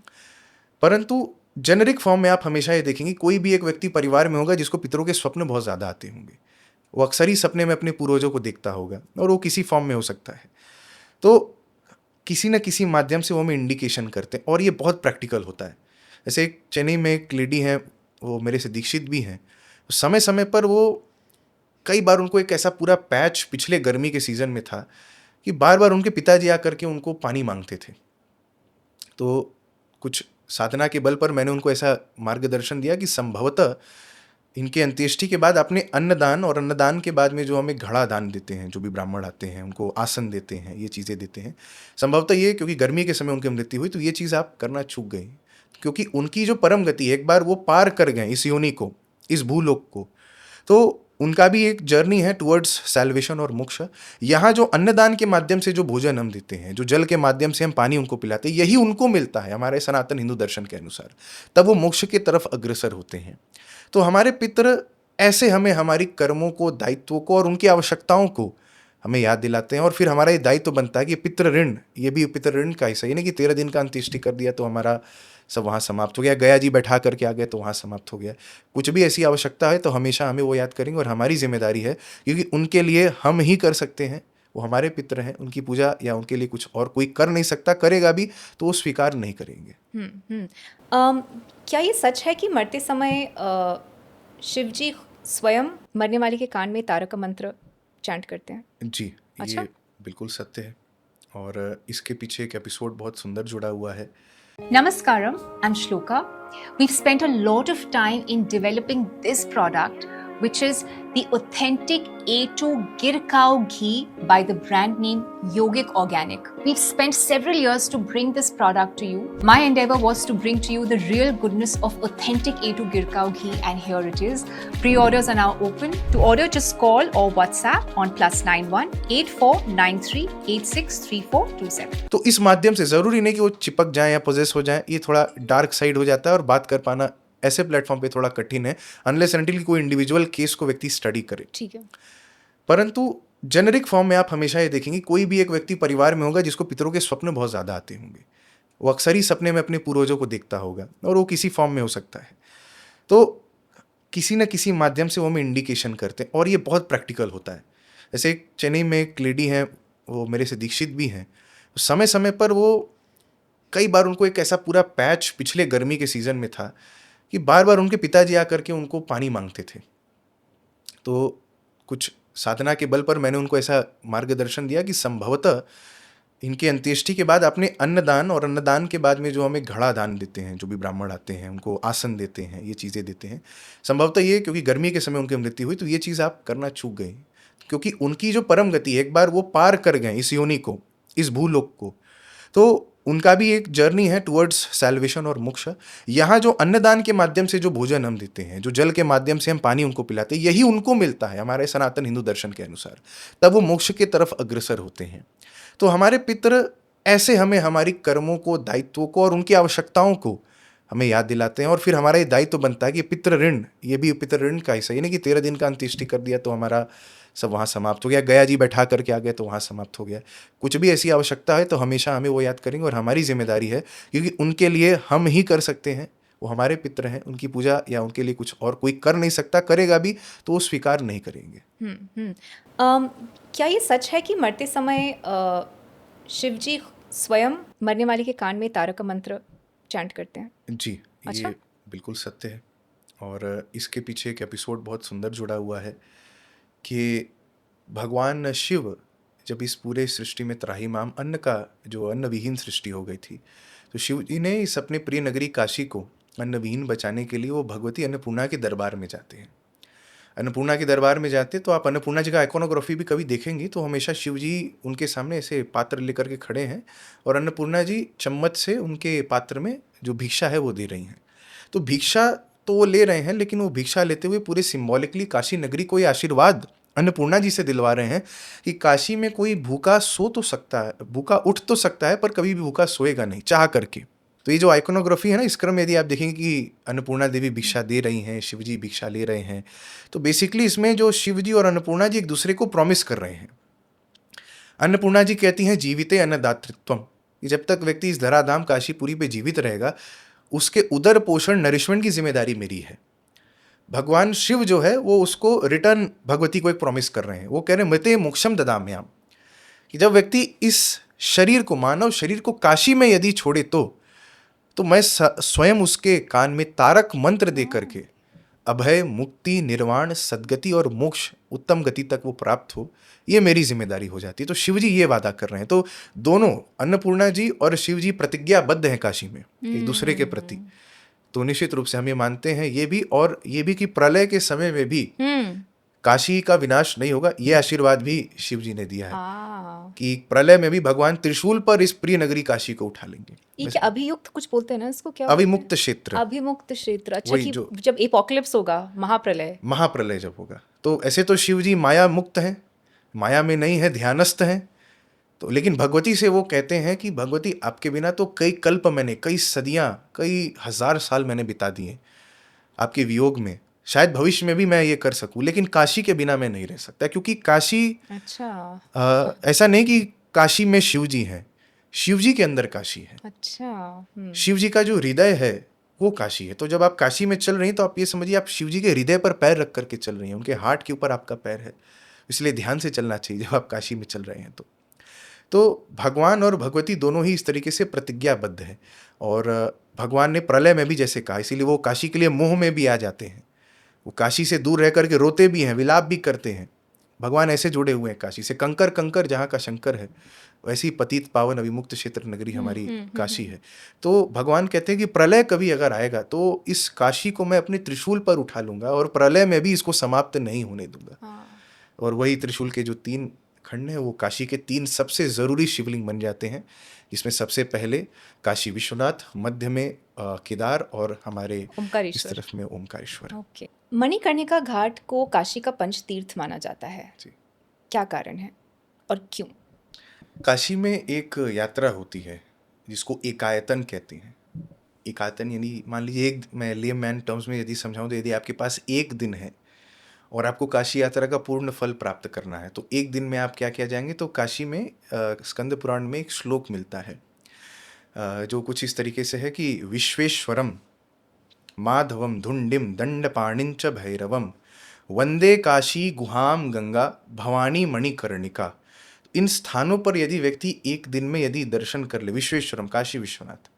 परंतु जेनेरिक फॉर्म में आप हमेशा ये देखेंगे कोई भी एक व्यक्ति परिवार में होगा जिसको पितरों के स्वप्न बहुत ज़्यादा आते होंगे। वो अक्सर ही सपने में अपने पूर्वजों को देखता होगा और वो किसी फॉर्म में हो सकता है। तो किसी न किसी माध्यम से वो हमें इंडिकेशन करते हैं और ये बहुत प्रैक्टिकल होता है। जैसे एक चेन्नई में एक लेडी हैं, वो मेरे से दीक्षित भी हैं। समय समय पर वो कई बार उनको एक ऐसा पूरा पैच पिछले गर्मी के सीज़न में था कि बार बार उनके पिताजी आकर के उनको पानी मांगते थे। तो कुछ साधना के बल पर मैंने उनको ऐसा मार्गदर्शन दिया कि संभवतः इनके अंत्येष्टि के बाद अपने अन्नदान, और अन्नदान के बाद में जो हमें घड़ा दान देते हैं, जो भी ब्राह्मण आते हैं उनको आसन देते हैं, ये चीज़ें देते हैं, संभवतः ये क्योंकि गर्मी के समय उनकी मृत्यु हुई तो ये चीज़ आप करना चूक गए, क्योंकि उनकी जो परम गति, एक बार वो पार कर गए इस योनि को, इस भूलोक को, तो उनका भी एक जर्नी है टुवर्ड्स सैल्वेशन और मोक्ष। यहाँ जो अन्नदान के माध्यम से जो भोजन हम देते हैं, जो जल के माध्यम से हम पानी उनको पिलाते हैं, यही उनको मिलता है हमारे सनातन हिंदू दर्शन के अनुसार, तब वो मोक्ष की तरफ अग्रसर होते हैं। तो हमारे पितर ऐसे हमें हमारी कर्मों को, दायित्वों को और उनकी आवश्यकताओं को हमें याद दिलाते हैं। और फिर हमारा ये दायित्व बनता है कि पितृ ऋण, ये भी पितृ ऋण का हिस्सा, ये नहीं कि 13 दिन का अंत्येष्टि कर दिया तो हमारा सब वहाँ समाप्त हो गया, गया जी बैठा करके आ गए तो वहाँ समाप्त हो गया। कुछ भी ऐसी आवश्यकता है तो हमेशा हमें वो याद करेंगे और हमारी जिम्मेदारी है, क्योंकि उनके लिए हम ही कर सकते हैं, वो हमारे पितर हैं, उनकी पूजा या उनके लिए कुछ और कोई कर नहीं सकता, करेगा भी तो वो स्वीकार नहीं करेंगे। क्या ये सच है कि मरते समय शिव जी स्वयं मरने वाले के कान में तारक मंत्र चैंट करते हैं? जी, अच्छा? ये बिल्कुल सत्य है और इसके पीछे एक एपिसोड बहुत सुंदर जुड़ा हुआ है। Namaskaram, I'm Shloka. We've spent a lot of time in developing this product which is the authentic A2 Gir Cow ghee by the brand name Yogic Organic. We've spent several years to bring this product to you. My endeavor was to bring to you the real goodness of authentic A2 Gir Cow ghee, and here it is. Pre-orders are now open. To order, just call or WhatsApp on +91 8493 863427. तो इस माध्यम से जरूरी नहीं कि वो चिपक जाए या पोजेस हो जाए, ये थोड़ा डार्क साइड हो जाता है और बात कर पाना ऐसे प्लेटफॉर्म पे थोड़ा कठिन है अनलेस अनटिल कोई इंडिविजुअल केस को व्यक्ति स्टडी करे। ठीक है। परंतु जेनरिक फॉर्म में आप हमेशा ये देखेंगे कोई भी एक व्यक्ति परिवार में होगा जिसको पितरों के स्वप्न बहुत ज़्यादा आते होंगे। वो अक्सर ही सपने में अपने पूर्वजों को देखता होगा और वो किसी फॉर्म में हो सकता है। तो किसी न किसी माध्यम से वो हमें इंडिकेशन करते हैं और ये बहुत प्रैक्टिकल होता है। जैसे चेन्नई में एक लेडी हैं, वो मेरे से दीक्षित भी हैं। समय समय पर वो कई बार उनको एक ऐसा पूरा पैच पिछले गर्मी के सीज़न में था कि बार बार उनके पिताजी आकर के उनको पानी मांगते थे। तो कुछ साधना के बल पर मैंने उनको ऐसा मार्गदर्शन दिया कि संभवतः इनके अंत्येष्टि के बाद अपने अन्नदान और अन्नदान के बाद में जो हमें घड़ा दान देते हैं, जो भी ब्राह्मण आते हैं उनको आसन देते हैं, ये चीज़ें देते हैं, संभवतः ये क्योंकि गर्मी के समय उनकी मृत्यु हुई तो ये चीज़ आप करना चूक गए, क्योंकि उनकी जो परम गति एक बार वो पार कर गए इस योनि को, इस भूलोक को, तो उनका भी एक जर्नी है टुवर्ड्स सैल्वेशन और मोक्ष। यहाँ जो अन्नदान के माध्यम से जो भोजन हम देते हैं, जो जल के माध्यम से हम पानी उनको पिलाते हैं, यही उनको मिलता है हमारे सनातन हिंदू दर्शन के अनुसार, तब वो मोक्ष की तरफ अग्रसर होते हैं। तो हमारे पितर ऐसे हमें हमारी कर्मों को, दायित्वों को और उनकी आवश्यकताओं को हमें याद दिलाते हैं और फिर हमारा ये दायित्व बनता है कि पितृ ऋण, ये भी पितृ ऋण का हिस्सा, ये नहीं कि 13 दिन का अंत्येष्टि कर दिया तो हमारा सब वहाँ समाप्त हो गया, गया जी बैठा करके आ गए तो वहाँ समाप्त हो गया। कुछ भी ऐसी आवश्यकता है तो हमेशा हमें वो याद करेंगे और हमारी जिम्मेदारी है, क्योंकि उनके लिए हम ही कर सकते हैं, वो हमारे पितृ हैं, उनकी पूजा या उनके लिए कुछ और कोई कर नहीं सकता, करेगा भी तो वो स्वीकार नहीं करेंगे। क्या ये सच है कि मरते समय शिव जी स्वयं मरने वाले के कान में तारक मंत्र चैंट करते हैं? जी, अच्छा? ये बिल्कुल सत्य है और इसके पीछे एक एपिसोड बहुत सुंदर जुड़ा हुआ है कि भगवान शिव जब इस पूरे सृष्टि में त्राहिमाम अन्न का जो अन्नविहीन सृष्टि हो गई थी, तो शिव जी ने इस अपने प्रिय नगरी काशी को अन्नविहीन बचाने के लिए वो भगवती अन्नपूर्णा के दरबार में जाते हैं। अन्नपूर्णा के दरबार में जाते तो आप अन्नपूर्णा जी का आइकोनोग्राफी भी कभी देखेंगे तो हमेशा शिव जी उनके सामने ऐसे पात्र लेकर के खड़े हैं और अन्नपूर्णा जी चम्मच से उनके पात्र में जो भिक्षा है वो दे रही हैं। तो भिक्षा तो वो ले रहे हैं, लेकिन वो भिक्षा लेते हुए पूरे सिंबॉलिकली काशी नगरी को ये आशीर्वाद अन्नपूर्णा जी से दिलवा रहे हैं कि काशी में कोई भूखा सो तो सकता है, भूखा उठ तो सकता है, पर कभी भी भूखा सोएगा नहीं चाह करके। तो ये जो आइकोनोग्राफी है ना, इस क्रम में यदि आप देखेंगे कि अन्नपूर्णा देवी भिक्षा दे रही हैं, शिवजी भिक्षा ले रहे हैं, तो बेसिकली इसमें जो शिवजी और अन्नपूर्णा जी एक दूसरे को प्रॉमिस कर रहे हैं। अन्नपूर्णा जी कहती हैं जीविते अन्नदातृत्वम, जब तक व्यक्ति इस धराधाम काशीपुरी पे जीवित रहेगा उसके उदर पोषण नरिशमेंट की जिम्मेदारी मेरी है। भगवान शिव जो है वो उसको रिटर्न भगवती को एक प्रॉमिस कर रहे हैं। वो कह रहे हैं मृते मोक्षम ददाम्याम, कि जब व्यक्ति इस शरीर को, मानव शरीर को काशी में यदि छोड़े तो मैं स्वयं उसके कान में तारक मंत्र दे करके अभय, मुक्ति, निर्वाण, सद्गति और मोक्ष, उत्तम गति तक वो प्राप्त हो, ये मेरी जिम्मेदारी हो जाती है। तो शिव जी ये वादा कर रहे हैं। तो दोनों अन्नपूर्णा जी और शिव जी प्रतिज्ञाबद्ध हैं काशी में एक दूसरे के प्रति। तो निश्चित रूप से हम ये मानते हैं ये भी, और ये भी कि प्रलय के समय में भी काशी का विनाश नहीं होगा, ये आशीर्वाद भी शिव जी ने दिया है कि प्रलय में भी भगवान त्रिशूल पर इस प्रिय नगरी काशी को उठा लेंगे। ये क्या अभियुक्त कुछ बोलते हैं ना इसको, क्या अभिमुक्त क्षेत्र? अभिमुक्त क्षेत्र, अच्छा, कि जब एपोकलिप्स होगा, महाप्रलय जब होगा, तो ऐसे तो शिव जी माया मुक्त हैं, माया में नहीं है, ध्यानस्थ हैं। तो लेकिन भगवती से वो कहते हैं कि भगवती आपके बिना तो कई कल्प मैंने, कई सदियां, कई हजार साल मैंने बिता दिए आपके वियोग में, शायद भविष्य में भी मैं ये कर सकूं, लेकिन काशी के बिना मैं नहीं रह सकता। क्योंकि काशी, अच्छा, ऐसा नहीं कि काशी में शिव जी हैं, शिव जी के अंदर काशी है। अच्छा, शिव जी का जो हृदय है वो काशी है। तो जब आप काशी में चल रही हैं तो आप ये समझिए आप शिव जी के हृदय पर पैर रख करके चल रही हैं, उनके हार्ट के ऊपर आपका पैर है, इसलिए ध्यान से चलना चाहिए जब आप काशी में चल रहे हैं। तो भगवान और भगवती दोनों ही इस तरीके से प्रतिज्ञाबद्ध हैं। और भगवान ने प्रलय में भी जैसे कहा, इसीलिए वो काशी के लिए मोह में भी आ जाते हैं, वो काशी से दूर रह करके रोते भी हैं, विलाप भी करते हैं, भगवान ऐसे जुड़े हुए हैं काशी से, कंकर कंकर जहाँ का शंकर है, वैसी पतित पावन अविमुक्त क्षेत्र नगरी हमारी काशी है। तो भगवान कहते हैं कि प्रलय कभी अगर आएगा तो इस काशी को मैं अपने त्रिशूल पर उठा लूंगा और प्रलय में भी इसको समाप्त नहीं होने दूंगा। हाँ। और वही त्रिशूल के जो 3 खंड हैं वो काशी के 3 सबसे जरूरी शिवलिंग बन जाते हैं, जिसमें सबसे पहले काशी विश्वनाथ, मध्य में केदार और हमारे इस ओमकारेश्वर। तरफ में ओमकारेश्वर। ओके। मणिकर्णिका घाट को काशी का पंच तीर्थ माना जाता है, जी। क्या कारण है और क्यों? काशी में एक यात्रा होती है जिसको एकायतन कहते हैं। एकायतन यानी मान लीजिए एक, मैं लेमैन टर्म्स में यदि समझाऊं तो यदि आपके पास एक दिन है और आपको काशी यात्रा का पूर्ण फल प्राप्त करना है तो एक दिन में आप क्या किया जाएंगे, तो काशी में स्कंद पुराण में एक श्लोक मिलता है जो कुछ इस तरीके से है कि विश्वेश्वरम माधवम धुंडिम दंडपाणिंच भैरवम वंदे काशी गुहाम गंगा भवानी मणिकर्णिका। इन स्थानों पर यदि व्यक्ति एक दिन में यदि दर्शन कर ले, विश्वेश्वरम काशी विश्वनाथ,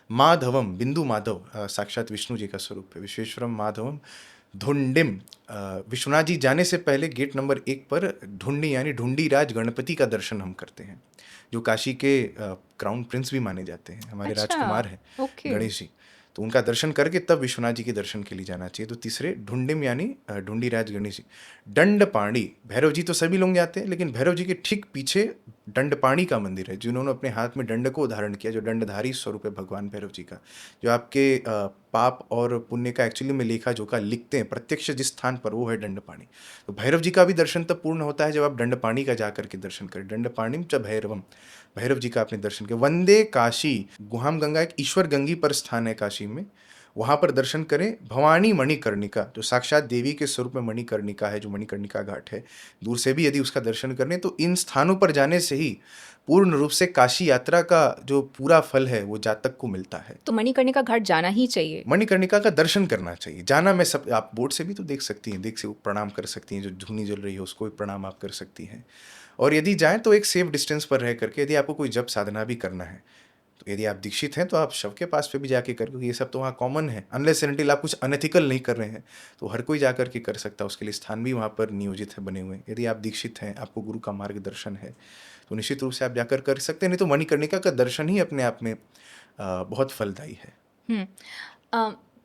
माधवम बिंदु माधव साक्षात विष्णु जी का स्वरूप है, विश्वेश्वरम माधवम, धुंडिम विश्वनाथ जी जाने से पहले गेट नंबर 1 पर ढुंडी यानी ढुंडी राज गणपति का दर्शन हम करते हैं, जो काशी के क्राउन प्रिंस भी माने जाते हैं, हमारे अच्छा, राजकुमार हैं ओके। गणेश जी। तो उनका दर्शन करके तब विश्वनाथ जी के दर्शन के लिए जाना चाहिए। तो तीसरे ढुंडिम यानी ढुंडी राज गणेश जी। दंडपाणी भैरव जी तो सभी लोग जाते हैं, लेकिन भैरव जी के ठीक पीछे दंडपाणी का मंदिर है, जिन्होंने अपने हाथ में दंड को धारण किया, जो दंडधारी स्वरूप है भगवान भैरव जी का, जो आपके पाप और पुण्य का एक्चुअली में लेखा जोखा लिखते हैं प्रत्यक्ष जिस स्थान पर, वो है दंडपाणी। तो भैरव जी का भी दर्शन तब पूर्ण होता है जब आप दंडपाणी का जाकर के दर्शन करें। दंडपाणिम च भैरवम, भैरव जी का आपने दर्शन किया। वंदे काशी गुहाम गंगा एक ईश्वर गंगी पर स्थान है काशी में, वहां पर दर्शन करें। भवानी मणिकर्णिका जो साक्षात देवी के स्वरूप में मणिकर्णिका है, जो मणिकर्णिका घाट है, दूर से भी यदि उसका दर्शन करें तो इन स्थानों पर जाने से ही पूर्ण रूप से काशी यात्रा का जो पूरा फल है वो जातक को मिलता है। तो मणिकर्णिका घाट जाना ही चाहिए। मणिकर्णिका का दर्शन करना चाहिए। जाना मैं सब, आप बोर्ड से भी तो देख सकती हैं, देख से प्रणाम कर सकती हैं, जो धुनी जल रही है उसको भी प्रणाम आप कर सकती हैं। और यदि जाएं तो एक सेफ डिस्टेंस पर रह करके, यदि आपको कोई जप साधना भी करना है, तो यदि आप दीक्षित हैं तो आप शव के पास पे भी जाके कर, क्योंकि ये सब तो वहाँ कॉमन है, अनलेस एंड अनटिल आप कुछ अनएथिकल नहीं कर रहे हैं तो हर कोई जा करके कर सकता है। उसके लिए स्थान भी वहाँ पर नियोजित है, बने हुए हैं। यदि आप दीक्षित हैं, आपको गुरु का मार्गदर्शन है, तो निश्चित रूप से आप जाकर कर सकते हैं। नहीं तो मणिकर्णिका का दर्शन ही अपने आप में बहुत फलदायी है।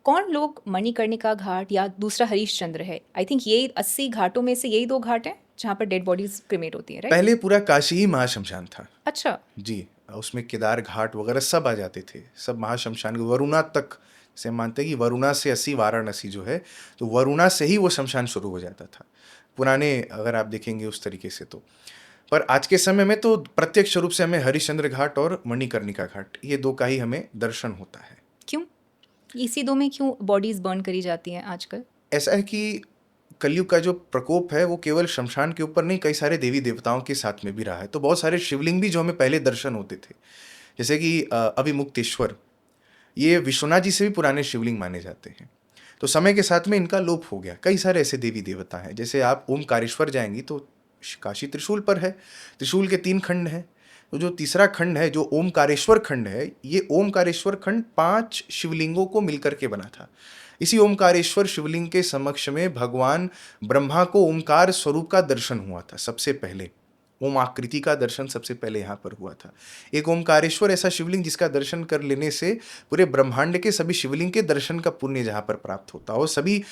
कौन लोग मणिकर्णिका घाट या दूसरा हरिश्चंद्र है, आई थिंक ये 80 घाटों में से यही 2 घाट हैं जहाँ पर डेड बॉडीज क्रिमेट होती हैं, राइट? पहले पूरा काशी ही महाशमशान था। अच्छा। जी, उसमें केदार घाट वगैरह सब आ जाते थे, सब महाशमशान, वरुणा तक से मानते हैं कि वरुणा से 80 वाराणसी जो है, तो वरुणा से ही वो शमशान शुरू हो जाता था पुराने, अगर आप देखेंगे उस तरीके से तो। पर आज के समय में तो प्रत्यक्ष रूप से हमें हरिश्चंद्र घाट और मणिकर्णिका घाट, ये 2 का ही हमें दर्शन होता है। क्यों इसी 2 में क्यों बॉडीज बर्न करी जाती हैं आजकल? ऐसा है कि कलयुग का जो प्रकोप है वो केवल शमशान के ऊपर नहीं, कई सारे देवी देवताओं के साथ में भी रहा है। तो बहुत सारे शिवलिंग भी जो हमें पहले दर्शन होते थे, जैसे कि अभिमुक्तेश्वर, ये विश्वनाथ जी से भी पुराने शिवलिंग माने जाते हैं। तो समय के साथ में इनका लोप हो गया। कई सारे ऐसे देवी देवता हैं, जैसे आप ओमकारेश्वर जाएंगी तो काशी त्रिशूल पर है, त्रिशूल के 3 खंड हैं। तो जो तीसरा खंड है, जो ओमकारेश्वर खंड है, ये ओमकारेश्वर खंड 5 शिवलिंगों को मिलकर के बना था। इसी ओमकारेश्वर शिवलिंग के समक्ष में भगवान ब्रह्मा को ओमकार स्वरूप का दर्शन हुआ था सबसे पहले। ओम आकृति का दर्शन सबसे पहले यहाँ पर हुआ था। एक ओमकारेश्वर ऐसा शिवलिंग जिसका दर्शन कर लेने से पूरे ब्रह्मांड के सभी शिवलिंग के दर्शन का पुण्य जहाँ पर प्राप्त होता हो, सभी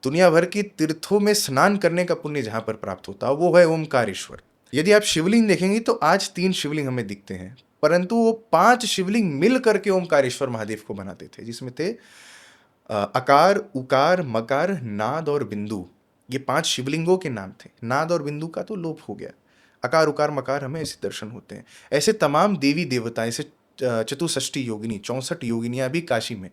दुनिया भर के तीर्थों में स्नान करने का पुण्य जहाँ पर प्राप्त होता हो, वो है ओमकारेश्वर। यदि आप शिवलिंग देखेंगे तो आज 3 शिवलिंग हमें दिखते हैं, परंतु वो 5 शिवलिंग मिल करके ओमकारेश्वर महादेव को बनाते थे, जिसमें थे अकार, उकार, मकार, नाद और बिंदु। ये 5 शिवलिंगों के नाम थे। नाद और बिंदु का तो लोप हो गया, अकार उकार मकार हमें ऐसे दर्शन होते हैं। ऐसे तमाम देवी देवता, ऐसे चतुष्षष्ठी योगिनी, 64 योगिनियाँ भी काशी में,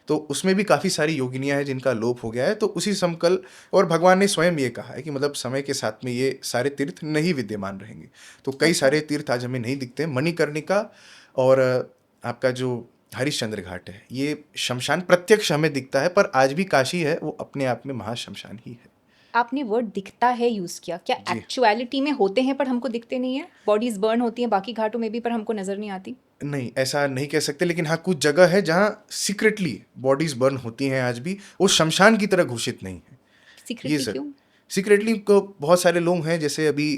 तो उसमें भी काफ़ी सारी योगिनियाँ हैं जिनका लोप हो गया है। तो उसी समकल, और भगवान ने स्वयं ये कहा है कि मतलब समय के साथ में ये सारे तीर्थ नहीं विद्यमान रहेंगे। तो कई सारे तीर्थ आज हमें नहीं दिखते हैं। मणिकर्णिका और आपका जो हरिश्चंद्र घाट है, ये शमशान प्रत्यक्ष हमें दिखता है, पर आज भी काशी है वो अपने आप में महाशमशान ही है। आपने वर्ड दिखता है यूज किया, क्या जी। एक्चुअलिटी में होते हैं पर हमको दिखते नहीं है? बॉडीज बर्न होती हैं बाकी घाटों में भी पर हमको नजर नहीं आती? नहीं, ऐसा नहीं कह सकते, लेकिन हाँ कुछ जगह है जहाँ सीक्रेटली बॉडीज बर्न होती हैं आज भी, वो शमशान की तरह घोषित नहीं है। सीक्रेटली सर, क्यों? सीक्रेटली को बहुत सारे लोग हैं, जैसे अभी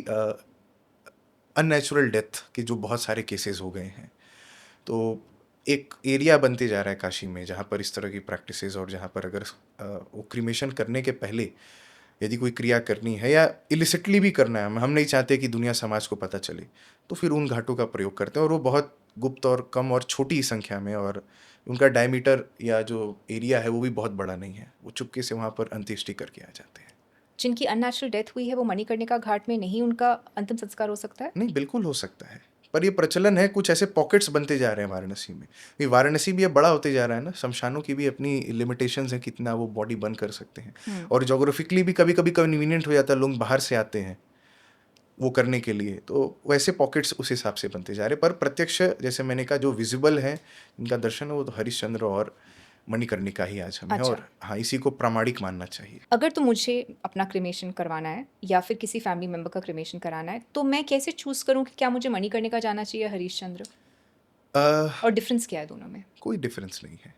अननेचुरल डेथ के जो बहुत सारे केसेस हो गए हैं, तो एक एरिया बनते जा रहा है काशी में जहाँ पर इस तरह की प्रैक्टिसेस, और जहाँ पर अगर वो क्रीमेशन करने के पहले यदि कोई क्रिया करनी है या इलिसिटली भी करना है, हम नहीं चाहते कि दुनिया समाज को पता चले, तो फिर उन घाटों का प्रयोग करते हैं, और वो बहुत गुप्त और कम और छोटी संख्या में, और उनका डायमीटर या जो एरिया है वो भी बहुत बड़ा नहीं है, वो चुपके से वहाँ पर अंत्येष्टि करके आ जाते हैं। जिनकी अननेचुरल डेथ हुई है वो मणिकर्णिका घाट में नहीं उनका अंतिम संस्कार हो सकता है? नहीं, बिल्कुल हो सकता है, पर ये प्रचलन है, कुछ ऐसे पॉकेट्स बनते जा रहे हैं वाराणसी में। ये वाराणसी भी अब बड़ा होते जा रहा है ना, शमशानों की भी अपनी लिमिटेशंस हैं, कितना वो बॉडी बर्न कर सकते हैं, और जोग्राफिकली भी कभी कभी कन्वीनियंट हो जाता है, लोग बाहर से आते हैं वो करने के लिए, तो वैसे पॉकेट्स उस हिसाब से बनते जा रहे हैं। पर प्रत्यक्ष, जैसे मैंने कहा, जो विजिबल है इनका दर्शन है, वो तो हरिश्चंद्र और मणिकर्णिका ही आज हमें है। अच्छा। और हाँ, इसी को प्रामाणिक मानना चाहिए। अगर तो मुझे अपना क्रिमेशन करवाना है या फिर किसी फैमिली मेंबर का क्रिमेशन कराना है, तो मैं कैसे चूज करूं कि क्या मुझे मणिकर्णिका जाना चाहिए, हरिश्चंद्र? और डिफरेंस क्या है दोनों में? कोई डिफरेंस नहीं है।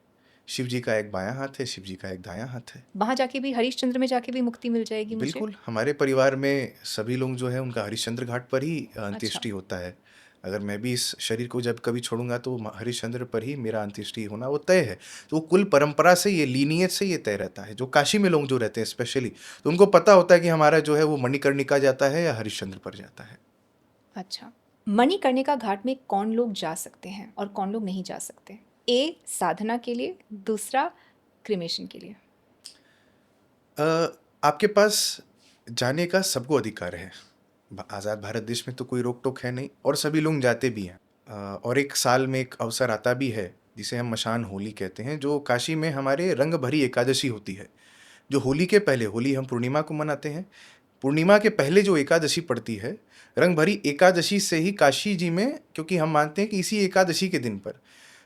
शिव जी का एक बायां हाथ है, शिव जी का एक दायां हाथ है। वहां जाके भी, हरिश्चंद्र में जाके भी मुक्ति मिल जाएगी मुझे? बिल्कुल, हमारे परिवार में सभी लोग जो है उनका हरिश्चंद्र घाट पर ही अंत्येष्टि होता है। अगर मैं भी इस शरीर को जब कभी छोड़ूंगा तो हरिश्चंद्र पर ही मेरा अंत्येष्टि होना वो तय है। तो वो कुल परंपरा से, ये लीनियज से ये तय रहता है। जो काशी में लोग जो रहते हैं स्पेशली, तो उनको पता होता है कि हमारा जो है वो मणिकर्णिका जाता है या हरिश्चंद्र पर जाता है। अच्छा, मणिकर्णिका घाट में कौन लोग जा सकते हैं और कौन लोग नहीं जा सकते? ए, साधना के लिए, दूसरा क्रिमेशन के लिए। आपके पास जाने का सबको अधिकार है। आज़ाद भारत देश में तो कोई रोक टोक है नहीं, और सभी लोग जाते भी हैं। और एक साल में एक अवसर आता भी है जिसे हम मशान होली कहते हैं, जो काशी में हमारे रंग भरी एकादशी होती है। जो होली के पहले, होली हम पूर्णिमा को मनाते हैं, पूर्णिमा के पहले जो एकादशी पड़ती है, रंग भरी एकादशी से ही काशी जी में, क्योंकि हम मानते हैं कि इसी एकादशी के दिन पर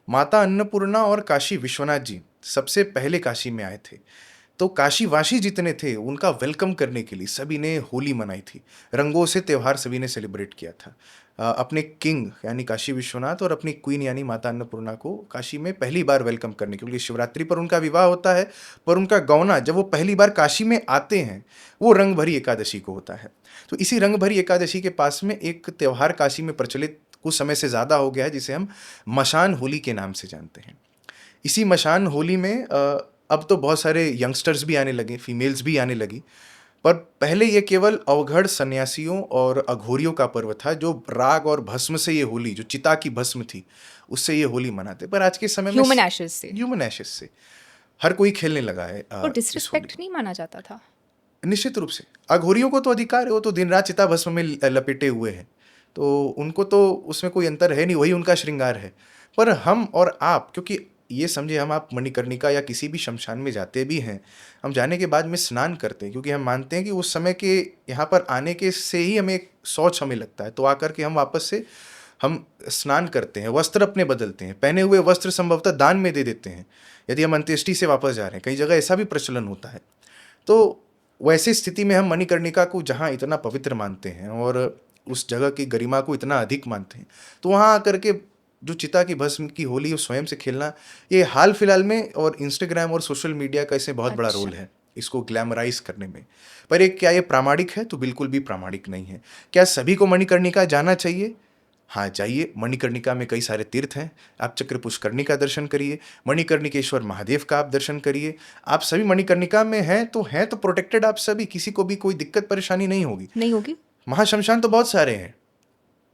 माता अन्नपूर्णा और काशी विश्वनाथ जी सबसे पहले काशी में आए थे। तो काशीवासी जितने थे उनका वेलकम करने के लिए सभी ने होली मनाई थी, रंगों से त्यौहार सभी ने सेलिब्रेट किया था। अपने किंग यानी काशी विश्वनाथ और अपनी क्वीन यानी माता अन्नपूर्णा को काशी में पहली बार वेलकम करने के लिए, शिवरात्रि पर उनका विवाह होता है, पर उनका गौना जब वो पहली बार काशी में आते हैं वो रंग भरी एकादशी को होता है। तो इसी रंग भरी एकादशी के पास में एक त्यौहार काशी में प्रचलित कुछ समय से ज़्यादा हो गया है, जिसे हम मशान होली के नाम से जानते हैं। इसी मशान होली में अब तो बहुत सारे यंगस्टर्स भी आने लगे, फीमेल्स भी आने लगी, पर पहले ये केवल अवघड़ सन्यासियों और अघोरियों का पर्व था, जो राग और भस्म से ये होली, जो चिता की भस्म थी उससे ये होली मनाते। पर आज के समय में ह्यूमन एशेस से हर कोई खेलने लगा है। तो डिसरिस्पेक्ट नहीं माना जाता था? निश्चित रूप से अघोरियों को तो अधिकार है, वो तो दिन रात चिता भस्म में लपेटे हुए हैं, तो उनको तो उसमें कोई अंतर है नहीं, वही उनका श्रृंगार है। पर हम और आप, क्योंकि ये समझे, हम आप मणिकर्णिका या किसी भी शमशान में जाते भी हैं, हम जाने के बाद में स्नान करते हैं, क्योंकि हम मानते हैं कि उस समय के यहाँ पर आने के से ही हमें एक शौच हमें लगता है, तो आकर के हम वापस से हम स्नान करते हैं, वस्त्र अपने बदलते हैं, पहने हुए वस्त्र संभवतः दान में दे देते हैं यदि हम अंत्येष्टि से वापस जा रहे हैं। कई जगह ऐसा भी प्रचलन होता है। तो वैसी स्थिति में हम मणिकर्णिका को जहाँ इतना पवित्र मानते हैं और उस जगह की गरिमा को इतना अधिक मानते हैं, तो वहाँ आकर के जो चिता की भस्म की होली स्वयं से खेलना, ये हाल फिलहाल में, और इंस्टाग्राम और सोशल मीडिया का इसमें बहुत बड़ा रोल है इसको ग्लैमराइज करने में। पर क्या ये प्रामाणिक है? तो बिल्कुल भी प्रामाणिक नहीं है। क्या सभी को मणिकर्णिका जाना चाहिए? हाँ, जाइए। मणिकर्णिका में कई सारे तीर्थ हैं, आप चक्र पुष्करणी का दर्शन करिए, मणिकर्णिकेश्वर महादेव का आप दर्शन करिए। आप सभी मणिकर्णिका में हैं तो प्रोटेक्टेड आप सभी, किसी को भी कोई दिक्कत परेशानी नहीं होगी। महाशमशान तो बहुत सारे हैं,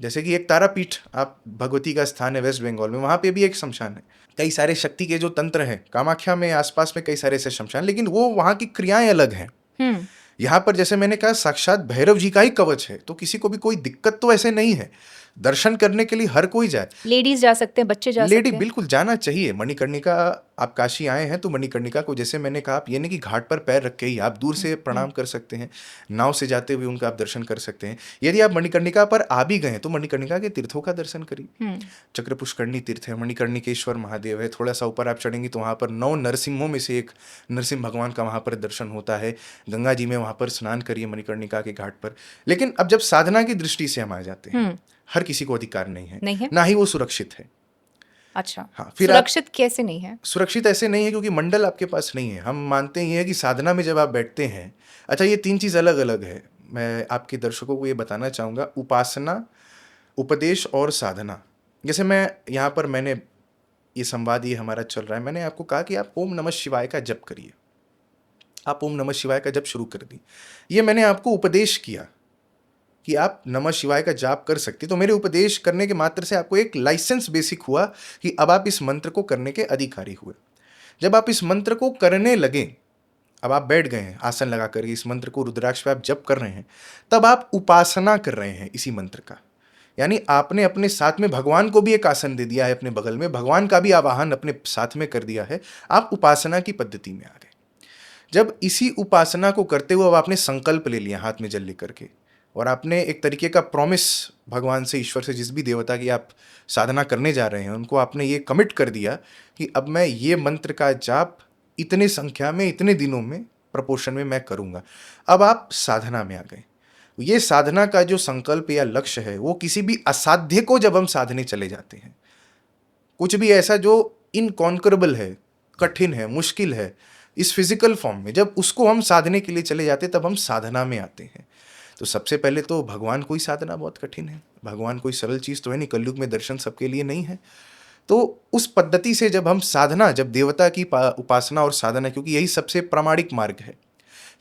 जैसे कि एक तारापीठ, आप भगवती का स्थान है वेस्ट बंगाल में, वहाँ पे भी एक शमशान है। कई सारे शक्ति के जो तंत्र हैं, कामाख्या में आसपास में कई सारे ऐसे शमशान, लेकिन वो वहाँ की क्रियाएं अलग हैं। यहाँ पर जैसे मैंने कहा, साक्षात भैरव जी का ही कवच है, तो किसी को भी कोई दिक्कत तो ऐसे नहीं है। दर्शन करने के लिए हर कोई जाए, लेडीज जा सकते हैं, बच्चे जा सकते हैं, बिल्कुल जाना चाहिए। मणिकर्णिका, आप काशी आए हैं तो मणिकर्णिका को, जैसे मैंने कहा, आप ये नहीं कि घाट पर पैर रख के ही आप दूर से प्रणाम कर सकते हैं, नाव से जाते हुए उनका आप दर्शन कर सकते हैं। यदि आप मणिकर्णिका पर आ भी गए तो मणिकर्णिका के तीर्थों का दर्शन करिए। चक्र पुष्करणी तीर्थ है, मणिकर्णिकेश्वर महादेव है, थोड़ा सा ऊपर आप चढ़ेंगे तो वहाँ पर 9 नरसिंहों में से एक नरसिंह भगवान का वहाँ पर दर्शन होता है। गंगा जी में वहाँ पर स्नान करिए मणिकर्णिका के घाट पर। लेकिन अब जब साधना की दृष्टि से हम आ जाते हैं, हर किसी को अधिकार नहीं है, ना ही वो सुरक्षित है। अच्छा, हाँ, फिर आप सुरक्षित कैसे नहीं है? सुरक्षित ऐसे नहीं है क्योंकि मंडल आपके पास नहीं है। हम मानते हैं ये है कि साधना में जब आप बैठते हैं, अच्छा ये 3 चीज़ अलग-अलग है। मैं आपके दर्शकों को ये बताना चाहूँगा, उपासना, उपदेश और साधना। जैसे मैं यहाँ पर मैंने ये संवाद ये हमारा चल रहा है, मैंने आपको कहा कि आप ओम नमः शिवाय का जप करिए। आप ओम नमः शिवाय का जप शुरू कर दी। ये मैंने आपको उपदेश किया कि आप नमः शिवाय का जाप कर सकते। तो मेरे उपदेश करने के मात्र से आपको एक लाइसेंस बेसिक हुआ कि अब आप इस मंत्र को करने के अधिकारी हुए। जब आप इस मंत्र को करने लगे, अब आप बैठ गए हैं आसन लगा कर, इस मंत्र को रुद्राक्ष पे आप जप कर रहे हैं, तब आप उपासना कर रहे हैं इसी मंत्र का। यानी आपने अपने साथ में भगवान को भी एक आसन दे दिया है, अपने बगल में भगवान का भी आवाहन अपने साथ में कर दिया है। आप उपासना की पद्धति में आ गए। जब इसी उपासना को करते हुए अब आपने संकल्प ले लिया हाथ में जल लेकर के, और आपने एक तरीके का प्रॉमिस भगवान से, ईश्वर से, जिस भी देवता की आप साधना करने जा रहे हैं उनको आपने ये कमिट कर दिया कि अब मैं ये मंत्र का जाप इतने संख्या में, इतने दिनों में, प्रपोर्शन में मैं करूँगा। अब आप साधना में आ गए। ये साधना का जो संकल्प या लक्ष्य है, वो किसी भी असाध्य को जब हम साधने चले जाते हैं, कुछ भी ऐसा जो इनकॉन्करेबल है, कठिन है, मुश्किल है इस फिजिकल फॉर्म में, जब उसको हम साधने के लिए चले जाते हैं तब हम साधना में आते हैं। तो सबसे पहले तो भगवान को ही साधना बहुत कठिन है। भगवान कोई सरल चीज़ तो है नहीं, कलयुग में दर्शन सबके लिए नहीं है। तो उस पद्धति से जब हम साधना, जब देवता की उपासना और साधना, क्योंकि यही सबसे प्रामाणिक मार्ग है,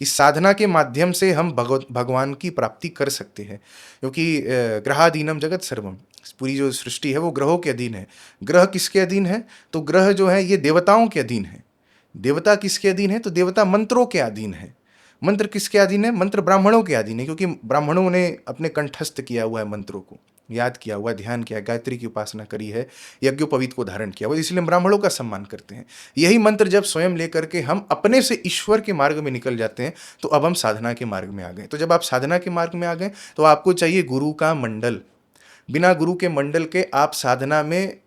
इस साधना के माध्यम से हम भगवान की प्राप्ति कर सकते हैं। क्योंकि ग्रहाधीनम जगत सर्वम, पूरी जो सृष्टि है वो ग्रहों के अधीन है। ग्रह किसके अधीन है? तो ग्रह जो है ये देवताओं के अधीन है। देवता किसके अधीन है? तो देवता मंत्रों के अधीन है। मंत्र किसके अधीन है? मंत्र ब्राह्मणों के अधीन है, क्योंकि ब्राह्मणों ने अपने कंठस्थ किया हुआ है, मंत्रों को याद किया हुआ, ध्यान किया, गायत्री की उपासना करी है, यज्ञोपवीत को धारण किया हुआ, इसलिए हम ब्राह्मणों का सम्मान करते हैं। यही मंत्र जब स्वयं लेकर के हम अपने से ईश्वर के मार्ग में निकल जाते हैं तो अब हम साधना के मार्ग में आ गए। तो जब आप साधना के मार्ग में आ गए तो आपको चाहिए गुरु का मंडल। बिना गुरु के मंडल के आप साधना में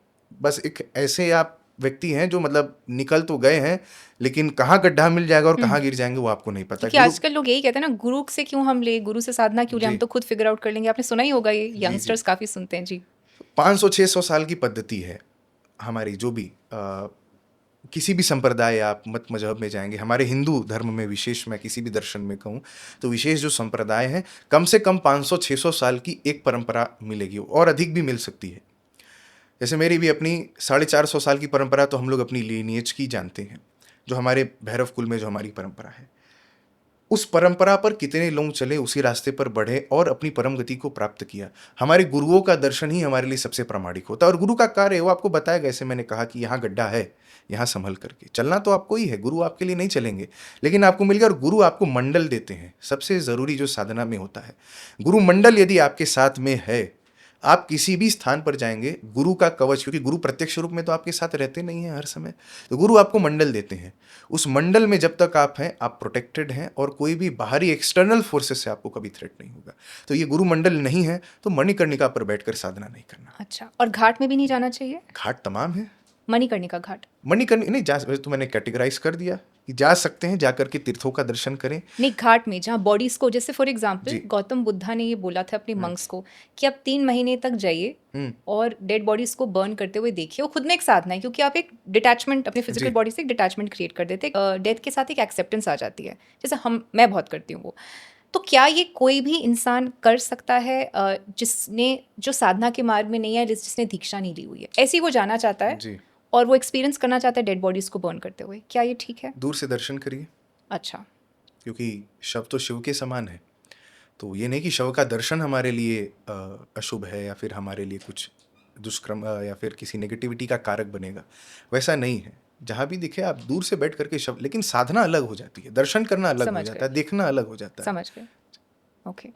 बस एक ऐसे आप व्यक्ति हैं जो मतलब निकल तो गए हैं, लेकिन कहाँ गड्ढा मिल जाएगा और कहाँ गिर जाएंगे वो आपको नहीं पता। क्योंकि आजकल लोग यही कहते हैं ना, गुरु से क्यों हम ले, गुरु से साधना क्यों ले, हम तो खुद फिगर आउट कर लेंगे। आपने सुना ही होगा, ये यंगस्टर्स काफी सुनते हैं जी। 500-600 साल की पद्धति है हमारी, जो भी किसी भी संप्रदाय आप मत मजहब में जाएंगे, हमारे हिंदू धर्म में विशेष, मैं किसी भी दर्शन में कहूँ तो विशेष जो संप्रदाय है, कम से कम 500-600 साल की एक परंपरा मिलेगी, और अधिक भी मिल सकती है। जैसे मेरी भी अपनी 450 साल की परंपरा तो हम लोग अपनी लीनिएज की जानते हैं, जो हमारे भैरव कुल में जो हमारी परंपरा है, उस परंपरा पर कितने लोग चले, उसी रास्ते पर बढ़े और अपनी परम गति को प्राप्त किया। हमारे गुरुओं का दर्शन ही हमारे लिए सबसे प्रामाणिक होता है, और गुरु का कार्य है वो आपको बताएगा। ऐसे मैंने कहा कि यहाँ गड्ढा है, यहाँ संभल करके चलना तो आपको ही है, गुरु आपके लिए नहीं चलेंगे, लेकिन आपको मिल गया। और गुरु आपको मंडल देते हैं, सबसे ज़रूरी जो साधना में होता है, गुरु मंडल यदि आपके साथ में है, आप किसी भी स्थान पर जाएंगे, गुरु का कवच, क्योंकि गुरु प्रत्यक्ष रूप में तो आपके साथ रहते नहीं हैं हर समय, तो गुरु आपको मंडल देते हैं। उस मंडल में जब तक आप हैं, आप प्रोटेक्टेड हैं, और कोई भी बाहरी एक्सटर्नल फोर्सेस से आपको कभी थ्रेट नहीं होगा। तो ये गुरु मंडल नहीं है तो मणिकर्णिका पर बैठकर साधना नहीं करना। अच्छा, और घाट में भी नहीं जाना चाहिए? घाट तमाम है। मणिकर्णिका घाट, मणिकर्णिका नहीं जा, तो मैंने कैटेगराइज कर दिया कि जा सकते हैं, जाकर के तीर्थों का दर्शन करें। नहीं, घाट में जहाँ बॉडीज को, जैसे फॉर एग्जांपल गौतम बुद्धा ने ये बोला था अपने मंक्स को कि आप 3 महीने तक जाइए और डेड बॉडीज को बर्न करते हुए देखिए। वो खुद में एक साधना है, क्योंकि आप एक डिटैचमेंट, अपने फिजिकल बॉडी से एक डिटैचमेंट क्रिएट कर देते हैं, डेथ के साथ एक एक्सेप्टेंस आ जाती है, जैसे मैं बहुत करती हूँ वो। तो क्या ये कोई भी इंसान कर सकता है जिसने, जो साधना के मार्ग में नहीं है, जिसने दीक्षा नहीं ली हुई है, ऐसी वो जाना चाहता है और वो एक्सपीरियंस करना चाहता है डेड बॉडीज को बर्न करते हुए, क्या ये ठीक है? दूर से दर्शन करिए। अच्छा, क्योंकि शव तो शिव के समान है, तो ये नहीं कि शव का दर्शन हमारे लिए अशुभ है या फिर हमारे लिए कुछ दुष्कर्म या फिर किसी नेगेटिविटी का कारक बनेगा, वैसा नहीं है। जहाँ भी दिखे आप दूर से बैठ करके शव, लेकिन साधना अलग हो जाती है, दर्शन करना अलग हो जाता है, देखना अलग हो जाता है। समझ गए, ओके।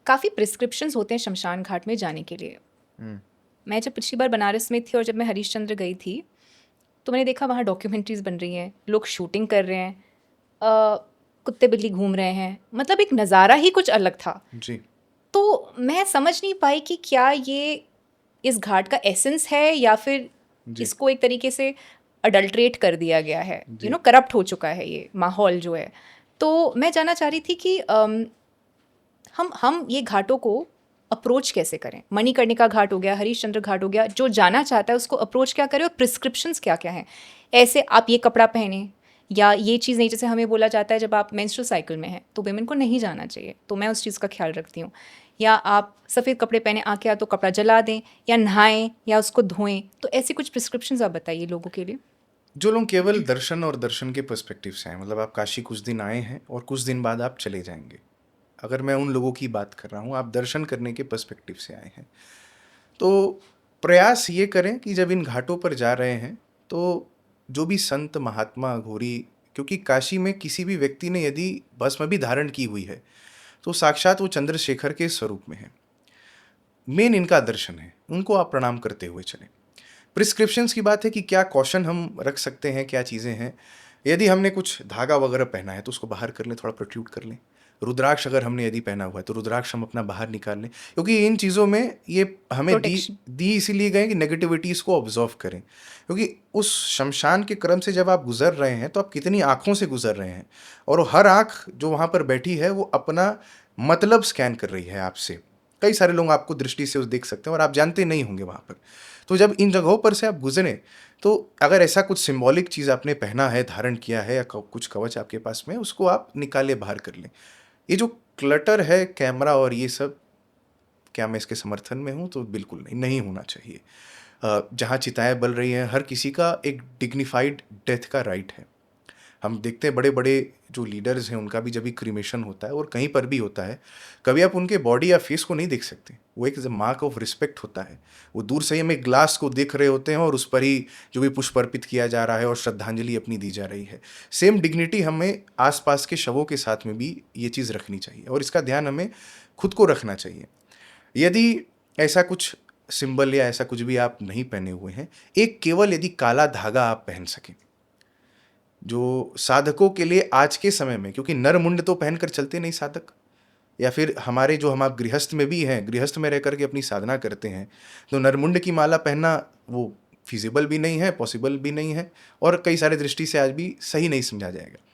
काफ़ी प्रिस्क्रिप्शंस होते हैं शमशान घाट में जाने के लिए। मैं जब पिछली बार बनारस में थी और जब मैं हरिश्चंद्र गई थी, तो मैंने देखा वहाँ डॉक्यूमेंट्रीज बन रही हैं, लोग शूटिंग कर रहे हैं, कुत्ते बिल्ली घूम रहे हैं, मतलब एक नज़ारा ही कुछ अलग था जी। तो मैं समझ नहीं पाई कि क्या ये इस घाट का एसेंस है या फिर इसको एक तरीके से अडल्ट्रेट कर दिया गया है, करप्ट हो चुका है ये माहौल जो है। तो मैं जानना चाह रही थी कि हम ये घाटों को अप्रोच कैसे करें? मणिकर्णिका घाट हो गया, हरिश्चंद्र घाट हो गया, जो जाना चाहता है उसको अप्रोच क्या करें और प्रिस्क्रिप्शंस क्या-क्या हैं? ऐसे आप ये कपड़ा पहनें या ये चीज़ नहीं, जैसे हमें बोला जाता है जब आप मेंस्ट्रुअल साइकिल में हैं, तो वुमेन को नहीं जाना चाहिए, तो मैं उस चीज़ का ख्याल रखती हूँ। या आप सफ़ेद कपड़े पहने आके या तो कपड़ा जला दें या नहाएँ या उसको धोएँ, तो ऐसी कुछ प्रिस्क्रिप्शंस आप बताइए लोगों के लिए। जो लोग केवल दर्शन और दर्शन के पर्सपेक्टिव से आए, मतलब आप काशी कुछ दिन आए हैं और कुछ दिन बाद आप चले जाएंगे, अगर मैं उन लोगों की बात कर रहा हूँ, आप दर्शन करने के पर्सपेक्टिव से आए हैं, तो प्रयास ये करें कि जब इन घाटों पर जा रहे हैं तो जो भी संत महात्मा घोरी, क्योंकि काशी में किसी भी व्यक्ति ने यदि भस्म भी धारण की हुई है तो साक्षात वो चंद्रशेखर के स्वरूप में है, मेन इनका दर्शन है, उनको आप प्रणाम करते हुए चलें। प्रिस्क्रिप्शंस की बात है कि क्या कॉशन हम रख सकते हैं, क्या चीज़ें हैं। यदि हमने कुछ धागा वगैरह पहना है तो उसको बाहर कर लें, थोड़ा प्रोट्रूड कर लें। रुद्राक्ष अगर हमने यदि पहना हुआ है तो रुद्राक्ष हम अपना बाहर निकाल लें, क्योंकि इन चीज़ों में ये हमें प्रोटेक्शन। दी इसीलिए गए कि नेगेटिविटीज़ को ऑब्जर्व करें, क्योंकि उस शमशान के क्रम से जब आप गुजर रहे हैं तो आप कितनी आँखों से गुजर रहे हैं, और हर आँख जो वहाँ पर बैठी है वो अपना मतलब स्कैन कर रही है आपसे। कई सारे लोग आपको दृष्टि से उस देख सकते हैं और आप जानते नहीं होंगे वहाँ पर। तो जब इन जगहों पर से आप गुजरें तो अगर ऐसा कुछ सिंबॉलिक चीज़ आपने पहना है, धारण किया है, या कुछ कवच आपके पास में, उसको आप निकाले बाहर कर लें। ये जो क्लटर है कैमरा और ये सब, क्या मैं इसके समर्थन में हूँ? तो बिल्कुल नहीं, नहीं होना चाहिए। जहाँ चिताएं बल रही हैं, हर किसी का एक डिग्निफाइड डेथ का राइट है। हम देखते हैं बड़े बड़े जो लीडर्स हैं उनका भी जब भी क्रीमेशन होता है और कहीं पर भी होता है, कभी आप उनके बॉडी या फेस को नहीं देख सकते, वो एक मार्क ऑफ रिस्पेक्ट होता है। वो दूर से ही हमें ग्लास को देख रहे होते हैं और उस पर ही जो भी पुष्प अर्पित किया जा रहा है और श्रद्धांजलि अपनी दी जा रही है। सेम डिग्निटी हमें आसपास के शवों के साथ में भी ये चीज़ रखनी चाहिए और इसका ध्यान हमें खुद को रखना चाहिए। यदि ऐसा कुछ सिंबल या ऐसा कुछ भी आप नहीं पहने हुए हैं, एक केवल यदि काला धागा आप पहन सकें, जो साधकों के लिए आज के समय में, क्योंकि नरमुंड तो पहनकर चलते नहीं साधक, या फिर हमारे जो हम आप गृहस्थ में भी हैं, गृहस्थ में रह करके अपनी साधना करते हैं, तो नरमुंड की माला पहनना वो फिजिबल भी नहीं है, पॉसिबल भी नहीं है, और कई सारे दृष्टि से आज भी सही नहीं समझा जाएगा।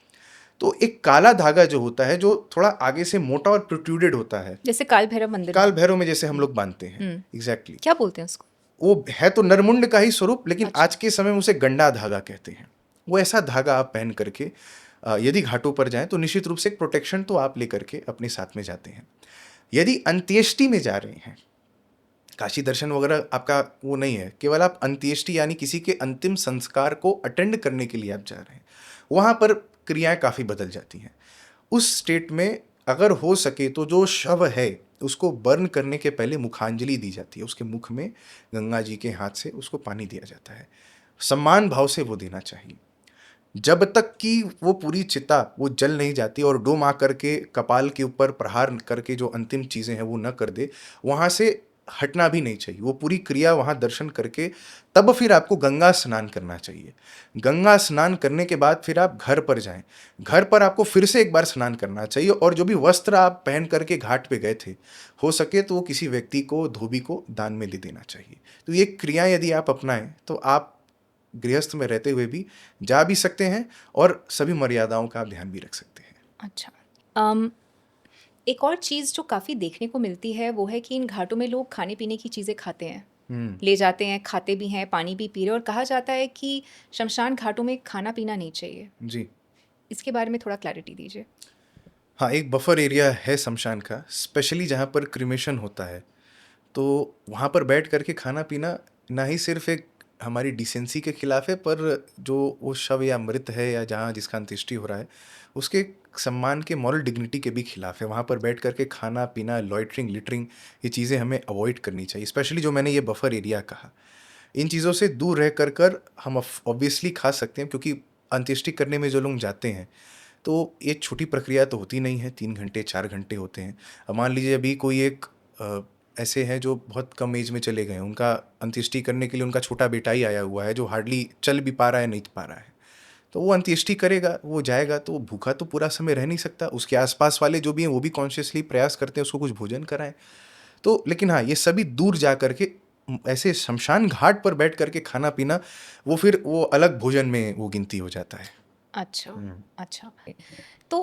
तो एक काला धागा जो होता है, जो थोड़ा आगे से मोटा और प्रोट्रूडेड होता है, जैसे काल भैरव मंदिर काल भैरव में जैसे हम लोग बांधते हैं, एग्जैक्टली क्या बोलते हैं उसको? वो है तो नरमुंड का ही स्वरूप, लेकिन अच्छा। आज के समय में उसे गंडा धागा कहते हैं। वो ऐसा धागा आप पहन करके यदि घाटों पर जाएं तो निश्चित रूप से एक प्रोटेक्शन तो आप लेकर के अपने साथ में जाते हैं। यदि अंत्येष्टि में जा रहे हैं, काशी दर्शन वगैरह आपका वो नहीं है, केवल आप अंत्येष्टि यानी किसी के अंतिम संस्कार को अटेंड करने के लिए आप जा रहे हैं, वहाँ पर क्रियाएं काफ़ी बदल जाती हैं। उस स्टेट में अगर हो सके तो जो शव है उसको बर्न करने के पहले मुखांजलि दी जाती है, उसके मुख में गंगा जी के हाथ से उसको पानी दिया जाता है, सम्मान भाव से वो देना चाहिए। जब तक कि वो पूरी चिता वो जल नहीं जाती और डोम आकर के कपाल के ऊपर प्रहार करके जो अंतिम चीज़ें हैं वो न कर दे, वहाँ से हटना भी नहीं चाहिए। वो पूरी क्रिया वहाँ दर्शन करके तब फिर आपको गंगा स्नान करना चाहिए। गंगा स्नान करने के बाद फिर आप घर पर जाएं। घर पर आपको फिर से एक बार स्नान करना चाहिए और जो भी वस्त्र आप पहन करके घाट पे गए थे, हो सके तो वो किसी व्यक्ति को, धोबी को दान में दे देना चाहिए। तो ये क्रियाएं यदि आप अपनाएं तो आप गृहस्थ में रहते हुए भी जा भी सकते हैं और सभी मर्यादाओं का आप ध्यान भी रख सकते हैं। अच्छा। एक और चीज़ जो काफ़ी देखने को मिलती है वो है कि इन घाटों में लोग खाने पीने की चीज़ें खाते हैं, ले जाते हैं, खाते भी हैं, पानी भी पी रहे हैं, और कहा जाता है कि शमशान घाटों में खाना पीना नहीं चाहिए। जी इसके बारे में थोड़ा क्लैरिटी दीजिए। हाँ, एक बफर एरिया है शमशान का, स्पेशली जहाँ पर क्रिमेशन होता है, तो वहाँ पर बैठ करके खाना पीना ना ही सिर्फ एक हमारी डिसेंसी के खिलाफ है, पर जो वो शव या मृत है या जहाँ जिसका अंत्येष्टि हो रहा है उसके सम्मान के, मॉरल डिग्निटी के भी खिलाफ है। वहाँ पर बैठ करके खाना पीना, लॉइटरिंग, लिटरिंग, ये चीज़ें हमें अवॉइड करनी चाहिए। स्पेशली जो मैंने ये बफर एरिया कहा, इन चीज़ों से दूर रह कर हम ऑब्वियसली खा सकते हैं, क्योंकि अंत्येष्टि करने में जो लोग जाते हैं तो ये छोटी प्रक्रिया तो होती नहीं है, 3 घंटे 4 घंटे होते हैं। अब मान लीजिए अभी कोई एक ऐसे हैं जो बहुत कम एज में चले गए, उनका अंत्येष्टि करने के लिए उनका छोटा बेटा ही आया हुआ है जो हार्डली चल भी पा रहा है, नहीं पा रहा है, तो वो अंत्येष्टि करेगा, वो जाएगा तो भूखा तो पूरा समय रह नहीं सकता। उसके आसपास वाले जो भी हैं वो भी कॉन्शियसली प्रयास करते हैं उसको कुछ भोजन कराएं। तो लेकिन हाँ, ये सभी दूर जा करके ऐसे शमशान घाट पर बैठ करके खाना पीना, वो फिर वो अलग भोजन में वो गिनती हो जाता है। अच्छा। अच्छा। तो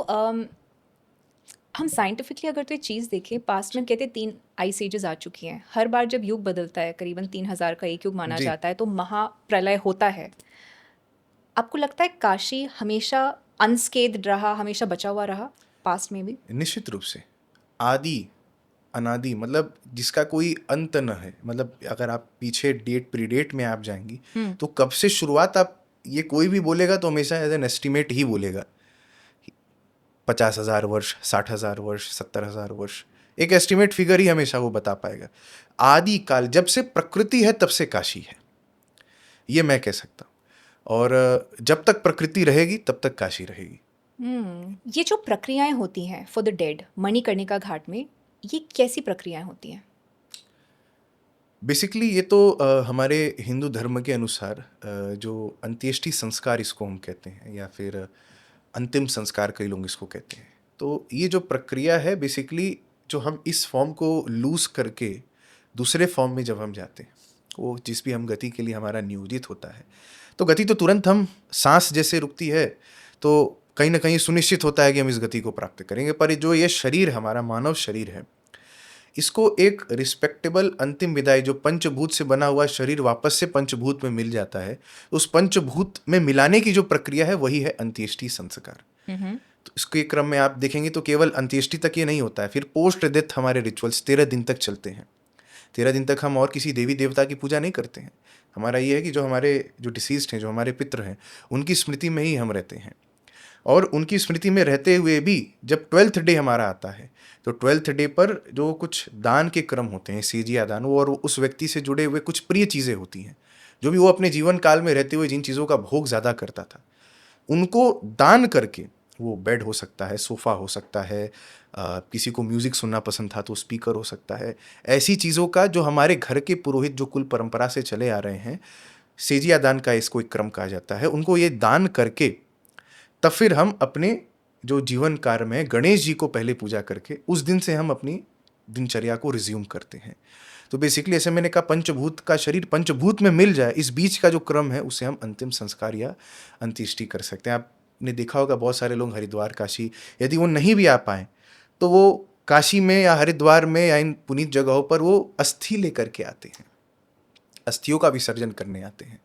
हम साइंटिफिकली अगर तो ये चीज़ देखें, पास्ट में कहते हैं 3 आइस एजेस आ चुकी हैं। हर बार जब युग बदलता है, करीबन 3000 का एक युग माना जी। जाता है, तो महाप्रलय होता है। आपको लगता है काशी हमेशा अनस्केथ्ड रहा, हमेशा बचा हुआ रहा, पास्ट में भी? निश्चित रूप से आदि अनादि, मतलब जिसका कोई अंत न है। मतलब अगर आप पीछे डेट प्रीडेट में आप जाएंगी तो कब से शुरुआत, आप ये कोई भी बोलेगा तो हमेशा एज एन एस्टिमेट ही बोलेगा। 50,000 वर्ष, 60,000 वर्ष, 70,000 वर्ष, एक एस्टिमेट फिगर ही हमेशा वो बता पाएगा। आदि काल जब से प्रकृति है तब से काशी है, ये मैं कह सकता हूँ। और जब तक प्रकृति रहेगी तब तक काशी रहेगी। ये जो प्रक्रियाएं होती हैं फॉर द डेड मणिकर्णिका घाट में, ये कैसी प्रक्रियाएं होती हैं? बेसिकली ये तो हमारे हिंदू धर्म के अनुसार जो अंत्येष्टि संस्कार इसको हम कहते हैं, या फिर अंतिम संस्कार कई लोग इसको कहते हैं। तो ये जो प्रक्रिया है, बेसिकली जो हम इस फॉर्म को लूज करके दूसरे फॉर्म में जब हम जाते हैं, वो जिस भी हम गति के लिए हमारा नियोजित होता है, तो गति तो तुरंत हम सांस जैसे रुकती है, तो कहीं ना कहीं सुनिश्चित होता है कि हम इस गति को प्राप्त करेंगे। पर जो ये शरीर हमारा मानव शरीर है, इसको एक रिस्पेक्टेबल अंतिम विदाई, जो पंचभूत से बना हुआ शरीर वापस से पंचभूत में मिल जाता है, उस पंचभूत में मिलाने की जो प्रक्रिया है वही है अंत्येष्टि संस्कार। तो इसके क्रम में आप देखेंगे तो केवल अंत्येष्टि तक ये नहीं होता है, फिर पोस्ट डेथ हमारे रिचुअल्स 13 दिन तक चलते हैं। 13 दिन तक हम और किसी देवी देवता की पूजा नहीं करते हैं। हमारा ये है कि जो हमारे जो डिसीज्ड हैं, जो हमारे पितृ हैं, उनकी स्मृति में ही हम रहते हैं। और उनकी स्मृति में रहते हुए भी जब 12th डे हमारा आता है, तो 12th डे पर जो कुछ दान के क्रम होते हैं, सेजिया दान, वो और उस व्यक्ति से जुड़े हुए कुछ प्रिय चीज़ें होती हैं, जो भी वो अपने जीवन काल में रहते हुए जिन चीज़ों का भोग ज़्यादा करता था, उनको दान करके, वो बेड हो सकता है, सोफ़ा हो सकता है, किसी को म्यूज़िक सुनना पसंद था तो स्पीकर हो सकता है, ऐसी चीज़ों का जो हमारे घर के पुरोहित जो कुल परंपरा से चले आ रहे हैं, सेजिया दान का इसको एक क्रम कहा जाता है, उनको ये दान करके तब फिर हम अपने जो जीवन कार्य में गणेश जी को पहले पूजा करके उस दिन से हम अपनी दिनचर्या को रिज्यूम करते हैं। तो बेसिकली ऐसे मैंने कहा, पंचभूत का शरीर पंचभूत में मिल जाए, इस बीच का जो क्रम है उसे हम अंतिम संस्कार या अंत्येष्टि कर सकते हैं। आपने देखा होगा बहुत सारे लोग हरिद्वार, काशी, यदि वो नहीं भी आ पाए तो वो काशी में या हरिद्वार में या इन पुनीत जगहों पर वो अस्थि लेकर के आते हैं, अस्थियों का विसर्जन करने आते हैं।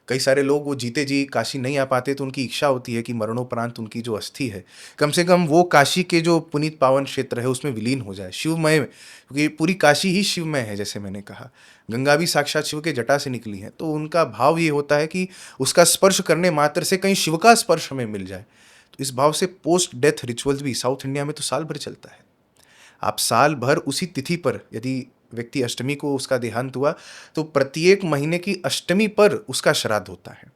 कई सारे लोग वो जीते जी काशी नहीं आ पाते, तो उनकी इच्छा होती है कि मरणोपरांत उनकी जो अस्थि है कम से कम वो काशी के जो पुनीत पावन क्षेत्र है उसमें विलीन हो जाए, शिवमय, क्योंकि पूरी काशी ही शिवमय है। जैसे मैंने कहा, गंगा भी साक्षात शिव के जटा से निकली है, तो उनका भाव ये होता है कि उसका स्पर्श करने मात्र से कहीं शिव का स्पर्श हमें मिल जाए। तो इस भाव से पोस्ट डेथ रिचुअल्स भी साउथ इंडिया में तो साल भर चलता है। आप साल भर उसी तिथि पर, यदि व्यक्ति अष्टमी को उसका देहांत हुआ, तो प्रत्येक महीने की अष्टमी पर उसका श्राद्ध होता है।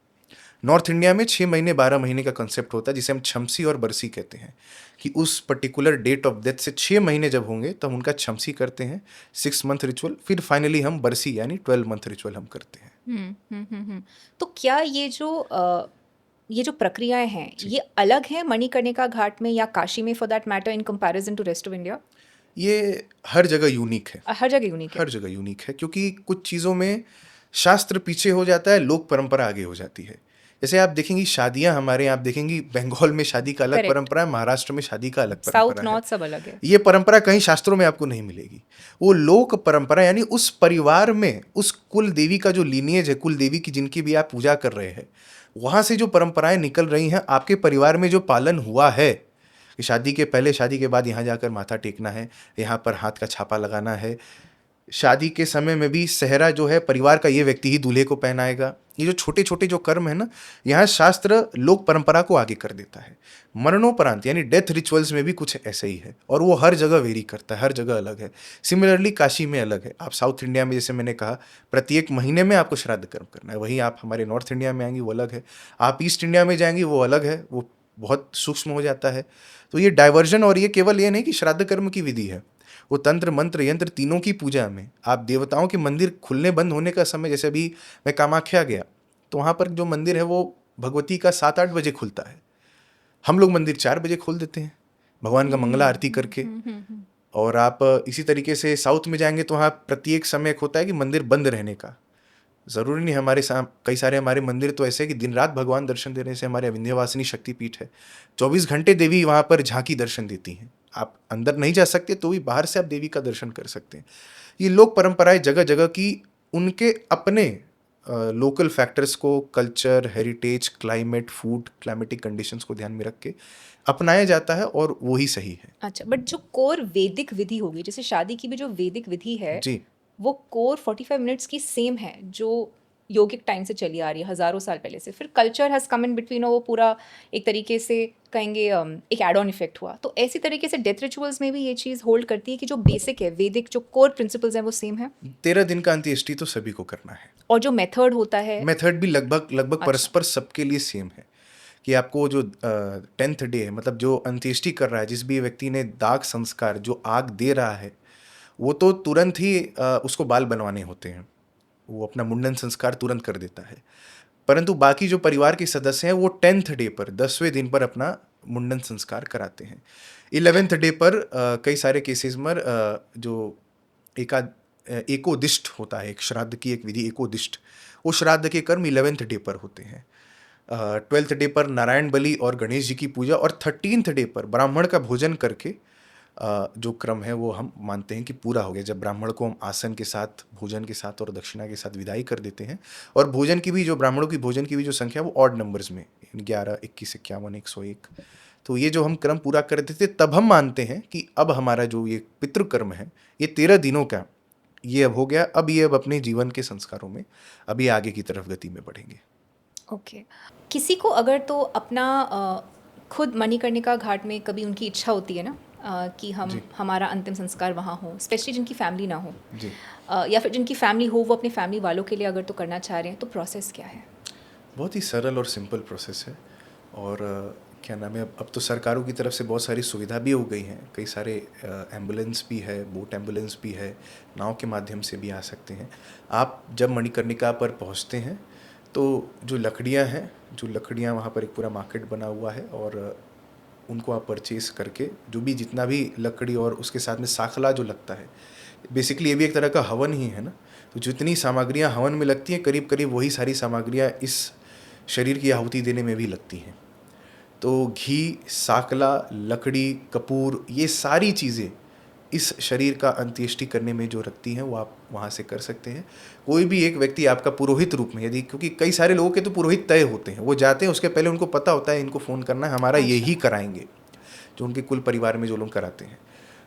नॉर्थ इंडिया में 6 महीने 12 महीने का कंसेप्ट होता है, जिसे हम छमसी और बरसी कहते हैं, कि उस पर्टिकुलर डेट ऑफ डेथ से 6 महीने जब होंगे तब उनका छमसी करते हैं, 6 मंथ रिचुअल, फिर फाइनली हम बरसी यानी 12 मंथ रिचुअल हम करते हैं। तो क्या ये जो प्रक्रियाएं हैं, ये अलग हैं मणिकर्णिका घाट में या काशी में, for that matter, in comparison to rest of India? ये हर जगह यूनिक है। हर जगह यूनिक है। हर जगह यूनिक है, क्योंकि कुछ चीज़ों में शास्त्र पीछे हो जाता है, लोक परंपरा आगे हो जाती है। जैसे आप देखेंगी शादियां हमारे यहाँ, आप देखेंगी बंगाल में शादी का अलग Correct. परंपरा है, महाराष्ट्र में शादी का अलग साउथ परंपरा नॉर्थ है। सब अलग है। ये परंपरा कहीं शास्त्रों में आपको नहीं मिलेगी। वो लोक परंपरा, यानी उस परिवार में उस कुल देवी का जो लीनिएज है, कुल देवी की जिनकी भी आप पूजा कर रहे हैं, वहाँ से जो परंपराएं निकल रही हैं, आपके परिवार में जो पालन हुआ है कि शादी के पहले, शादी के बाद यहाँ जाकर माथा टेकना है, यहाँ पर हाथ का छापा लगाना है, शादी के समय में भी सेहरा जो है परिवार का ये व्यक्ति ही दूल्हे को पहनाएगा। ये जो छोटे छोटे जो कर्म है ना, यहाँ शास्त्र लोक परंपरा को आगे कर देता है। मरणोपरांत यानी डेथ रिचुअल्स में भी कुछ ऐसे ही है, और वो हर जगह वेरी करता है, हर जगह अलग है। सिमिलरली काशी में अलग है। आप साउथ इंडिया में, जैसे मैंने कहा, प्रत्येक महीने में आपको श्राद्ध कर्म करना है, वहीं आप हमारे नॉर्थ इंडिया में आएंगी वो अलग है, आप ईस्ट इंडिया में जाएंगी वो अलग है, वो बहुत सूक्ष्म हो जाता है। तो ये डाइवर्जन, और ये केवल ये नहीं कि श्राद्ध कर्म की विधि है, वो तंत्र मंत्र यंत्र तीनों की पूजा में आप देवताओं के मंदिर खुलने बंद होने का समय, जैसे अभी मैं कामाख्या गया तो वहाँ पर जो मंदिर है वो भगवती का 7-8 बजे खुलता है, हम लोग मंदिर 4 बजे खोल देते हैं भगवान का मंगला आरती करके। और आप इसी तरीके से साउथ में जाएंगे तो वहाँ प्रत्येक समय एक होता है कि मंदिर बंद रहने का। ज़रूरी नहीं, हमारे कई सारे हमारे मंदिर तो ऐसे हैं कि दिन रात भगवान दर्शन देने से, हमारे विंध्यवासिनी शक्तिपीठ है, 24 घंटे देवी वहाँ पर झांकी दर्शन देती हैं। आप अंदर नहीं जा सकते तो भी बाहर से आप देवी का दर्शन कर सकते हैं। ये लोक परंपराएं जगह जगह की उनके अपने लोकल फैक्टर्स को, culture, heritage, climate, food, climatic conditions को ध्यान में रख के अपनाया जाता है और वो ही सही है। अच्छा, बट जो कोर वैदिक विधि होगी, जैसे शादी की भी जो वैदिक विधि है, जी वो कोर 45 मिनट्स की सेम है जो योगिक टाइम से चली आ रही है, हज़ारों साल पहले से। फिर culture has come in between और वो पूरा एक तरीके से कहेंगे एक एड ऑन इफेक्ट हुआ। तो ऐसी तरीके से डेथ रिचुअल्स में भी ये चीज़ होल्ड करती है कि जो बेसिक है, वैदिक जो कोर प्रिंसिपल्स हैं वो सेम है, 13 दिन का अंत्येष्टि तो सभी को करना है। और जो मेथड होता है। मेथड भी लगभग लगभग अच्छा। परस्पर सबके लिए सेम है कि आपको जो 10th डे है, मतलब जो अंत्येष्टि कर रहा है, जिस भी व्यक्ति ने दाग संस्कार, जो आग दे रहा है, वो तो तुरंत ही उसको बाल बनवाने होते हैं, वो अपना मुंडन संस्कार तुरंत कर देता है। परंतु बाकी जो परिवार के सदस्य हैं वो 10th डे पर, 10वें दिन पर अपना मुंडन संस्कार कराते हैं। 11th डे पर कई सारे केसेस में जो एकोदिष्ट होता है, एक श्राद्ध की एक विधि एकोदिष्ट, वो श्राद्ध के कर्म 11th डे पर होते हैं। 12th डे पर नारायण बलि और गणेश जी की पूजा, और 13th डे पर ब्राह्मण का भोजन करके जो क्रम है वो हम मानते हैं कि पूरा हो गया, जब ब्राह्मण को हम आसन के साथ, भोजन के साथ और दक्षिणा के साथ विदाई कर देते हैं। और भोजन की भी जो ब्राह्मणों की भोजन की भी जो संख्या वो ऑड नंबर्स में 11, 21, 51, 101, तो ये जो हम क्रम पूरा कर देते तब हम मानते हैं कि अब हमारा जो ये पितृकर्म है ये 13 दिनों का ये अब हो गया, अब ये अब अपने जीवन के संस्कारों में अभी आगे की तरफ गति में बढ़ेंगे। ओके। किसी को अगर तो अपना खुद मणिकर्णिका घाट में कभी उनकी इच्छा होती है ना, कि हम हमारा अंतिम संस्कार वहाँ हो, स्पेशली जिनकी फैमिली ना हो, जी या फिर जिनकी फैमिली हो, वो अपने फैमिली वालों के लिए अगर तो करना चाह रहे हैं, तो प्रोसेस क्या है? बहुत ही सरल और सिंपल प्रोसेस है। और क्या नाम है, अब तो सरकारों की तरफ से बहुत सारी सुविधा भी हो गई हैं, कई सारे एम्बुलेंस भी है, बोट एम्बुलेंस भी है, नाव के माध्यम से भी आ सकते हैं। आप जब मणिकर्णिका पर पहुंचते हैं तो जो लकड़ियां वहाँ पर एक पूरा मार्केट बना हुआ है, और उनको आप परचेस करके जो भी जितना भी लकड़ी और उसके साथ में साखला जो लगता है, बेसिकली ये भी एक तरह का हवन ही है ना, तो जितनी सामग्रियाँ हवन में लगती हैं करीब करीब वही सारी सामग्रियाँ इस शरीर की आहुति देने में भी लगती हैं। तो घी, साकला, लकड़ी, कपूर, ये सारी चीज़ें इस शरीर का अंत्येष्टि करने में जो रखती हैं वो आप वहाँ से कर सकते हैं। कोई भी एक व्यक्ति आपका पुरोहित रूप में, यदि, क्योंकि कई सारे लोगों के तो पुरोहित तय होते हैं, वो जाते हैं उसके पहले उनको पता होता है इनको फ़ोन करना है, हमारा यही कराएंगे, जो उनके कुल परिवार में जो लोग कराते हैं।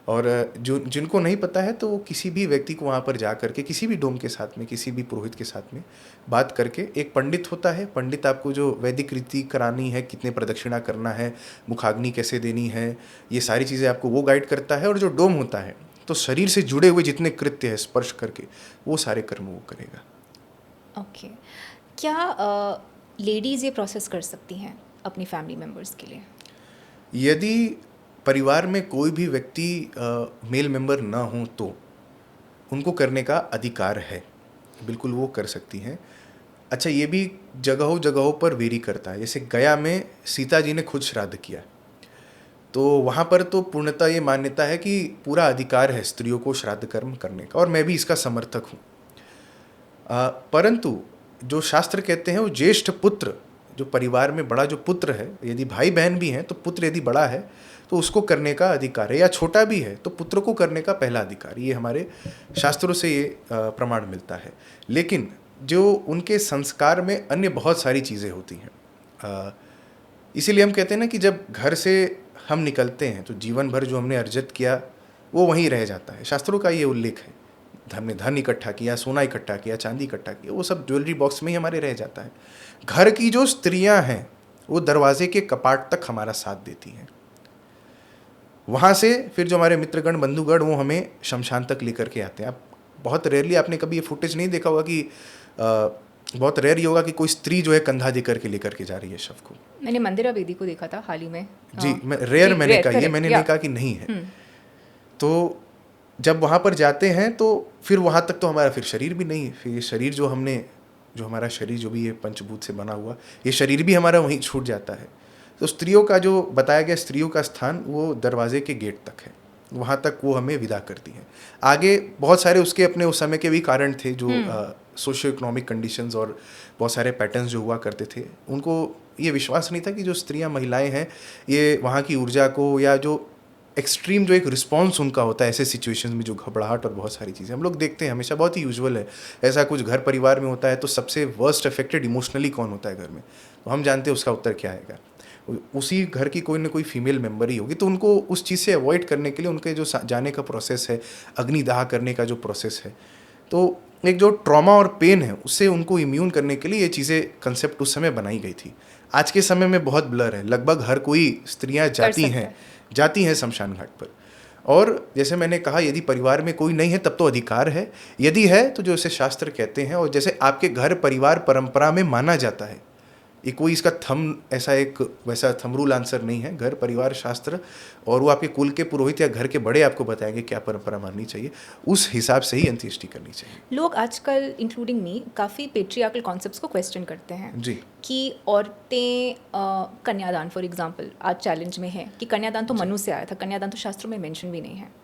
और जो जिनको नहीं पता है तो किसी भी व्यक्ति को वहाँ पर जा करके किसी भी डोम के साथ में, किसी भी पुरोहित के साथ में बात करके, एक पंडित होता है, पंडित आपको जो वैदिक रीति करानी है, कितने प्रदक्षिणा करना है, मुखाग्नि कैसे देनी है, ये सारी चीज़ें आपको वो गाइड करता है। और जो डोम होता है तो शरीर से जुड़े हुए जितने कृत्य है स्पर्श करके, वो सारे कर्म वो करेगा। ओके। क्या लेडीज़ ये प्रोसेस कर सकती हैं अपनी फैमिली मेम्बर्स के लिए? यदि परिवार में कोई भी व्यक्ति मेल मेंबर ना हो तो उनको करने का अधिकार है, बिल्कुल वो कर सकती हैं। अच्छा, ये भी जगहों जगहों पर वेरी करता है। जैसे गया में सीता जी ने खुद श्राद्ध किया, तो वहाँ पर तो पूर्णतः ये मान्यता है कि पूरा अधिकार है स्त्रियों को श्राद्ध कर्म करने का, और मैं भी इसका समर्थक हूँ। परंतु जो शास्त्र कहते हैं वो ज्येष्ठ पुत्र, जो परिवार में बड़ा जो पुत्र है, यदि भाई बहन भी हैं तो पुत्र यदि बड़ा है तो उसको करने का अधिकार है, या छोटा भी है तो पुत्र को करने का पहला अधिकार, ये हमारे शास्त्रों से ये प्रमाण मिलता है। लेकिन जो उनके संस्कार में अन्य बहुत सारी चीज़ें होती हैं, इसीलिए हम कहते हैं ना कि जब घर से हम निकलते हैं तो जीवन भर जो हमने अर्जित किया वो वहीं रह जाता है। शास्त्रों का ये उल्लेख है, हमने धन इकट्ठा किया, सोना इकट्ठा किया, चांदी इकट्ठा किया, वो सब ज्वेलरी बॉक्स में ही हमारे रह जाता है। घर की जो स्त्रियां हैं वो दरवाजे के कपाट तक हमारा साथ देती हैं, वहाँ से फिर जो हमारे मित्रगण बंधुगण वो हमें शमशान तक लेकर के आते हैं। आप बहुत रेयरली, आपने कभी ये फुटेज नहीं देखा होगा कि बहुत रेयर ही होगा कि कोई स्त्री जो है कंधा दे करके लेकर के जा रही है शव को। मैंने मंदिरा बेदी को देखा था हाल ही में। जी, मैं रेयर मैंने कहा, ये मैंने नहीं कहा कि नहीं है। तो जब वहाँ पर जाते हैं तो फिर वहाँ तक तो हमारा फिर शरीर भी नहीं है, फिर ये शरीर जो हमारा शरीर जो भी ये पंचभूत से बना हुआ, ये शरीर भी हमारा वहीं छूट जाता है। तो स्त्रियों का जो बताया गया स्त्रियों का स्थान वो दरवाजे के गेट तक है, वहाँ तक वो हमें विदा करती हैं। आगे बहुत सारे उसके अपने उस समय के भी कारण थे, जो सोशियो इकोनॉमिक कंडीशंस और बहुत सारे पैटर्न्स जो हुआ करते थे, उनको ये विश्वास नहीं था कि जो स्त्रियां, महिलाएं हैं, ये वहाँ की ऊर्जा को या जो एक्सट्रीम जो एक रिस्पॉन्स उनका होता है ऐसे सिचुएशंस में, जो घबराहट और बहुत सारी चीज़ें हम लोग देखते हैं हमेशा, बहुत ही यूजुअल है। ऐसा कुछ घर परिवार में होता है तो सबसे वर्स्ट अफेक्टेड इमोशनली कौन होता है घर में, तो हम जानते हैं उसका उत्तर क्या आएगा, उसी घर की कोई ना कोई फीमेल मेंबर ही होगी। तो उनको उस चीज़ से अवॉइड करने के लिए उनके जो जाने का प्रोसेस है, अग्निदाह करने का जो प्रोसेस है, तो एक जो ट्रॉमा और पेन है उससे उनको इम्यून करने के लिए ये चीज़ें कंसेप्ट उस समय बनाई गई थी। आज के समय में बहुत ब्लर है, लगभग हर कोई स्त्रियां जाती हैं शमशान घाट पर। और जैसे मैंने कहा, यदि परिवार में कोई नहीं है तब तो अधिकार है, यदि है तो जो इसे शास्त्र कहते हैं, और जैसे आपके घर परिवार परंपरा में माना जाता है, ये कोई इसका थम ऐसा एक वैसा थम रूल आंसर नहीं है। घर परिवार शास्त्र और वो आपके कुल के पुरोहित या घर के बड़े आपको बताएंगे क्या परंपरा माननी चाहिए, उस हिसाब से ही अंत्येष्टि करनी चाहिए। लोग आजकल इंक्लूडिंग मी काफ़ी पेट्रियार्कल कॉन्सेप्ट्स को क्वेश्चन करते हैं जी कि औरतें कन्यादान फॉर एग्जांपल आज चैलेंज में है कि कन्यादान तो मनु से आया था, कन्यादान तो शास्त्रों में मेंशन भी नहीं है।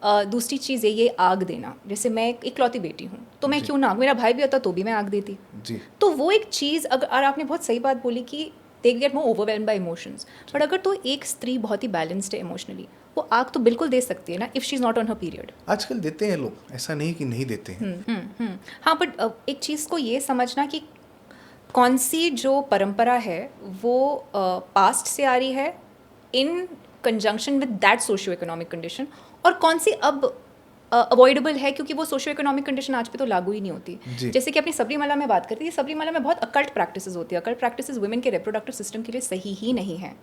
दूसरी चीज़ है ये आग देना, जैसे मैं एक इकलौती बेटी हूँ तो मैं क्यों ना आग, मेरा भाई भी होता तो भी मैं आग देती जी। तो वो एक चीज़ अगर, और आपने बहुत सही बात बोली कि they get more overwhelm bye emotions, but अगर तो एक स्त्री बहुत ही बैलेंस्ड है इमोशनली, वो आग तो बिल्कुल दे सकती है ना if she is not on her period. आजकल देते हैं लोग, ऐसा नहीं कि नहीं देते हैं। हाँ, बट एक चीज़ को ये समझना कि कौन सी जो परंपरा है वो पास्ट से आ रही है इन conjunction with that socio economic condition, और कौन सी अब अवॉइडेबल है क्योंकि वो सोशियो इकोनॉमिक कंडीशन आज पे तो लागू ही नहीं होती। जैसे कि अपनी सबरीमाला में बात करती है, सबरीमाला में बहुत अकल्ट प्रैक्टिसेस होती है। अकल्ट प्रैक्टिसेस वुमेन के रिप्रोडक्टिव सिस्टम के लिए सही ही नहीं है।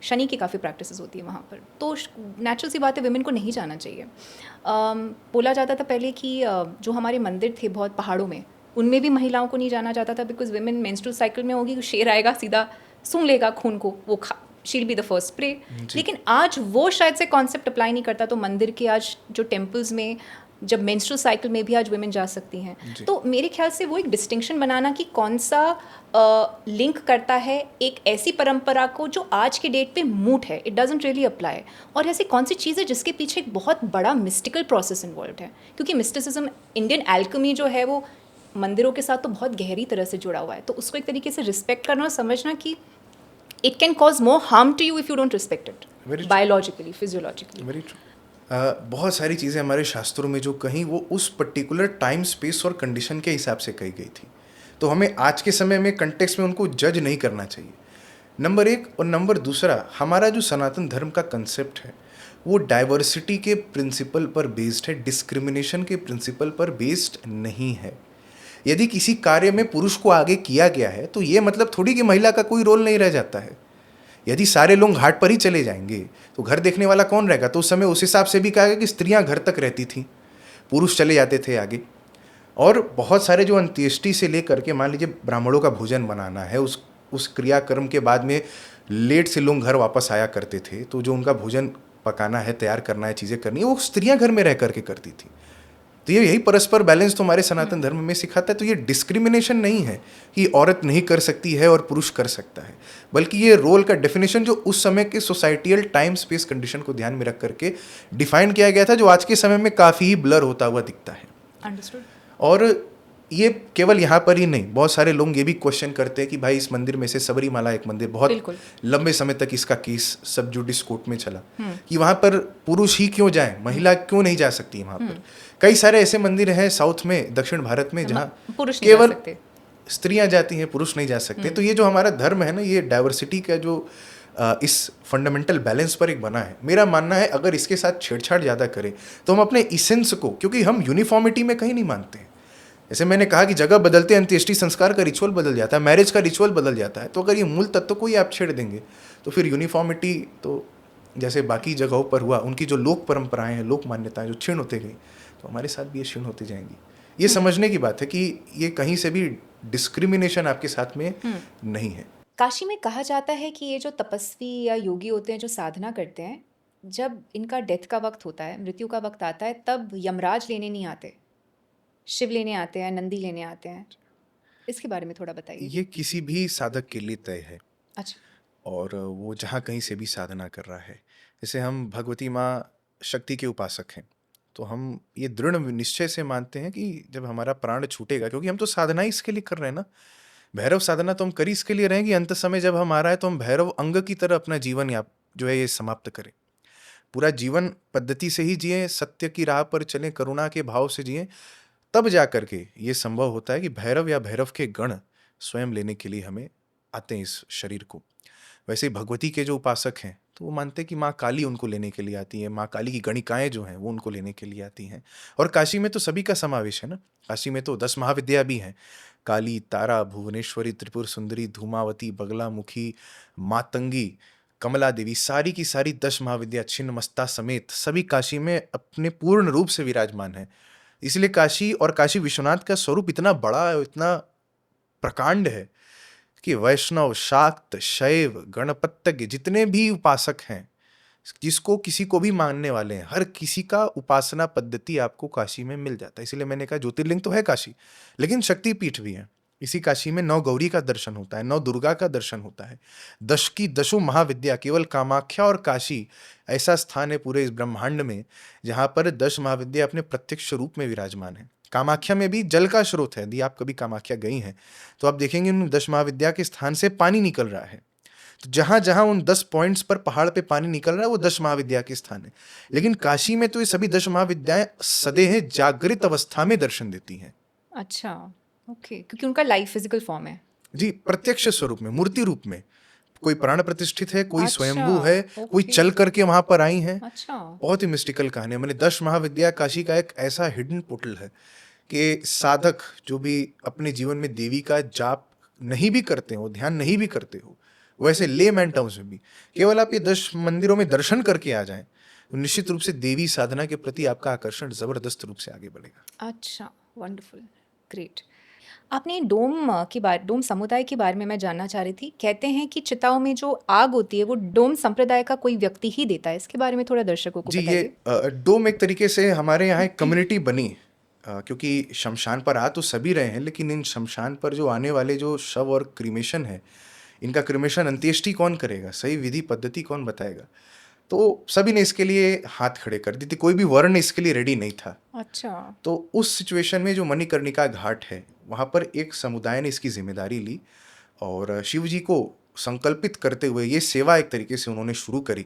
शनि की काफ़ी प्रैक्टिसेस होती है वहाँ पर, तो नेचुरल सी बात है वुमेन को नहीं जाना चाहिए। बोला जाता था पहले कि जो हमारे मंदिर थे बहुत पहाड़ों में, उनमें भी महिलाओं को नहीं जाना जाता था बिकॉज वुमेन मेंस्ट्रुअल साइकिल में होगी, शेर आएगा सीधा सूंघ लेगा खून को, वो she'll be the first pray. लेकिन आज वो शायद से कॉन्सेप्ट अप्लाई नहीं करता, तो मंदिर के आज जो टेम्पल्स में जब मेंस्ट्रुअल साइकिल में भी आज वुमेन जा सकती हैं, तो मेरे ख्याल से वो एक डिस्टिंक्शन बनाना कि कौन सा लिंक करता है एक ऐसी परंपरा को जो आज के डेट पे मूट है, इट डजंट रियली अप्लाई, और ऐसी कौन सी चीज़ है जिसके पीछे एक बहुत बड़ा मिस्टिकल प्रोसेस इन्वॉल्व है। क्योंकि मिस्टिसिज्म, इंडियन एल्केमी जो है वो मंदिरों के साथ तो बहुत गहरी तरह से जुड़ा हुआ है, तो उसको एक तरीके से रिस्पेक्ट करना और समझना कि it can cause more harm to you if you don't respect it, biologically, physiologically. Very true. बहुत सारी चीज़ें हमारे शास्त्रों में जो कहीं वो उस पर्टिकुलर टाइम स्पेस और कंडीशन के हिसाब से कही गई थी, तो हमें आज के समय में कंटेक्स्ट में उनको जज नहीं करना चाहिए, नंबर एक। और नंबर दूसरा, हमारा जो सनातन धर्म का कंसेप्ट है वो डाइवर्सिटी के प्रिंसिपल पर बेस्ड है, डिस्क्रिमिनेशन के प्रिंसिपल पर बेस्ड नहीं है। यदि किसी कार्य में पुरुष को आगे किया गया है तो ये मतलब थोड़ी कि महिला का कोई रोल नहीं रह जाता है। यदि सारे लोग घाट पर ही चले जाएंगे तो घर देखने वाला कौन रहेगा, तो उस समय उस हिसाब से भी कहा गया कि स्त्रियां घर तक रहती थीं, पुरुष चले जाते थे आगे। और बहुत सारे जो अंत्येष्टि से लेकर के, मान लीजिए ब्राह्मणों का भोजन बनाना है, उस क्रियाक्रम के बाद में लेट से लोग घर वापस आया करते थे, तो जो उनका भोजन पकाना है, तैयार करना है, चीज़ें करनी है, वो स्त्रियां घर में रह करके करती थी। तो ये यही परस्पर बैलेंस तो हमारे सनातन धर्म में सिखाता है। तो ये डिस्क्रिमिनेशन नहीं है कि औरत नहीं कर सकती है और पुरुष कर सकता है, बल्कि ये रोल का डेफिनेशन जो उस समय के सोसाइटियल टाइम स्पेस कंडीशन को ध्यान में रख करके डिफाइन किया गया था, जो आज के समय में काफ़ी ब्लर होता हुआ दिखता है। अंडरस्टूड। और ये केवल यहाँ पर ही नहीं, बहुत सारे लोग ये भी क्वेश्चन करते हैं कि भाई इस मंदिर में से, सबरीमाला एक मंदिर बहुत लंबे समय तक इसका केस सब जुडिस कोर्ट में चला कि वहाँ पर पुरुष ही क्यों जाए, महिला क्यों नहीं जा सकती वहाँ पर। कई सारे ऐसे मंदिर हैं साउथ में, दक्षिण भारत में, जहाँ केवल स्त्रियां जाती हैं, पुरुष नहीं जा सकते। तो ये जो हमारा धर्म है ना, ये डाइवर्सिटी का जो इस फंडामेंटल बैलेंस पर एक बना है, मेरा मानना है अगर इसके साथ छेड़छाड़ ज़्यादा करें तो हम अपने इसेंस को, क्योंकि हम यूनिफॉर्मिटी में कहीं नहीं मानते हैं। जैसे मैंने कहा कि जगह बदलते अंत्येष्टि संस्कार का रिचुअल बदल जाता है, मैरिज का रिचुअल बदल जाता है, तो अगर ये मूल तत्व को ही आप छेड़ देंगे तो फिर यूनिफॉर्मिटी तो जैसे बाकी जगहों पर हुआ, उनकी जो लोक परंपराएं हैं, लोक मान्यताएं जो क्षीण होते गई, तो हमारे साथ भी ये क्षीण होती जाएंगी। ये समझने की बात है कि ये कहीं से भी डिस्क्रिमिनेशन आपके साथ में नहीं है। काशी में कहा जाता है कि ये जो तपस्वी या योगी होते हैं जो साधना करते हैं, जब इनका डेथ का वक्त होता है, मृत्यु का वक्त आता है, तब यमराज लेने नहीं आते, शिव लेने आते हैं, नंदी लेने आते हैं। इसके बारे में थोड़ा बताइए। ये किसी भी साधक के लिए तय है। अच्छा। और वो जहाँ कहीं से भी साधना कर रहा है, जैसे हम भगवती माँ शक्ति के उपासक हैं, तो हम ये दृढ़ निश्चय से मानते हैं कि जब हमारा प्राण छूटेगा, क्योंकि हम तो साधना ही इसके लिए कर रहे हैं ना, भैरव साधना तो हम कर ही इसके लिए रहे हैं कि अंत समय जब हम आ रहा है तो हम भैरव अंग की तरह अपना जीवन या जो है ये समाप्त करें। पूरा जीवन पद्धति से ही जिए, सत्य की राह पर चलें, करुणा के भाव से जिए, तब जा करके ये संभव होता है कि भैरव या भैरव के गण स्वयं लेने के लिए हमें आते हैं इस शरीर को। वैसे ही भगवती के जो उपासक हैं तो वो मानते हैं कि माँ काली उनको लेने के लिए आती है, माँ काली की गणिकाएं जो हैं वो उनको लेने के लिए आती हैं। और काशी में तो सभी का समावेश है ना, काशी में तो 10 महाविद्या भी हैं, काली, तारा, भुवनेश्वरी, त्रिपुर सुंदरी, धूमावती, बगलामुखी, मातंगी, कमला देवी, सारी की सारी 10 महाविद्या छिन्नमस्ता समेत सभी काशी में अपने पूर्ण रूप से विराजमान है। इसलिए काशी और काशी विश्वनाथ का स्वरूप इतना बड़ा है, इतना प्रकांड है कि वैष्णव, शाक्त, शैव, गणपत्यज्ञ जितने भी उपासक हैं, जिसको किसी को भी मानने वाले हैं, हर किसी का उपासना पद्धति आपको काशी में मिल जाता है। इसलिए मैंने कहा ज्योतिर्लिंग तो है काशी, लेकिन शक्तिपीठ भी है। इसी काशी में 9 गौरी का दर्शन होता है, 9 दुर्गा का दर्शन होता है, 10 की 10 महाविद्या, केवल कामाख्या और काशी ऐसा स्थान है पूरे इस ब्रह्मांड में जहां पर 10 महाविद्या अपने प्रत्यक्ष रूप में विराजमान है। कामाख्या में भी जल का स्रोत है, यदि आप कभी कामाख्या गई हैं तो आप देखेंगे उन 10 महाविद्या के स्थान से पानी निकल रहा है। तो जहां जहां उन 10 पॉइंट्स पर पहाड़ पे पानी निकल रहा है वो 10 महाविद्या के स्थान है। लेकिन काशी में तो ये सभी 10 महाविद्याएं सदैह जागृत अवस्था में दर्शन देती हैं। अच्छा, ओके, क्योंकि उनका लाइव फिजिकल फॉर्म है। जी, प्रत्यक्ष स्वरूप में, मूर्ति रूप में। कोई प्राण प्रतिष्ठित है, कोई अच्छा, स्वयंभू है, कोई ओके। चल करके वहां पर आई हैं। अच्छा, बहुत ही मिस्टिकल कहानी है। मैंने 10 महाविद्या काशी का एक ऐसा हिडन पोर्टल है कि साधक जो भी अपने जीवन में देवी का जाप नहीं भी करते हो, ध्यान नहीं भी करते हो, वैसे लेमैन टर्म्स में भी केवल आप ये 10 मंदिरों में दर्शन करके आ जाएं तो निश्चित रूप से देवी साधना के प्रति आपका आकर्षण जबरदस्त रूप से आगे बढ़ेगा। अच्छा, वंडरफुल, ग्रेट। आपने डोम समुदाय के बारे में मैं जानना चाह रही थी। कहते हैं कि चिताओं में जो आग होती है वो डोम संप्रदाय का कोई व्यक्ति ही देता है। इसके बारे में थोड़ा दर्शकों को जी, बताइए। ये डोम एक तरीके से हमारे यहाँ एक कम्युनिटी बनी, क्योंकि शमशान पर आ तो सभी रहे हैं, लेकिन इन शमशान पर जो आने वाले जो शव और क्रीमेशन है, इनका क्रीमेशन अंत्येष्टि कौन करेगा, सही विधि पद्धति कौन बताएगा, तो सभी ने इसके लिए हाथ खड़े कर दी थी। कोई भी वर्ण इसके लिए रेडी नहीं था। अच्छा, तो उस सिचुएशन में जो मणिकर्णिका घाट है वहाँ पर एक समुदाय ने इसकी जिम्मेदारी ली और शिव जी को संकल्पित करते हुए ये सेवा एक तरीके से उन्होंने शुरू करी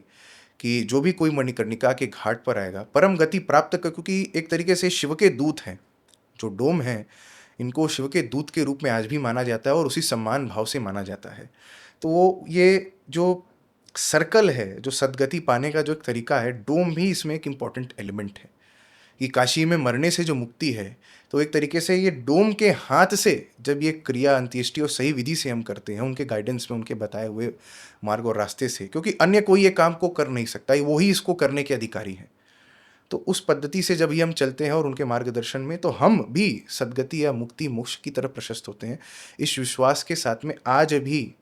कि जो भी कोई मणिकर्णिका के घाट पर आएगा परम गति प्राप्त कर, क्योंकि एक तरीके से शिव के दूत हैं जो डोम हैं, इनको शिव के दूत के रूप में आज भी माना जाता है और उसी सम्मान भाव से माना जाता है। तो ये जो सर्कल है, जो सदगति पाने का जो एक तरीका है, डोम भी इसमें एक इम्पॉर्टेंट एलिमेंट है कि काशी में मरने से जो मुक्ति है, तो एक तरीके से ये डोम के हाथ से जब ये क्रिया अंत्येष्टि और सही विधि से हम करते हैं, उनके गाइडेंस में, उनके बताए हुए मार्ग और रास्ते से, क्योंकि अन्य कोई ये काम को कर नहीं सकता, वो ही इसको करने के अधिकारी हैं। तो उस पद्धति से जब ही हम चलते हैं और उनके मार्गदर्शन में, तो हम भी सदगति या मुक्ति मोक्ष की तरफ प्रशस्त होते हैं। इस विश्वास के साथ में आज भी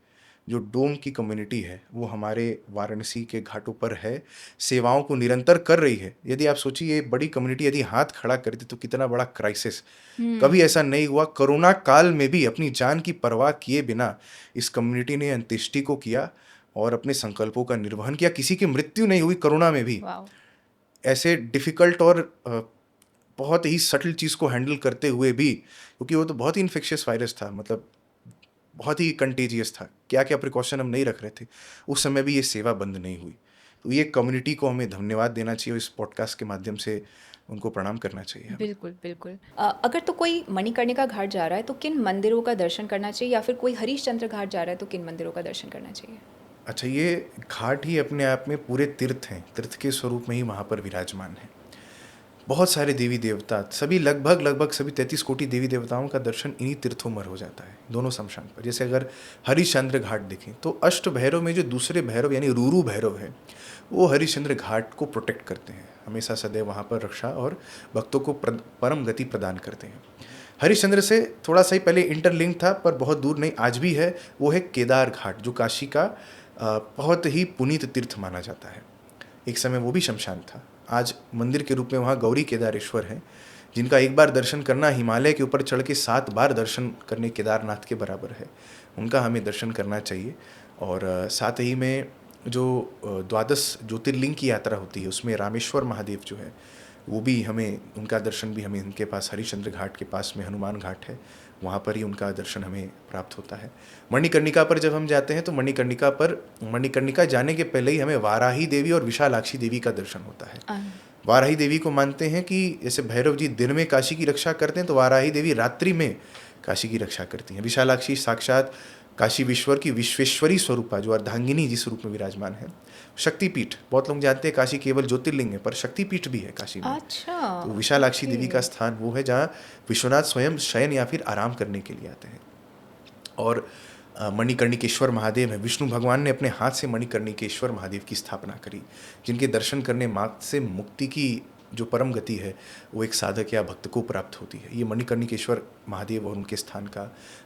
जो डोम की कम्युनिटी है वो हमारे वाराणसी के घाटों पर है, सेवाओं को निरंतर कर रही है। यदि आप सोचिए बड़ी कम्युनिटी यदि हाथ खड़ा करती तो कितना बड़ा क्राइसिस। कभी ऐसा नहीं हुआ, कोरोना काल में भी अपनी जान की परवाह किए बिना इस कम्युनिटी ने अंत्येष्टि को किया और अपने संकल्पों का निर्वहन किया। किसी की मृत्यु नहीं हुई कोरोना में भी। वाओ, ऐसे डिफ़िकल्ट और बहुत ही सटल चीज़ को हैंडल करते हुए भी, क्योंकि वो तो बहुत ही इन्फेक्शियस वायरस था, मतलब बहुत ही कंटेजियस था, क्या क्या प्रिकॉशन हम नहीं रख रहे थे, उस समय भी ये सेवा बंद नहीं हुई। तो ये कम्युनिटी को हमें धन्यवाद देना चाहिए, इस पॉडकास्ट के माध्यम से उनको प्रणाम करना चाहिए हमें। बिल्कुल बिल्कुल। अगर तो कोई मणिकर्णिका घाट जा रहा है तो किन मंदिरों का दर्शन करना चाहिए, या फिर कोई हरिश्चंद्र घाट जा रहा है तो किन मंदिरों का दर्शन करना चाहिए? अच्छा, ये घाट ही अपने आप में पूरे तीर्थ हैं, तीर्थ के स्वरूप में ही वहाँ पर विराजमान है। बहुत सारे देवी देवता, सभी लगभग सभी 33 कोटि देवी देवताओं का दर्शन इन्हीं तीर्थों में हो जाता है, दोनों शमशान पर। जैसे अगर हरिश्चंद्र घाट देखें तो अष्ट भैरव में जो दूसरे भैरव यानी रूरू भैरव है, वो हरिश्चंद्र घाट को प्रोटेक्ट करते हैं, हमेशा सदैव वहाँ पर रक्षा और भक्तों को परम गति प्रदान करते हैं। हरिश्चंद्र से थोड़ा सा ही पहले इंटरलिंक था पर बहुत दूर नहीं, आज भी है, वो है केदार घाट, जो काशी का बहुत ही पुनीत तीर्थ माना जाता है। एक समय वो भी शमशान था, आज मंदिर के रूप में वहाँ गौरी केदारेश्वर हैं, जिनका एक बार दर्शन करना हिमालय के ऊपर चढ़ के 7 बार दर्शन करने केदारनाथ के बराबर है। उनका हमें दर्शन करना चाहिए। और साथ ही में जो 12 ज्योतिर्लिंग की यात्रा होती है उसमें रामेश्वर महादेव जो है वो भी हमें, उनका दर्शन भी हमें, उनके पास हरिश्चंद्र घाट के पास में हनुमान घाट है, वहाँ पर ही उनका दर्शन हमें प्राप्त होता है। मणिकर्णिका पर जब हम जाते हैं तो मणिकर्णिका जाने के पहले ही हमें वाराही देवी और विशालाक्षी देवी का दर्शन होता है। वाराही देवी को मानते हैं कि जैसे भैरव जी दिन में काशी की रक्षा करते हैं, तो वाराही देवी रात्रि में काशी की रक्षा करती हैं। विशालाक्षी साक्षात काशी विश्वर की विश्वेश्वरी स्वरूपा, जो अर्धांगिनी जिस रूप में विराजमान है। शक्तिपीठ, बहुत लोग जानते हैं काशी केवल ज्योतिर्लिंग है, पर शक्तिपीठ भी है काशी में। अच्छा, तो विशालाक्षी देवी का स्थान वो है जहाँ विश्वनाथ स्वयं शयन या फिर आराम करने के लिए आते हैं। और मणिकर्णिकेश्वर महादेव है। विष्णु भगवान ने अपने हाथ से मणिकर्णिकेश्वर महादेव की स्थापना करी, जिनके दर्शन करने मात्र से मुक्ति की जो परम गति है वो एक साधक या भक्त को प्राप्त होती है। ये मणिकर्णिकेश्वर महादेव और उनके स्थान का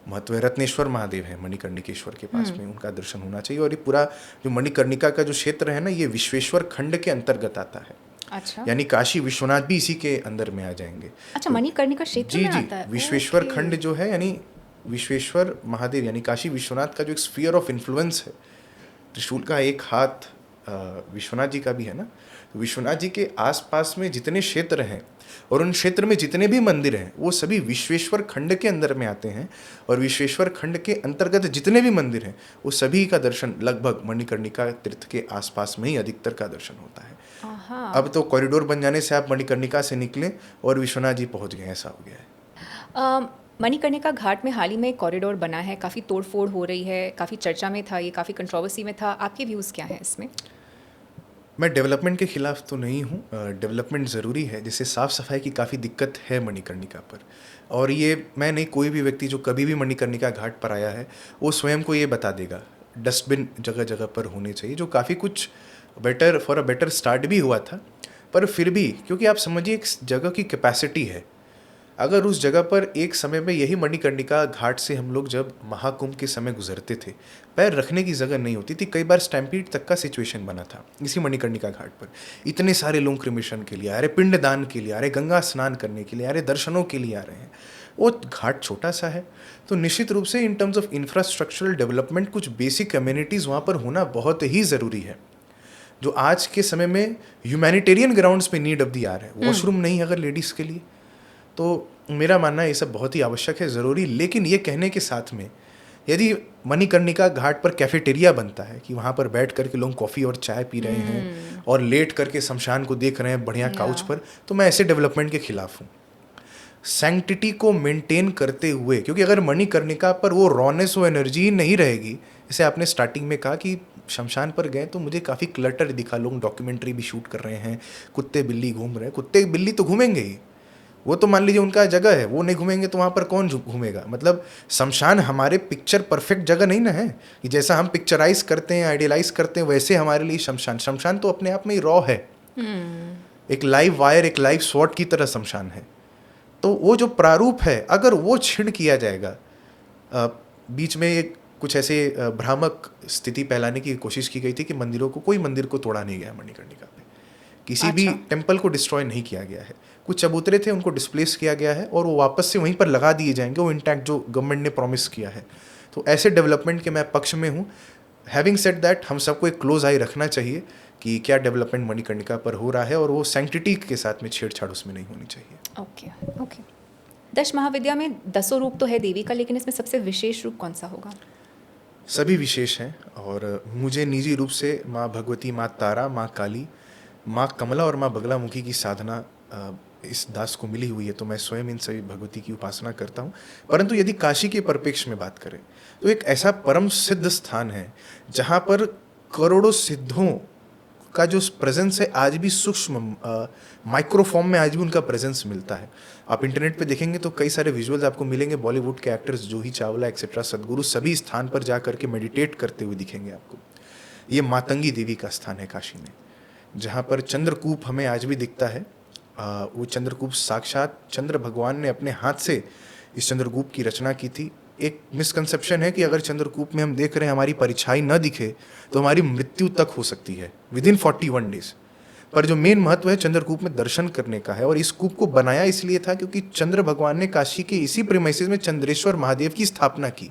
महत्व है। रत्नेश्वर महादेव है मणिकर्णिकेश्वर के पास में, उनका दर्शन होना चाहिए। और ये पूरा जो मणिकर्णिका का जो क्षेत्र है ना, ये विश्वेश्वर खंड के अंतर्गत आता है। अच्छा, यानी काशी विश्वनाथ भी इसी के अंदर में आ जाएंगे। अच्छा, मणिकर्णिका क्षेत्र में आता है। विश्वेश्वर खंड जो है, यानी विश्वेश्वर महादेव यानी काशी विश्वनाथ का जो एक स्फीयर ऑफ इन्फ्लुएंस है, त्रिशूल का एक हाथ विश्वनाथ जी का भी है ना। तो विश्वनाथ जी के आसपास में जितने क्षेत्र हैं और उन क्षेत्र में जितने भी मंदिर हैं वो सभी विश्वेश्वर खंड के अंदर में आते हैं। और विश्वेश्वर खंड के अंतर्गत जितने भी मंदिर हैं वो सभी का दर्शन लगभग मणिकर्णिका तीर्थ के आसपास में ही अधिकतर का दर्शन होता है। अब तो कॉरिडोर बन जाने से आप मणिकर्णिका से निकले और विश्वनाथ जी पहुंच गए, ऐसा हो गया है। मणिकर्णिका घाट में हाल ही में एक कॉरिडोर बना है, काफ़ी तोड़फोड़ हो रही है, काफ़ी चर्चा में था, ये काफ़ी कंट्रोवर्सी में था। आपके व्यूज़ क्या हैं इसमें? मैं डेवलपमेंट के खिलाफ तो नहीं हूँ, डेवलपमेंट ज़रूरी है। जैसे साफ़ सफाई की काफ़ी दिक्कत है मणिकर्णिका पर, और ये मैं नहीं, कोई भी व्यक्ति जो कभी भी मणिकर्णिका घाट पर आया है वो स्वयं को ये बता देगा। डस्टबिन जगह जगह पर होने चाहिए, जो काफ़ी कुछ फॉर अ बेटर स्टार्ट भी हुआ था। पर फिर भी, क्योंकि आप समझिए एक जगह की कैपेसिटी है, अगर उस जगह पर एक समय में यही मणिकर्णिका घाट से हम लोग जब महाकुंभ के समय गुजरते थे, पैर रखने की जगह नहीं होती थी। कई बार स्टैम्पीड तक का सिचुएशन बना था इसी मणिकर्णिका घाट पर। इतने सारे लोग क्रिमिशन के लिए आ रहे, पिंडदान के लिए आ रहे, गंगा स्नान करने के लिए आ रहे, दर्शनों के लिए आ रहे हैं। वो घाट छोटा सा है, तो निश्चित रूप से in terms of infrastructural development कुछ बेसिक कम्युनिटीज़ वहाँ पर होना बहुत ही ज़रूरी है। जो आज के समय में ह्यूमैनिटेरियन ग्राउंड्स पे नीड ऑफ द आवर है, वॉशरूम नहीं अगर लेडीज़ के लिए, तो मेरा मानना है ये सब बहुत ही आवश्यक है, ज़रूरी। लेकिन ये कहने के साथ में यदि मणिकर्णिका घाट पर कैफेटेरिया बनता है कि वहाँ पर बैठ करके लोग कॉफ़ी और चाय पी रहे हैं और लेट करके शमशान को देख रहे हैं बढ़िया काउच पर, तो मैं ऐसे डेवलपमेंट के खिलाफ हूँ। सैंक्टिटी को मेंटेन करते हुए, क्योंकि अगर मणिकर्णिका पर वो रॉनेस, वो एनर्जी नहीं रहेगी, जैसे आपने स्टार्टिंग में कहा कि शमशान पर गए तो मुझे काफ़ी क्लटर दिखा, लोग डॉक्यूमेंट्री भी शूट कर रहे हैं, कुत्ते बिल्ली घूम रहे हैं। कुत्ते बिल्ली तो घूमेंगे ही, वो तो मान लीजिए उनका जगह है, वो नहीं घूमेंगे तो वहाँ पर कौन घूमेगा। मतलब शमशान हमारे पिक्चर परफेक्ट जगह नहीं ना है कि जैसा हम पिक्चराइज करते हैं, आइडियलाइज करते हैं, वैसे हमारे लिए शमशान तो अपने आप में ही रॉ है। एक लाइव वायर, एक लाइव स्वॉट की तरह शमशान है। तो वो जो प्रारूप है, अगर वो छीण किया जाएगा, बीच में एक कुछ ऐसे भ्रामक स्थिति फैलाने की कोशिश की गई थी कि कोई मंदिर को तोड़ा नहीं गया मणिकर्णिका पे, किसी भी टेम्पल को डिस्ट्रॉय नहीं किया गया है। कुछ चबूतरे थे उनको डिस्प्लेस किया गया है और वो वापस से वहीं पर लगा दिए जाएंगे, वो इंटैक्ट जो गवर्नमेंट ने प्रॉमिस किया है। तो ऐसे डेवलपमेंट के मैं पक्ष में हूँ। हैविंग सेड दैट, हम सबको एक क्लोज आई रखना चाहिए कि क्या डेवलपमेंट मणिकर्णिका पर हो रहा है, और वो सैंक्टिटी के साथ में छेड़छाड़ उसमें नहीं होनी चाहिए। ओके। दश महाविद्या में 10 रूप तो है देवी का, लेकिन इसमें सबसे विशेष रूप कौन सा होगा? सभी विशेष हैं, और मुझे निजी रूप से माँ भगवती, माँ तारा, माँ काली, माँ कमला और माँ बगलामुखी की साधना इस दास को मिली हुई है, तो मैं स्वयं इन सभी भगवती की उपासना करता हूँ। परंतु यदि काशी के परिप्रेक्ष्य में बात करें तो एक ऐसा परम सिद्ध स्थान है जहाँ पर करोड़ों सिद्धों का जो प्रेजेंस है आज भी सूक्ष्म माइक्रोफॉर्म में आज भी उनका प्रेजेंस मिलता है। आप इंटरनेट पे देखेंगे तो कई सारे विजुअल्स आपको मिलेंगे, बॉलीवुड के एक्टर्स जूही चावला एक्सेट्रा, सदगुरु सभी स्थान पर जा करके मेडिटेट करते हुए दिखेंगे आपको। ये मातंगी देवी का स्थान है काशी में, जहाँ पर चंद्रकूप हमें आज भी दिखता है। वो चंद्रकूप साक्षात चंद्र भगवान ने अपने हाथ से इस चंद्रकूप की रचना की थी। एक मिसकंसेप्शन है कि अगर चंद्रकूप में हम देख रहे हैं हमारी परछाई न दिखे तो हमारी मृत्यु तक हो सकती है विदिन 41 डेज। पर जो मेन महत्व है चंद्रकूप में दर्शन करने का है, और इस कूप को बनाया इसलिए था क्योंकि चंद्र भगवान ने काशी के इसी प्रीमाइसेस में चंद्रेश्वर महादेव की स्थापना की,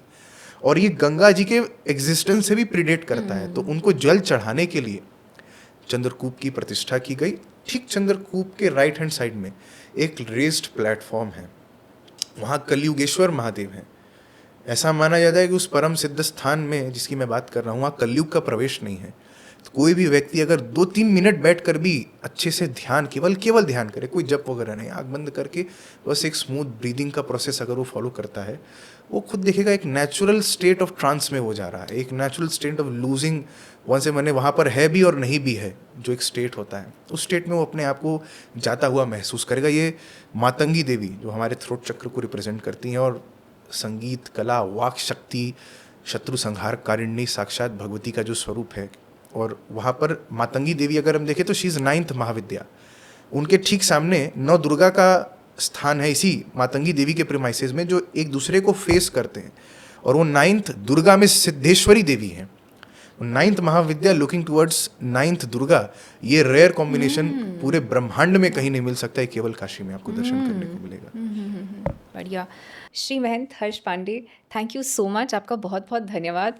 और ये गंगा जी के एग्जिस्टेंस से भी प्रीडेट करता है। तो उनको जल चढ़ाने के लिए चंद्रकूप की प्रतिष्ठा की गई। ठीक चंद्रकूप के राइट हैंड साइड में एक रेज्ड प्लेटफॉर्म है, वहाँ कलयुगेश्वर महादेव हैं। ऐसा माना जाता है कि उस परम सिद्ध स्थान में जिसकी मैं बात कर रहा हूँ, वहाँ कलयुग का प्रवेश नहीं है। तो कोई भी व्यक्ति अगर 2-3 मिनट बैठकर भी अच्छे से ध्यान, केवल ध्यान करे, कोई जप वगैरह नहीं, आँख बंद करके बस एक स्मूथ ब्रीदिंग का प्रोसेस अगर वो फॉलो करता है, वो खुद देखेगा एक नेचुरल स्टेट ऑफ ट्रांस में वो जा रहा है, एक natural state of losing one से मैंने वहाँ पर है भी और नहीं भी है, जो एक स्टेट होता है, उस स्टेट में वो अपने आप को जाता हुआ महसूस करेगा। ये मातंगी देवी जो हमारे थ्रोट चक्र को रिप्रेजेंट करती हैं, और संगीत, कला, वाक शक्ति, शत्रु संहार कारिणी साक्षात भगवती का जो स्वरूप है। और वहाँ पर मातंगी देवी अगर हम देखें तो शी इज़ 9th महाविद्या। उनके ठीक सामने नौ दुर्गा का स्थान है इसी मातंगी देवी के प्रेमाइसेस में, जो एक दूसरे को फेस करते हैं, और वो 9th दुर्गा में सिद्धेश्वरी देवी हैं। 9th महाविद्या लुकिंग टुवर्ड्स 9th दुर्गा, ये रेयर कॉम्बिनेशन पूरे ब्रह्मांड में कहीं नहीं मिल सकता है, केवल काशी में आपको दर्शन करने को मिलेगा। बढ़िया। Shri Mahant Harsh Pandey, thank you so much, आपका बहुत बहुत धन्यवाद।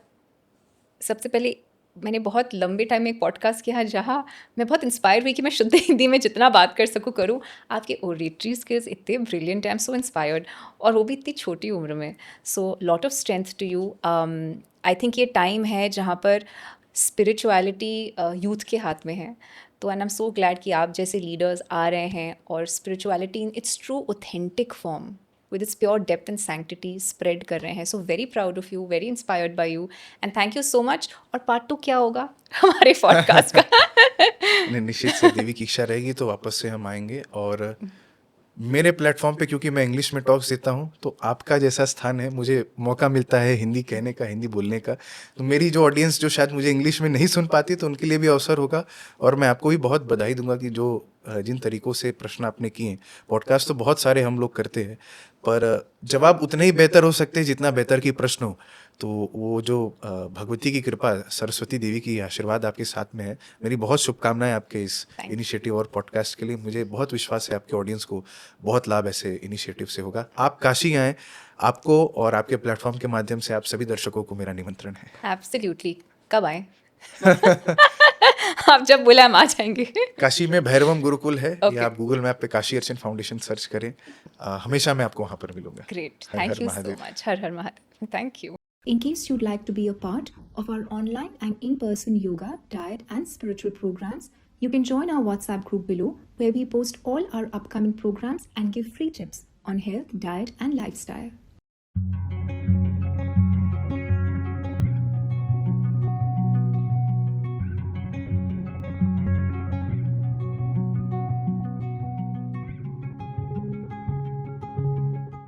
सबसे पहले मैंने बहुत लंबे टाइम में एक पॉडकास्ट किया जहाँ मैं बहुत इंस्पायर हुई कि मैं शुद्ध हिंदी में जितना बात कर सकूँ करूँ। आपके ओरेटरी स्किल्स इतने brilliant, I am so inspired, और वो भी इतनी छोटी उम्र में। So lot of strength to you. I think ये टाइम है जहाँ पर स्पिरिचुअलिटी यूथ के हाथ में है। तो and I am so glad कि आप जैसे लीडर्स आ रहे हैं और spirituality in its true authentic form with its pure depth and sanctity spread कर रहे हैं. So very proud of you, very inspired by you, and thank you so much. और पार्ट 2 क्या होगा हमारे पॉडकास्ट का? नहीं, निश्चित से देवी की इच्छा रहेगी तो वापस से हम आएंगे। और मेरे प्लेटफॉर्म पे क्योंकि मैं इंग्लिश में टॉक्स देता हूँ, तो आपका जैसा स्थान है, मुझे मौका मिलता है हिंदी कहने का, हिंदी बोलने का, तो मेरी जो ऑडियंस जो शायद मुझे इंग्लिश में नहीं सुन पाती, तो उनके लिए भी अवसर होगा। और मैं आपको भी बहुत बधाई दूंगा कि जो जिन तरीकों से प्रश्न आपने किए। पॉडकास्ट तो बहुत सारे हम लोग करते हैं, पर जवाब उतने ही बेहतर हो सकते हैं जितना बेहतर की प्रश्न हो। तो वो जो भगवती की कृपा, सरस्वती देवी की आशीर्वाद आपके साथ में है। मेरी बहुत शुभकामनाएं आपके इस इनिशिएटिव और पॉडकास्ट के लिए। मुझे बहुत विश्वास है आपके ऑडियंस को बहुत लाभ ऐसे इनिशिएटिव से होगा। आप काशी आएँ, आपको और आपके प्लेटफॉर्म के माध्यम से आप सभी दर्शकों को मेरा निमंत्रण है। एब्सोल्युटली, कब आए? आप जब बोला हम आ जाएंगे। काशी में भैरवम गुरुकुल है, या आप गूगल मैप पे काशी अर्चन फाउंडेशन सर्च करें, हमेशा मैं आपको वहाँ पर मिलूंगा। Great, thank you so much. Her her Mahadev. Thank you. In case you'd like to be a part of our online and in-person yoga, diet and spiritual programs, you can join our WhatsApp group below, where we post all our upcoming programs and give free tips on health, diet and lifestyle.